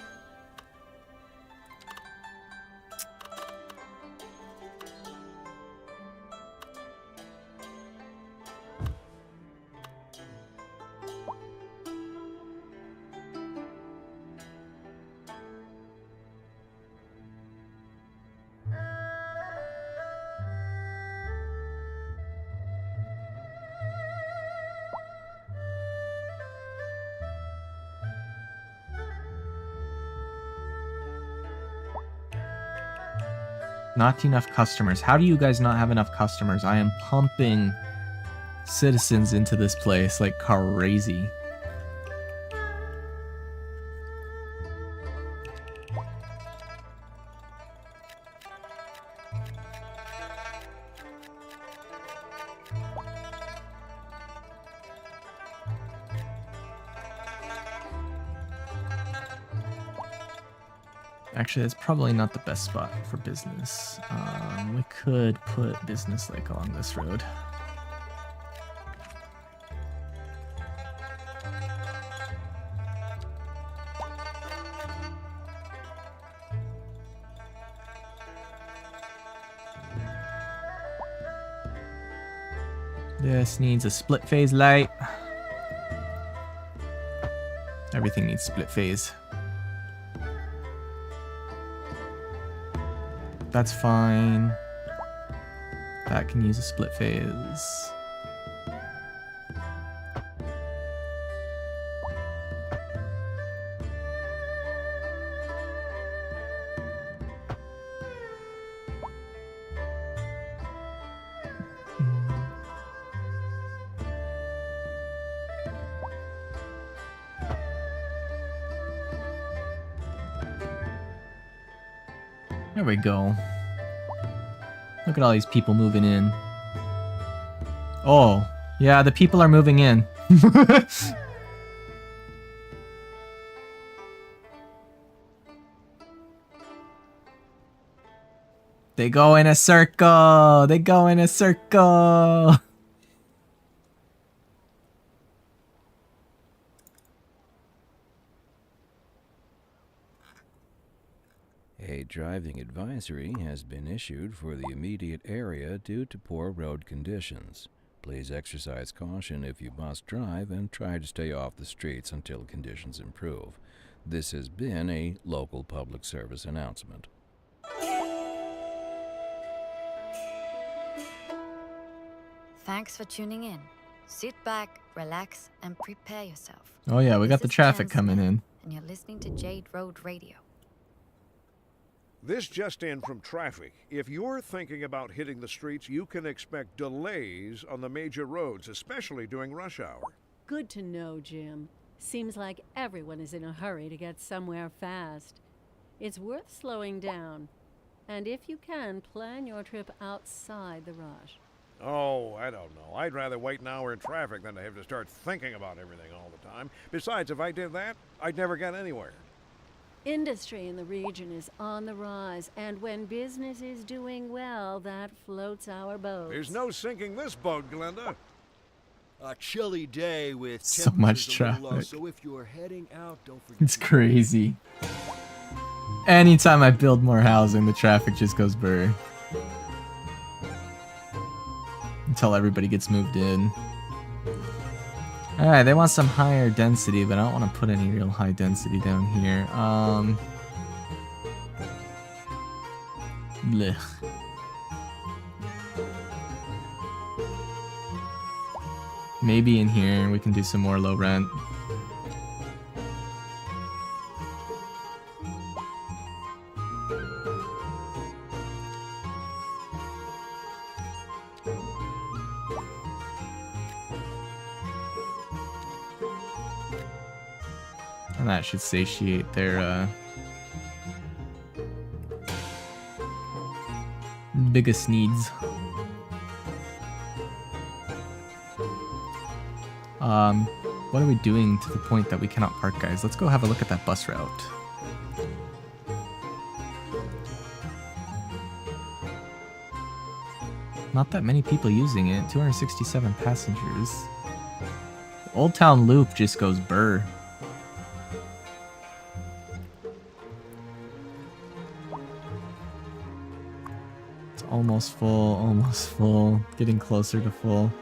Not enough customers. How do you guys not have enough customers? I am pumping citizens into this place like crazy. Actually, that's probably not the best spot for business. We could put business like along this road. This needs a split phase light. Everything needs split phase. That's fine. That can use a split phase. There we go. Look at all these people moving in. Oh, yeah, the people are moving in. They go in a circle. They go in a circle. A driving advisory has been issued for the immediate area due to poor road conditions. Please exercise caution if you must drive and try to stay off the streets until conditions improve. This has been a local public service announcement. Thanks for tuning in. Sit back, relax, and prepare yourself. Oh yeah, we got the This is traffic Jen coming Smith, in. And you're listening to Jade Road Radio. This just in from traffic. If you're thinking about hitting the streets, you can expect delays on the major roads, especially during rush hour. Good to know, Jim. Seems like everyone is in a hurry to get somewhere fast. It's worth slowing down. And if you can, plan your trip outside the rush. Oh, I don't know. I'd rather wait an hour in traffic than to have to start thinking about everything all the time. Besides, if I did that, I'd never get anywhere. Industry in the region is on the rise, and when business is doing well, that floats our boats. There's no sinking this boat, Glenda. A chilly day with So much temperatures a little low, traffic. so if you're heading out, don't forget It's to- crazy. Anytime I build more housing, the traffic just goes burr. Until everybody gets moved in. Alright, they want some higher density, but I don't want to put any real high density down here. Blech. Maybe in here we can do some more low rent. And that should satiate their biggest needs. What are we doing to the point that we cannot park, guys? Let's go have a look at that bus route. Not that many people using it. 267 passengers. Old Town Loop just goes burr. It's almost full, getting closer to full.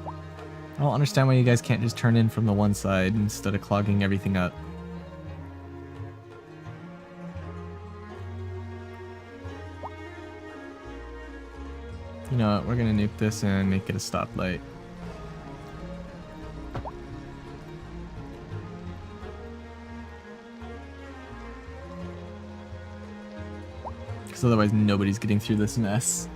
I don't understand why you guys can't just turn in from the one side instead of clogging everything up. You know what, we're gonna nuke this and make it a stoplight. Because otherwise nobody's getting through this mess.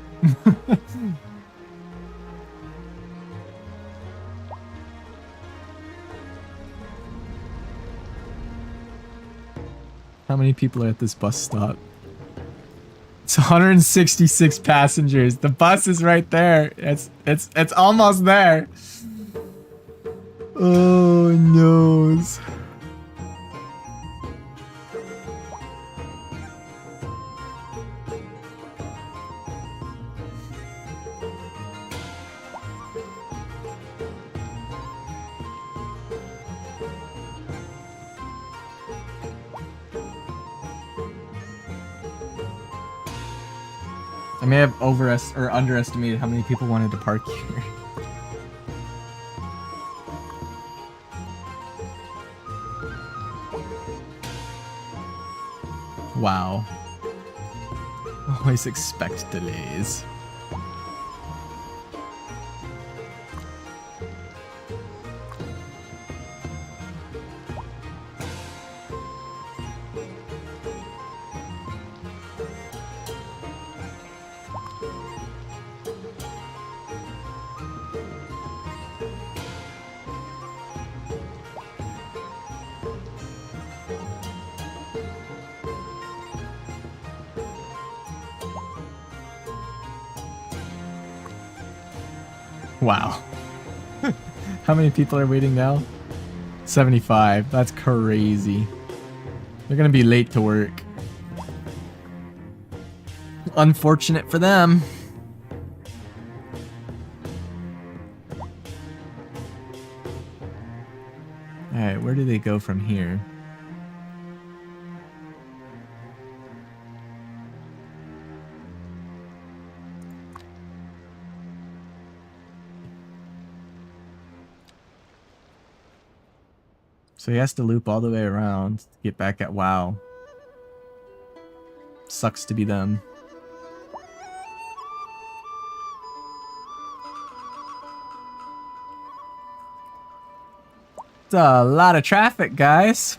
How many people are at this bus stop? It's 166 passengers. The bus is right there. It's almost there. Oh no. I may have underestimated how many people wanted to park here. Wow. Always expect delays. Wow. How many people are waiting now? 75. That's crazy. They're gonna be late to work. Unfortunate for them. Alright, where do they go from here? So he has to loop all the way around to get back at WoW. Sucks to be them. It's a lot of traffic, guys.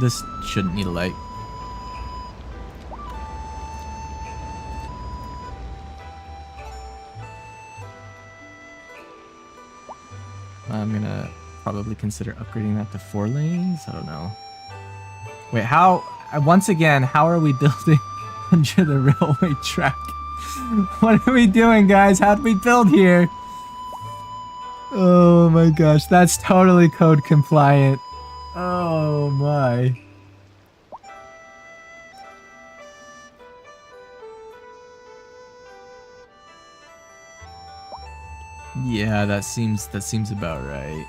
This shouldn't need a light. I'm gonna probably consider upgrading that to 4 lanes. I don't know. Wait, how? Once again, how are we building under the railway track? What are we doing, guys? How do we build here? Oh my gosh, that's totally code compliant. Oh my. Yeah, that seems about right.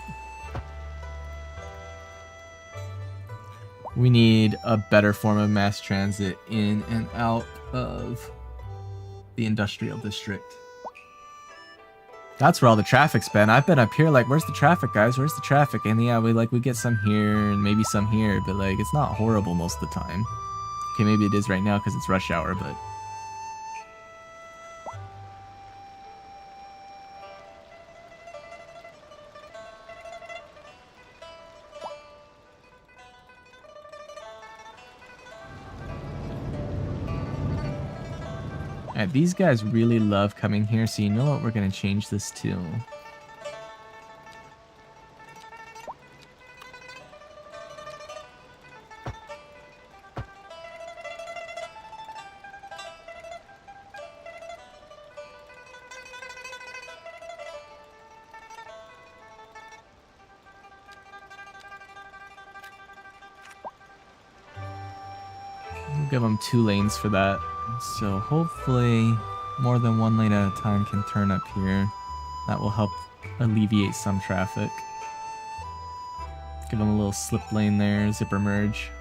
We need a better form of mass transit in and out of the industrial district. That's where all the traffic's been. I've been up here like, where's the traffic, guys? Where's the traffic? And yeah, we get some here and maybe some here, but like it's not horrible most of the time. Okay, maybe it is right now because it's rush hour, but alright, these guys really love coming here, so you know what we're gonna change this to. We'll give them 2 lanes for that. So hopefully more than 1 lane at a time can turn up here. That will help alleviate some traffic. Give them a little slip lane there, zipper merge.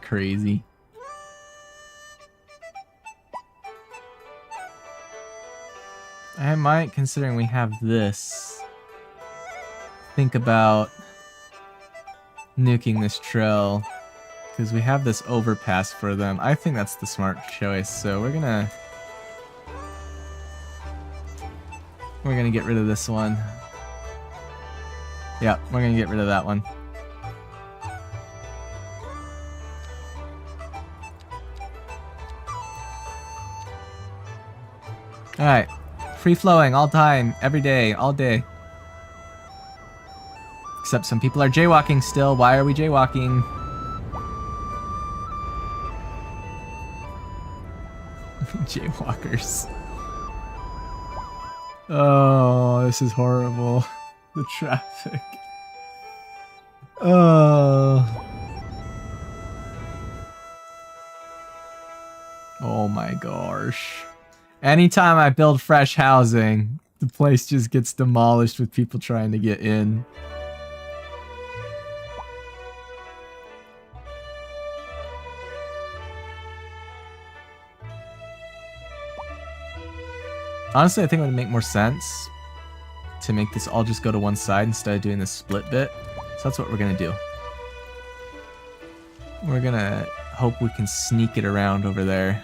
Crazy. I might, considering we have this, think about nuking this trail because we have this overpass for them. I think that's the smart choice, so we're gonna get rid of this one. Yeah, we're gonna get rid of that one. Alright. Free flowing all time, every day, all day. Except some people are jaywalking still. Why are we jaywalking? Jaywalkers. Oh, this is horrible. The traffic. Oh. Oh my gosh. Anytime I build fresh housing, the place just gets demolished with people trying to get in. Honestly, I think it would make more sense to make this all just go to one side instead of doing this split bit. So that's what we're gonna do. We're gonna hope we can sneak it around over there.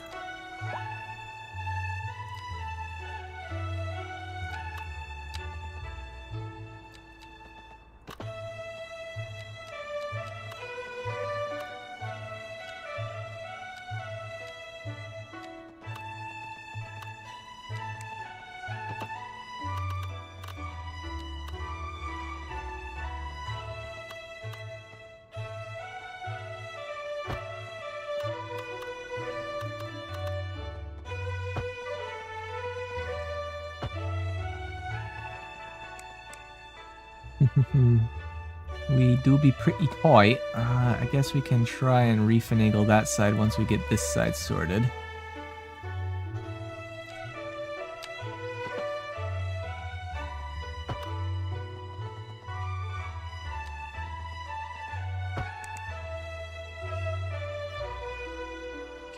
We do be pretty tight. I guess we can try and refinagle that side once we get this side sorted.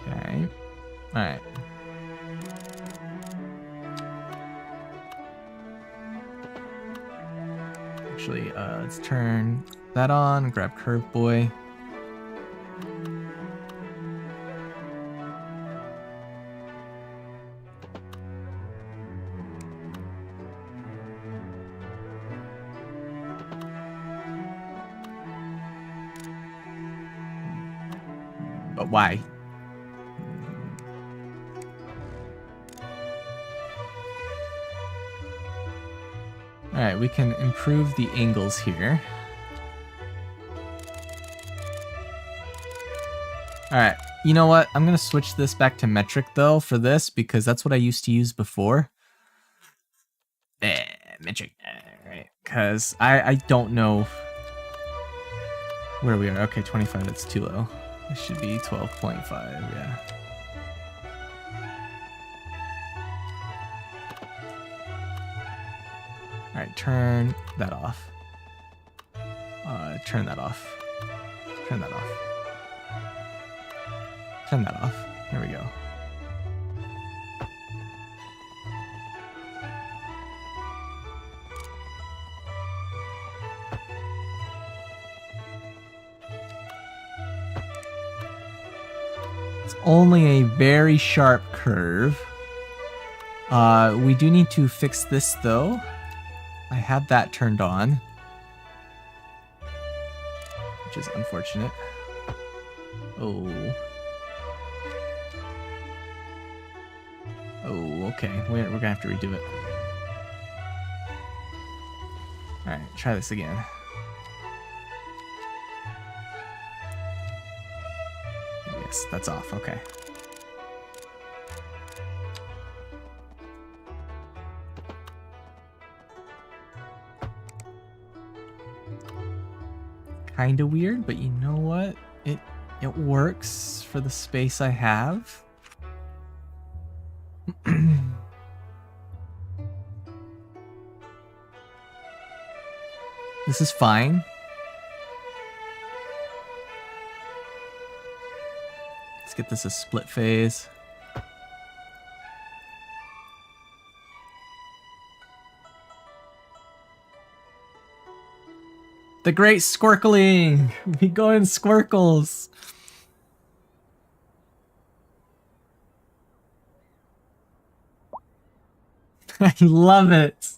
Okay. Alright. Actually, let's turn that on, grab Curve Boy. But why? Alright, we can improve the angles here. Alright, you know what? I'm going to switch this back to metric, though, for this, because that's what I used to use before. Metric. Alright, because I don't know where we are. Okay, 25, that's too low. It should be 12.5, yeah. Alright, turn that off. Turn that off. Turn that off. Turn that off. There we go. It's only a very sharp curve. We do need to fix this, though. I had that turned on, which is unfortunate. Oh. Oh, okay. We're gonna have to redo it. Alright, try this again. Yes, that's off. Okay. Kind of weird, but you know what? It works for the space I have. This is fine. Let's get this a split phase. The great squirkling! We go in squirkles! I love it!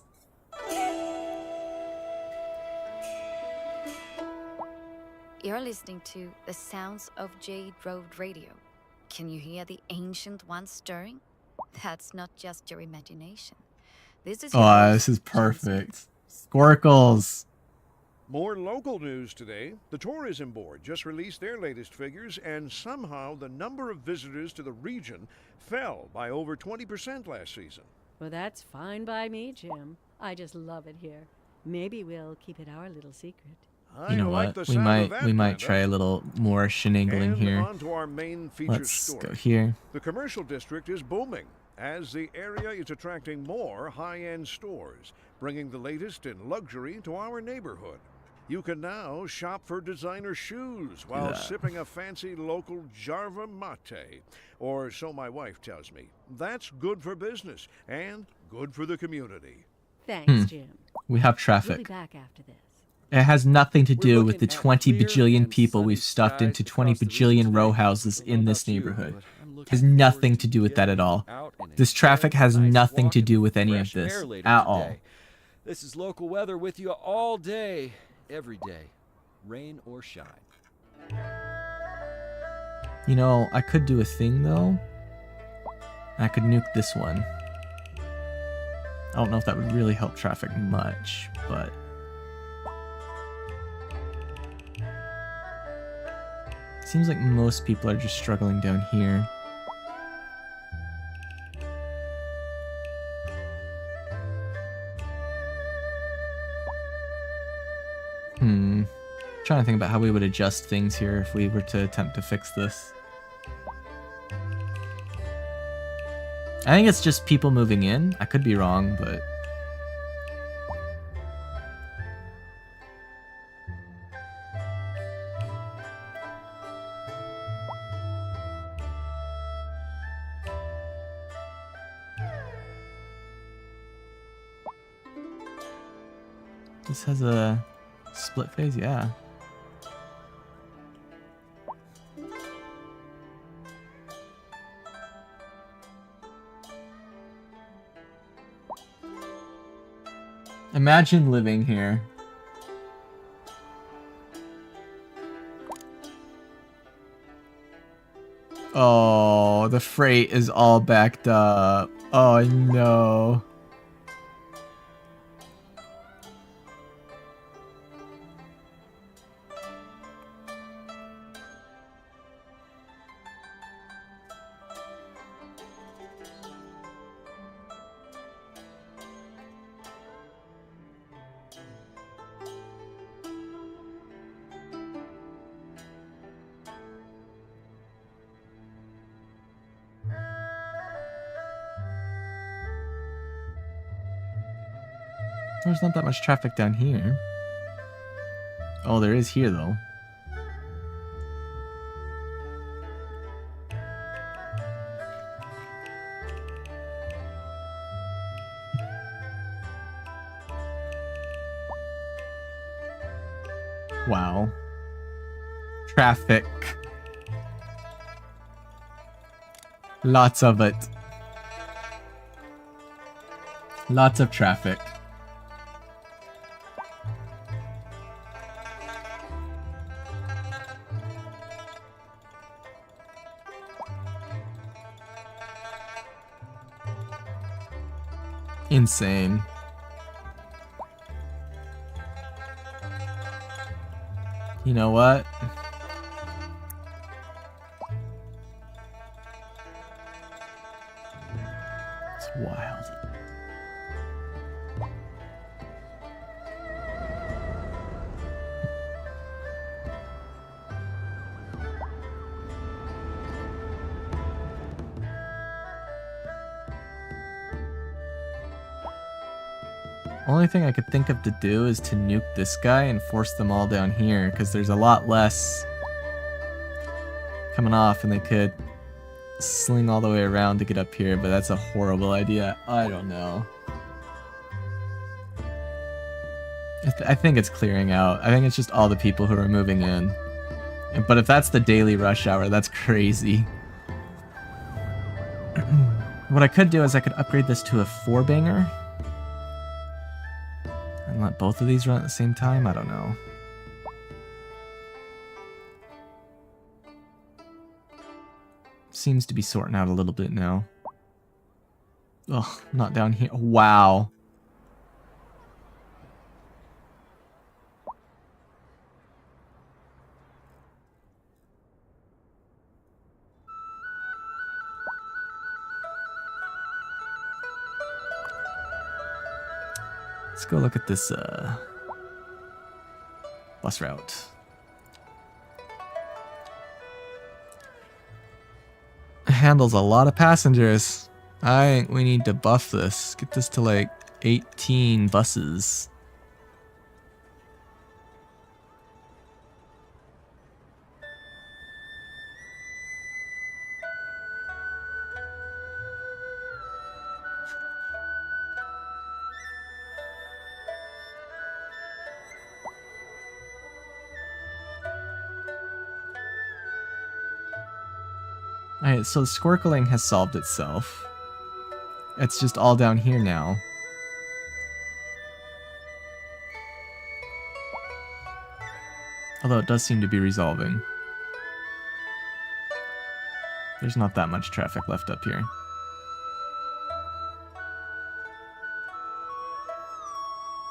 You're listening to the sounds of Jade Road Radio. Can you hear the ancient ones stirring? That's not just your imagination. This is your Oh, host, this is John Smith. perfect. Squirkles! More local news today. The Tourism Board just released their latest figures, and somehow the number of visitors to the region fell by over 20% last season. Well, that's fine by me, Jim. I just love it here. Maybe we'll keep it our little secret. You know like what? the We sound of that, might Amanda. try a little more shenangling And here. on to our main feature Let's story. go here. The commercial district is booming as the area is attracting more high-end stores, bringing the latest in luxury to our neighborhood. You can now shop for designer shoes while sipping a fancy local Jarva mate. Or so my wife tells me. That's good for business and good for the community. Thanks, Jim. We have We'll be traffic. back after this. It has nothing to We're do with looking the at 20 clear bajillion and people we've sunny stuffed into skies 20 across the region bajillion today. row houses Don't know in this about you, neighborhood. but I'm looking Has forward nothing to to do with that at getting all. out and This traffic enjoying a has nice nothing walk to in do the with any of fresh this air later at today. all. This is local weather with you all day, every day, rain or shine. You know, I could do a thing though. I could nuke this one. I don't know if that would really help traffic much, but seems like most people are just struggling down here. Trying to think about how we would adjust things here if we were to attempt to fix this. I think it's just people moving in. I could be wrong, but... This has a split phase, yeah. Imagine living here. Oh, the freight is all backed up. Oh no. There's not that much traffic down here. Oh, there is here, though. Wow. Traffic. Lots of it. Lots of traffic. Insane. You know what? It's wild. Only thing I could think of to do is to nuke this guy and force them all down here, because there's a lot less coming off and they could sling all the way around to get up here, but that's a horrible idea. I don't know. I think it's clearing out. I think it's just all the people who are moving in. But if that's the daily rush hour, that's crazy. What I could do is I could upgrade this to a 4-banger. And let both of these run at the same time? I don't know. Seems to be sorting out a little bit now. Ugh, not down here. Wow. Let's go look at this bus route. It handles a lot of passengers. I think we need to buff this. Get this to like 18 buses. Alright, so the squircling has solved itself. It's just all down here now. Although it does seem to be resolving. There's not that much traffic left up here.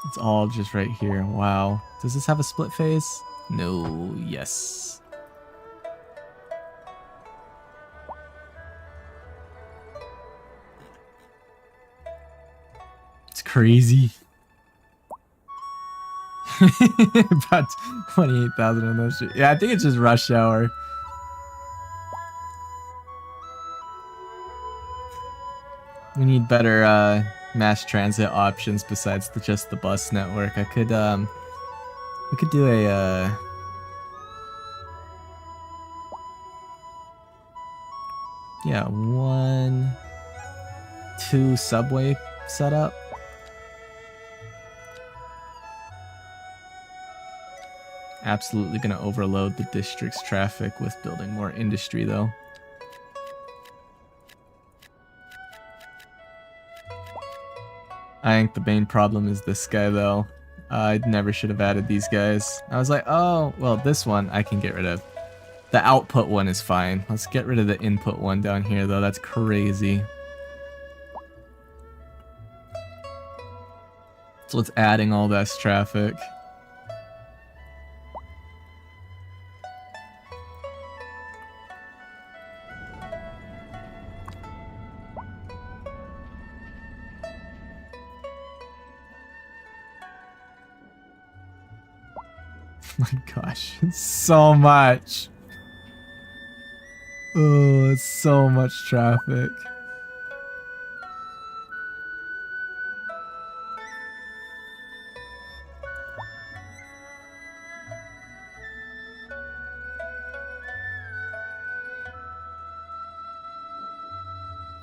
It's all just right here. Wow. Does this have a split phase? No. Yes. Crazy. About 28,000 on those shit. Yeah, I think it's just rush hour. We need better mass transit options besides just the bus network. We could do a yeah, 1-2 subway setup. Absolutely gonna overload the district's traffic with building more industry though. I think the main problem is this guy though. I never should have added these guys. I was like, oh, well this one I can get rid of. The output one is fine. Let's get rid of the input one down here though, that's crazy. So it's adding all this traffic. My gosh, it's so much. Oh, it's so much traffic.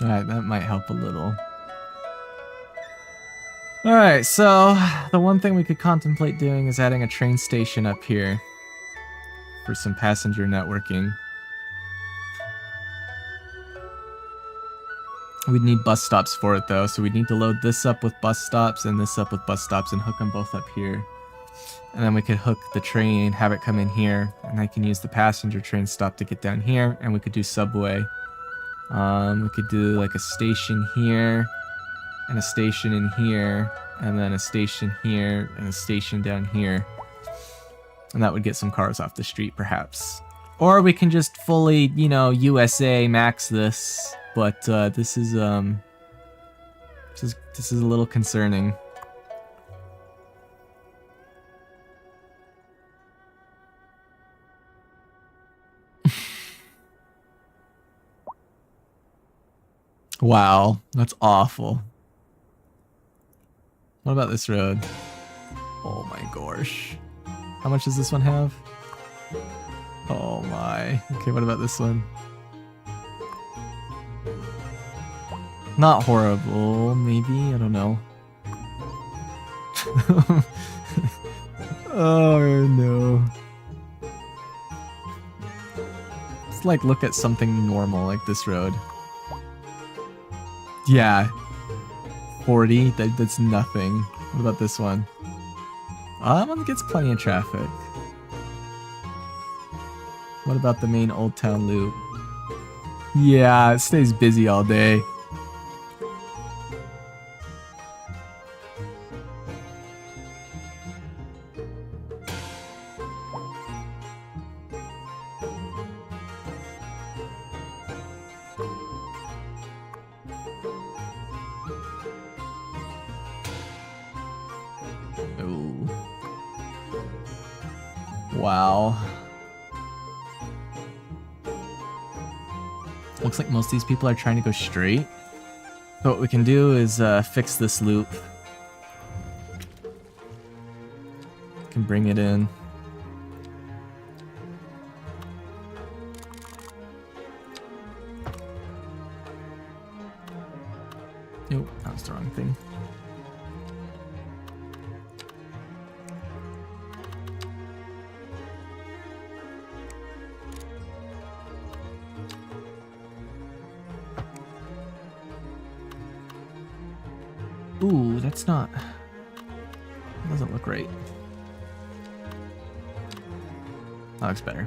Alright, that might help a little. Alright, so the one thing we could contemplate doing is adding a train station up here for some passenger networking. We'd need bus stops for it though, so we'd need to load this up with bus stops and this up with bus stops and hook them both up here. And then we could hook the train, have it come in here, and I can use the passenger train stop to get down here, and we could do subway. We could do like a station here, and a station in here, and then a station here, and a station down here. And that would get some cars off the street, perhaps. Or we can just fully, you know, USA max this, but this is a little concerning. Wow, that's awful. What about this road? Oh my gosh. How much does this one have? Oh my. Okay, what about this one? Not horrible, maybe? I don't know. Oh no. Let's like look at something normal like this road. Yeah. 40, that's nothing. What about this one? That one gets plenty of traffic. What about the main Old Town Loop? Yeah, it stays busy all day. Ooh. Wow. Looks like most of these people are trying to go straight. So what we can do is fix this loop. Can bring it in. Nope, that was the wrong thing. Ooh, that's not... That doesn't look right. That looks better.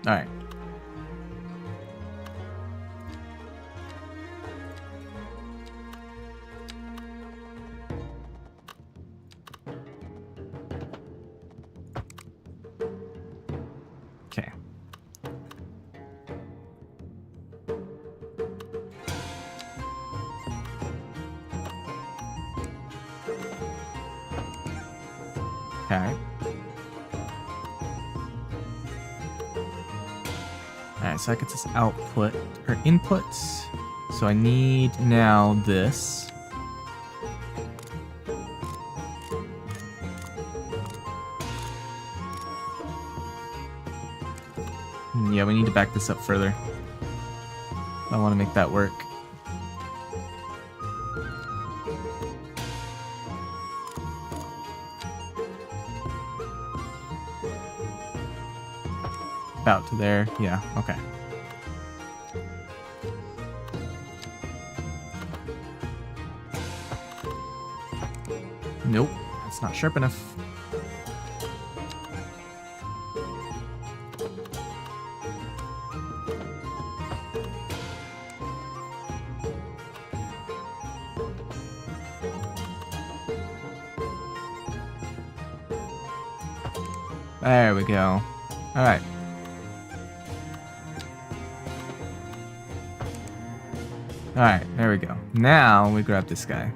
Alright. Okay. Okay. Alright, so that gets us output, or inputs. So I need now this. Yeah, we need to back this up further. I want to make that work. About to there. Yeah, okay. Nope, that's not sharp enough. There we go. Alright. Alright, there we go. Now we grab this guy.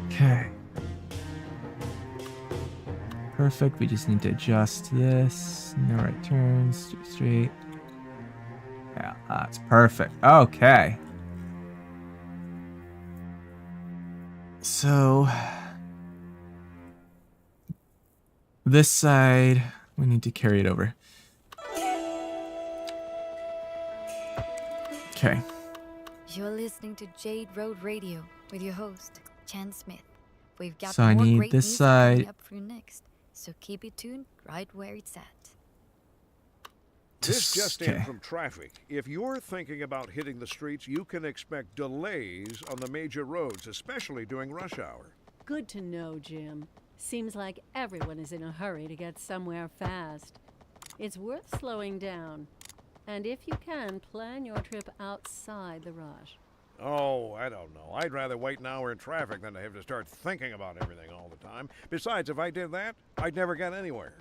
Okay. Perfect. We just need to adjust this. No right turns. Straight. Yeah, that's perfect. Okay. So this side, we need to carry it over. Okay. You're listening to Jade Road Radio with your host, Chen Smith. We've got So I more need great this music side. coming up for you next, so keep it tuned right where it's at. This just in Okay. from traffic. If you're thinking about hitting the streets, you can expect delays on the major roads, especially during rush hour. Good to know, Jim. Seems like everyone is in a hurry to get somewhere fast. It's worth slowing down. And if you can, plan your trip outside the rush. Oh, I don't know. I'd rather wait an hour in traffic than to have to start thinking about everything all the time. Besides, if I did that, I'd never get anywhere.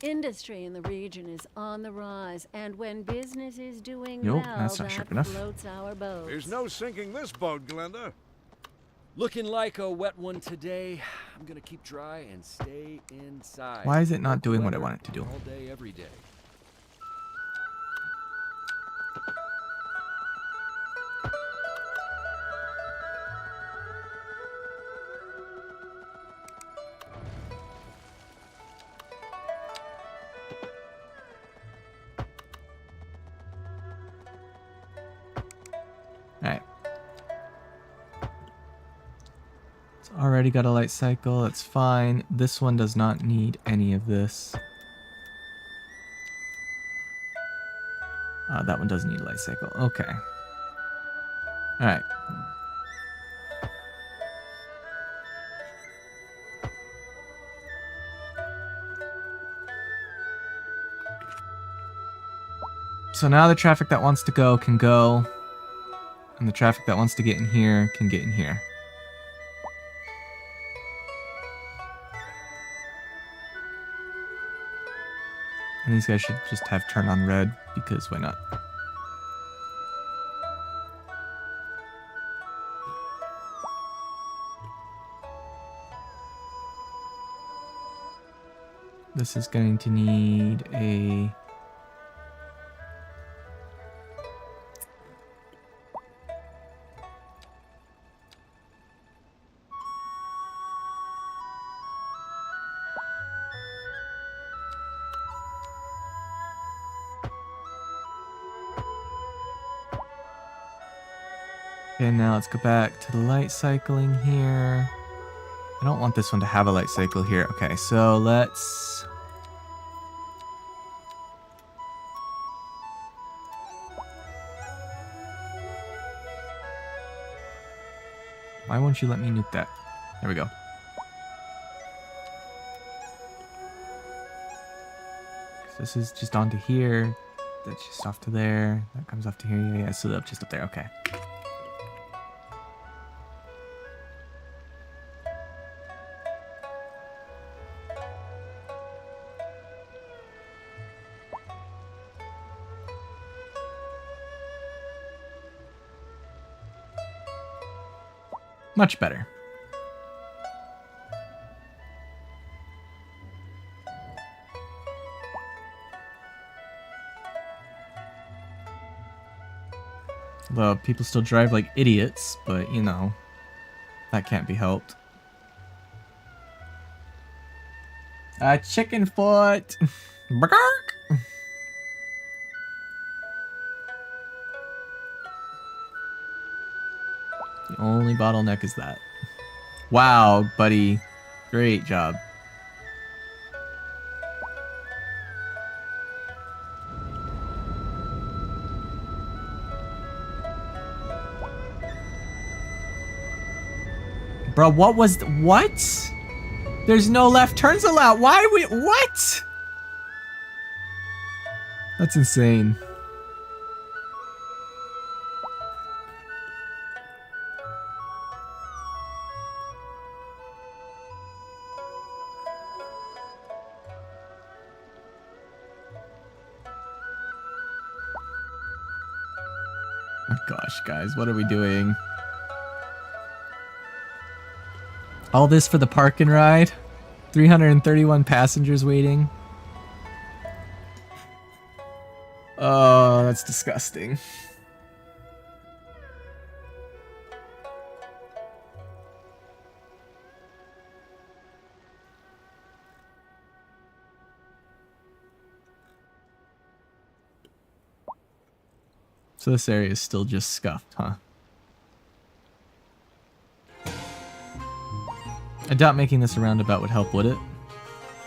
Industry in the region is on the rise, and when business is doing Nope, well, that's not that sharp enough. floats our boats. There's no sinking this boat, Glenda. Looking like a wet one today. I'm gonna keep dry and stay inside. Why is it not Local doing what I weather want it to do? All day, every day. Alright. It's already got a light cycle, that's fine. This one does not need any of this. That one does need a light cycle. Okay. Alright. So now the traffic that wants to go can go, and the traffic that wants to get in here can get in here. And these guys should just have turn on red, because why not? This is going to need a... Okay, now let's go back to the light cycling here. I don't want this one to have a light cycle here. Okay, so let's... Why won't you let me nuke that? There we go. So this is just onto here. That's just off to there. That comes off to here. Yeah, so that's just up there. Okay. Much better. Although people still drive like idiots, but you know, that can't be helped. Chicken foot! Bark! The only bottleneck is that. Wow, buddy. Great job. Bro, what was... what? There's no left turns allowed. Why we... what? That's insane. Oh gosh, guys, what are we doing? All this for the park and ride? 331 passengers waiting. Oh, that's disgusting. So this area is still just scuffed, huh? I doubt making this a roundabout would help, would it?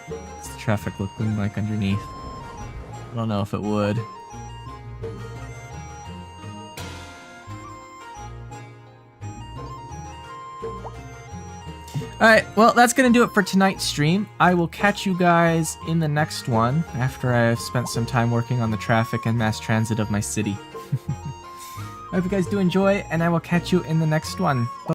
What's the traffic looking like underneath? I don't know if it would. Alright, well, that's going to do it for tonight's stream. I will catch you guys in the next one after I've spent some time working on the traffic and mass transit of my city. I hope you guys do enjoy, and I will catch you in the next one. Bye.